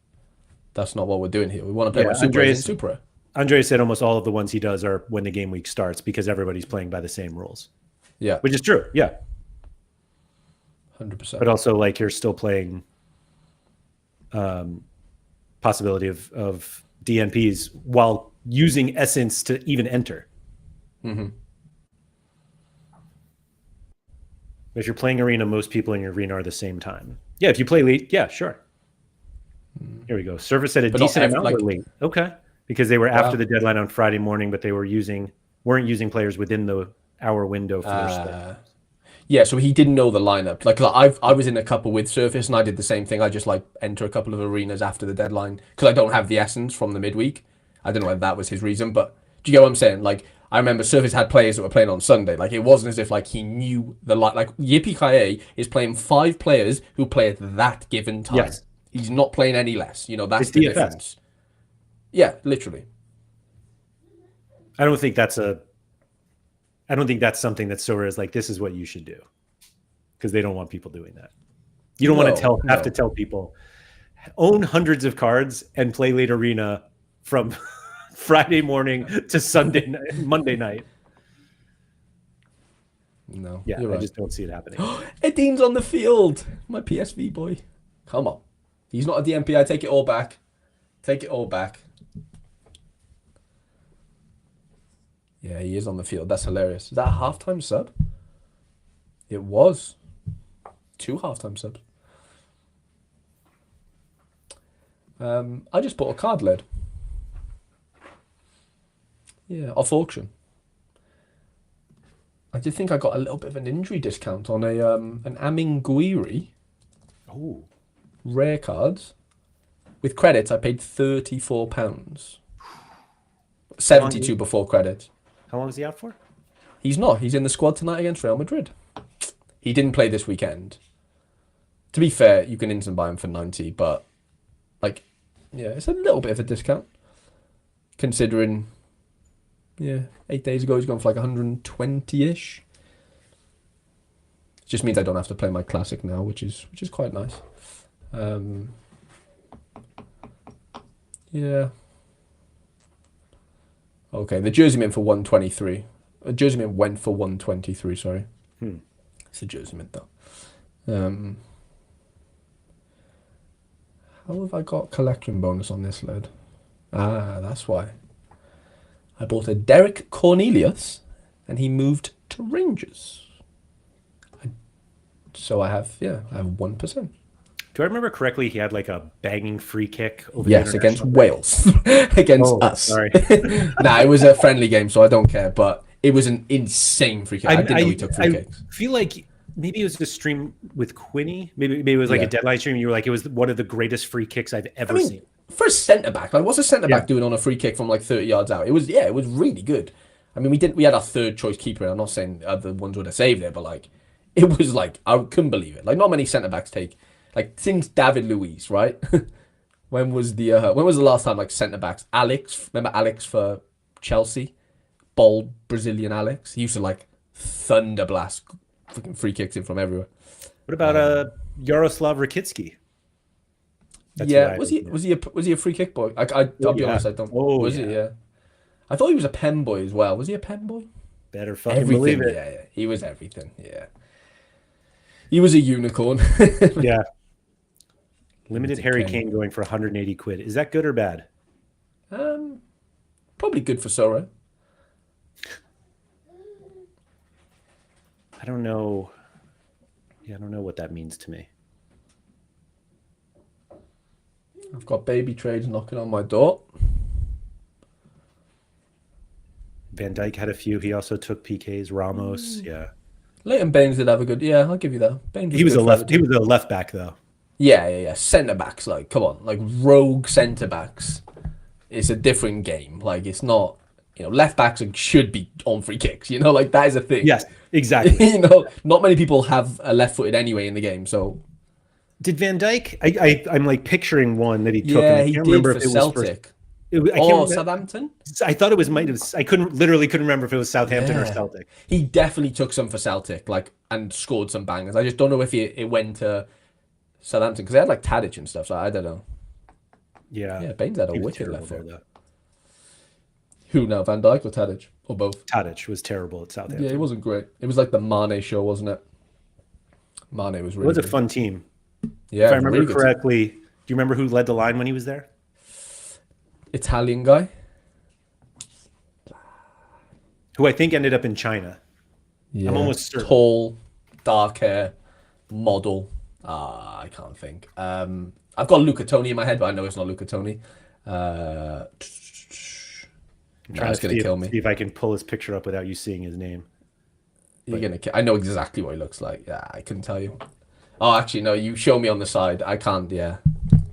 that's not what we're doing here. We want to play Yeah, my super rares in super rare. Andre said almost all of the ones he does are when the game week starts because everybody's playing by the same rules. Yeah, Which is true. Yeah. 100%. But also, like, you're still playing possibility of DNPs while using Essence to even enter. Mm-hmm. If you're playing Arena, most people in your arena are the same time. Yeah, if you play late, yeah, sure. Here we go. Service at a decent amount were late. Okay. Because they were after the deadline on Friday morning, but they weren't using players within the hour window for their split. Yeah, so he didn't know the lineup. Like I was in a couple with Surface, and I did the same thing. I just like enter a couple of arenas after the deadline because I don't have the essence from the midweek. I don't know whether that was his reason, but do you get what I'm saying? Like I remember Surface had players that were playing on Sunday. Like it wasn't as if like he knew the like Yippee Kaye is playing 5 players who play at that given time. Yes. He's not playing any less. That's It's the DFS. difference. Yeah, literally. I don't think that's something that Sorare is like, this is what you should do. Because they don't want people doing that. You don't want to have to tell people, own hundreds of cards and play late arena from Friday morning to Monday night. No. Yeah, right. I just don't see it happening. Edin's on the field. My PSV boy. Come on. He's not a DMP. I take it all back. Take it all back. Yeah, he is on the field. That's hilarious. Is that a halftime sub? It was. 2 halftime subs. I just bought a card, Laird. Yeah, off auction. I did think I got a little bit of an injury discount on an Amin Guiri. Oh. Rare cards. With credits, I paid £34. 72 before credits. How long is he out for? He's not. He's in the squad tonight against Real Madrid. He didn't play this weekend. To be fair, you can instant buy him for 90, but like, yeah, it's a little bit of a discount. Considering, 8 days ago he's gone for like 120-ish. It just means I don't have to play my classic now, which is quite nice. Yeah. Okay, the jersey mint for 123. A jersey mint went for 123, sorry. It's a jersey mint though. How have I got collection bonus on this, Laird? Ah, that's why. I bought a Derek Cornelius and he moved to Rangers. So I have 1%. Do I remember correctly? He had like a banging free kick over Yes, against Wales. Against us. Sorry. Nah, it was a friendly game, so I don't care. But it was an insane free kick. I didn't know he took free kicks. I feel like maybe it was a stream with Quinny. Maybe it was like a deadline stream. You were like, it was one of the greatest free kicks I've ever seen. For a centre back, like what's a centre back doing on a free kick from like 30 yards out? It was really good. I mean, we had our third choice keeper. And I'm not saying other ones would have saved it, but like it was like I couldn't believe it. Like not many centre backs take. Like since David Luiz, right? when was the last time like centre backs? Alex, remember Alex for Chelsea, bald Brazilian Alex. He used to like thunder blast fucking free kicks in from everywhere. What about Yaroslav Rakitsky? Was he a free kick boy? I'll be honest, I don't. Was he? Yeah. I thought he was a pen boy as well. Was he a pen boy? Better fucking believe it. Yeah, he was everything. Yeah. He was a unicorn. Yeah. Limited Harry Kane going for 180 quid. Is that good or bad? Probably good for Sorare. I don't know. Yeah, I don't know what that means to me. I've got baby trades knocking on my door. Van Dijk had a few. He also took PKs. Ramos, yeah. Leighton Baines did have a good. Yeah, I'll give you that. Baines He was a left back though. Yeah. Centre backs, like, come on, like rogue centre backs. It's a different game. Like, it's not. Left backs should be on free kicks. Like that is a thing. Yes, exactly. Not many people have a left-footed anyway in the game. So, did Van Dijk? I'm like picturing one that he took. Yeah, and I he can't did remember for if it Celtic. I can't remember. Southampton? I thought it was I couldn't remember if it was Southampton or Yeah. Celtic. He definitely took some for Celtic, like, and scored some bangers. I just don't know if it went to Southampton because they had like Tadic and stuff. So I don't know. Yeah. Yeah, Baines had a He was wicked terrible left there, foot. though. Who now, Van Dijk or Tadic or both? Tadic was terrible at Yeah, Southampton. it wasn't great. It was like the Mane show, wasn't it? Mane was It really was a good. fun team. Yeah, If I it was a remember really good team. correctly, do you remember who led the line when he was there? Italian guy. Who I think ended up in China. Yeah. I'm almost certain. Tall, dark hair, model. I can't think. I've got Luca Toni in my head, but I know it's not Luca Toni. I'm Nah, trying it's to gonna kill me. see if I can pull his picture up without you seeing his name. You're gonna. I know exactly what he looks like. Yeah, I couldn't tell you. Oh, actually, no. You show me on the side. I can't. Yeah,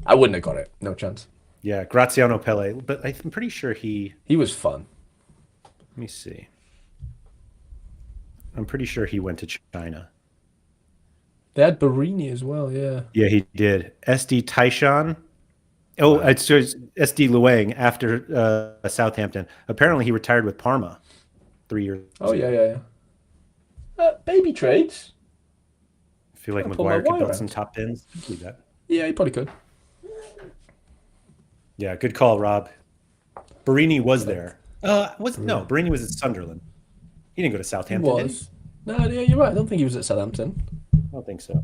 I wouldn't have got it. No chance. Yeah, Graziano Pelle. But I'm pretty sure He was fun. let me see. I'm pretty sure he went to China. They had Barini as well. Yeah. Yeah, he did. SD Taishan. Oh, Wow. it's SD Luang after Southampton. Apparently, he retired with Parma 3 years Oh ago. yeah. Baby trades. I feel like Gotta pull my Maguire could wire build out. some top pins. Do that. Yeah, he probably could. Yeah, good call, Rob. Barini was there. Barini was at Sunderland. He didn't go to He Southampton, did he? was. No, yeah, you're right. I don't think he was at Southampton. I don't think so.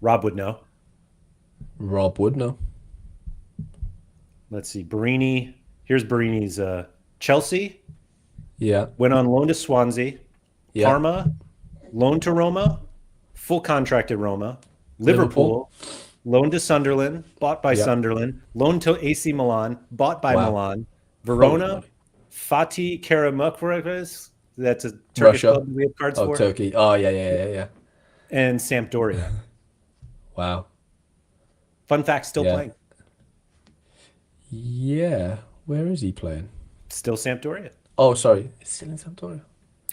Rob would know. Rob would know. Let's see. Barini. Here's Barini's Chelsea. Yeah. Went on loan to Swansea. Yeah. Parma. Loan to Roma. Full contract at Roma. Liverpool. Loan to Sunderland. Bought by Yeah. Sunderland. Loan to AC Milan. Bought by Wow. Milan. Verona. Holy moly. Fatih Karagümrük. That's a Turkish Russia. club we have cards Oh, for. Turkey. Oh, yeah. And Sampdoria. Wow. Fun fact, still Yeah. playing. Yeah. Where is he playing? Still Sampdoria. Oh, sorry. It's still in Sampdoria.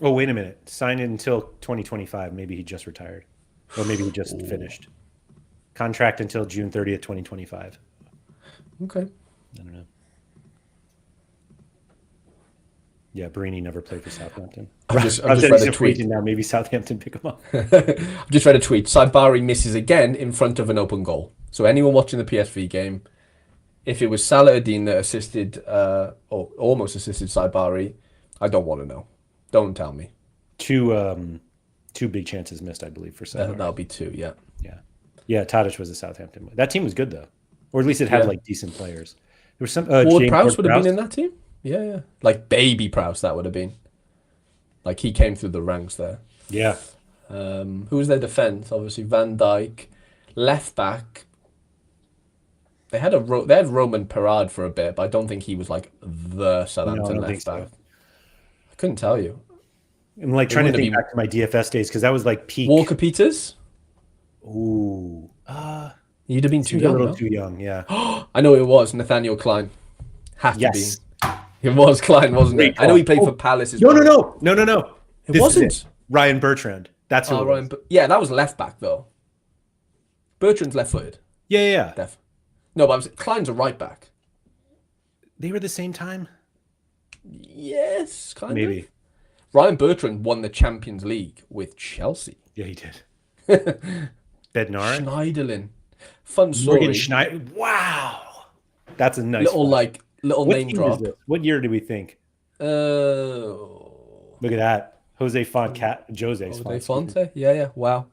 Oh, wait a minute. Signed it until 2025. Maybe he just retired. Or maybe he just finished. Contract until June 30th, 2025. Okay. I don't know. Yeah, Barini never played for Southampton. I've just Rob said read he's a tweet. now. Maybe Southampton pick him up. I've just read a tweet. Saibari misses again in front of an open goal. So anyone watching the PSV game, if it was Salah-Eddin that assisted, or almost assisted Saibari, I don't want to know. Don't tell me. Two big chances missed, I believe, for Southampton. That'll be two. Yeah. Yeah, Tadic was a Southampton. That team was good though, or at least it had Yeah. like decent players. There was some Ward James Prowse would have Ward-Prowse. been in that team. Yeah. Like baby Prowse, that would have been. Like he came through the ranks there. Yeah, Who was their defense? Obviously Van Dijk, left back. They had Roman Parade for a bit, but I don't think he was like the no, Southampton I don't left think so. back. I couldn't tell you. I'm like trying to wouldn't think have back to my DFS days because that was like peak. Walker Peters. Ooh, You'd have been too seems a young. little No? too young. Yeah. I know it was Nathaniel Klein. Had Yes. to be. It was Klein, wasn't Great it? I know he call. played for Palace as No, well. no. It This is wasn't. Ryan Bertrand. That's who Oh, it Ryan, was. yeah, that was left back though. Bertrand's left-footed. Yeah. Def. No, but Klein's a right back. They were the same time. Yes, kind of. Maybe. Ryan Bertrand won the Champions League with Chelsea. Yeah, he did. Bednarik. Schneiderlin. Fun story. Morgan Schneider. Wow. That's a nice Little one. little What name team drop. is this? What year do we think? Look at that. Jose Fonte. Yeah. Wow.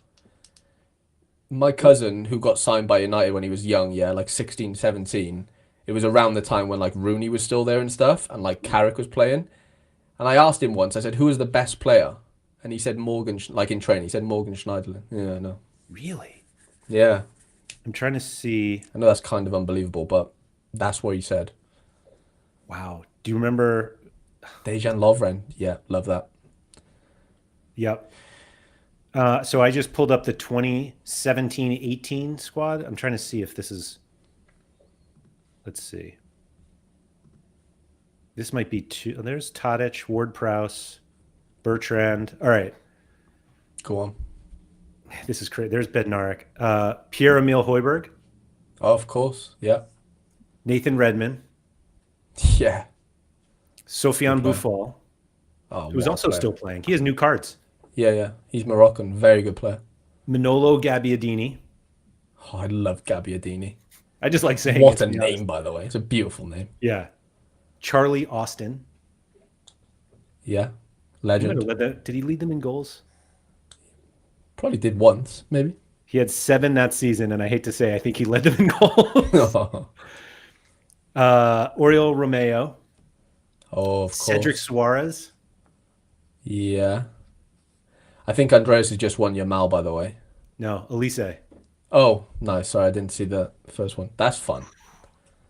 My cousin, who got signed by United when he was young, like 16, 17, it was around the time when like Rooney was still there and stuff, and like Carrick was playing. And I asked him once, I said, who is the best player? And he said Morgan, like in training, he said Morgan Schneiderlin. Yeah, I know. Really? Yeah. I'm trying to see. I know that's kind of unbelievable, but that's what he said. Wow. Do you remember? Dejan Lovren. Yeah, love that. Yep. So I just pulled up the 2017-18 squad. I'm trying to see if this is. Let's see. This might be two. There's Tadic, Ward-Prowse, Bertrand. All right. Go on. This is crazy. There's Bednarik. Pierre-Emile Højbjerg, Oh, of course. Yeah. Nathan Redmond, Yeah. Sofiane Good player. Boufal, Oh, who's what a also player. still playing. He has new cards. Yeah. He's Moroccan. Very good player. Manolo Gabbiadini. Oh, I love Gabbiadini. I just like saying it, What to a be honest. name, by the way. It's a beautiful name. Yeah. Charlie Austin. Yeah. He might have Legend. led that. Did he lead them in goals? Probably did once, maybe. He had 7 that season, and I hate to say, I think he led them in goals. Oh, Oriol Romeo, of Cedric course. Suarez. Yeah. I think Andreas has just won Yamal, by the way. No, Elise. Oh, nice. Sorry, I didn't see the first one. That's fun.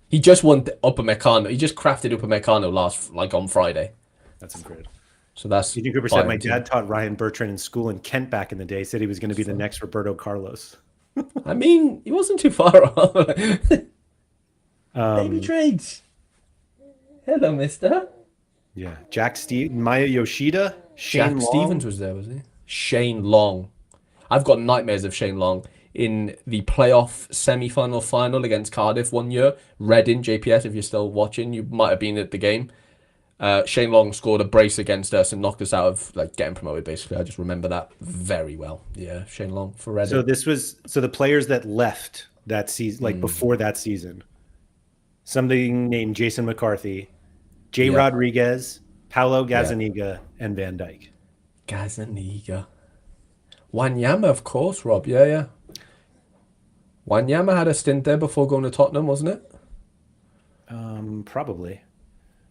He just won the Upamecano. He just crafted Upamecano on Friday. That's incredible. So that's Ethan Cooper said, my Bayern team. dad taught Ryan Bertrand in school in Kent back in the day. Said he was going to be the next Roberto Carlos. I mean, he wasn't too far off. Baby Um, trades. Hello, mister. yeah. Jack Steve, Maya Yoshida, Shane Jack Long. Stevens was there, was he? Shane Long. I've got nightmares of Shane Long in the playoff semi-final final against Cardiff one year. Reading, JPS, if you're still watching, you might have been at the game. Shane Long scored a brace against us and knocked us out of getting promoted. Basically, I just remember that very well. Yeah, Shane Long for Reading. So the players that left that season, before that season, somebody named Jason McCarthy, Jay Rodriguez, Paulo Gazzaniga, and Van Dijk. Gazzaniga. Wanyama, of course, Rob. Yeah. Wanyama had a stint there before going to Tottenham, wasn't it? Probably.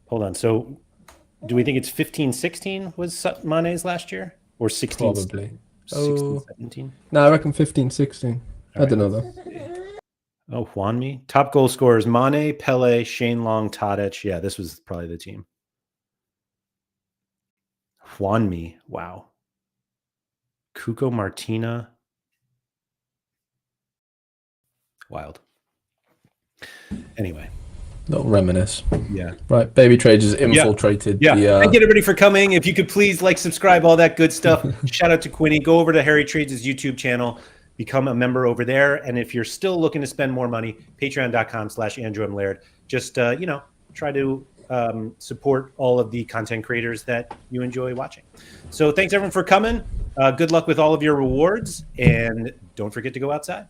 Hold on. So do we think it's 15-16 was Mane's last year? Or 16 Probably. 17? No, I reckon 15-16. I don't know, though. Oh, Juanmi. Top goal scorers, Mane, Pele, Shane Long, Tadic. Yeah, this was probably the team. Juanmi. Wow. Cuco Martina. Wild. Anyway. Little reminisce. Yeah. Right, Baby Trades has infiltrated Yeah. the... Thank you, everybody, for coming. If you could please subscribe, all that good stuff. Shout out to Quinny. Go over to Harry Trades' YouTube channel. Become a member over there. And if you're still looking to spend more money, patreon.com/AndrewMLaird. Just, try to support all of the content creators that you enjoy watching. So thanks, everyone, for coming. Good luck with all of your rewards. And don't forget to go outside.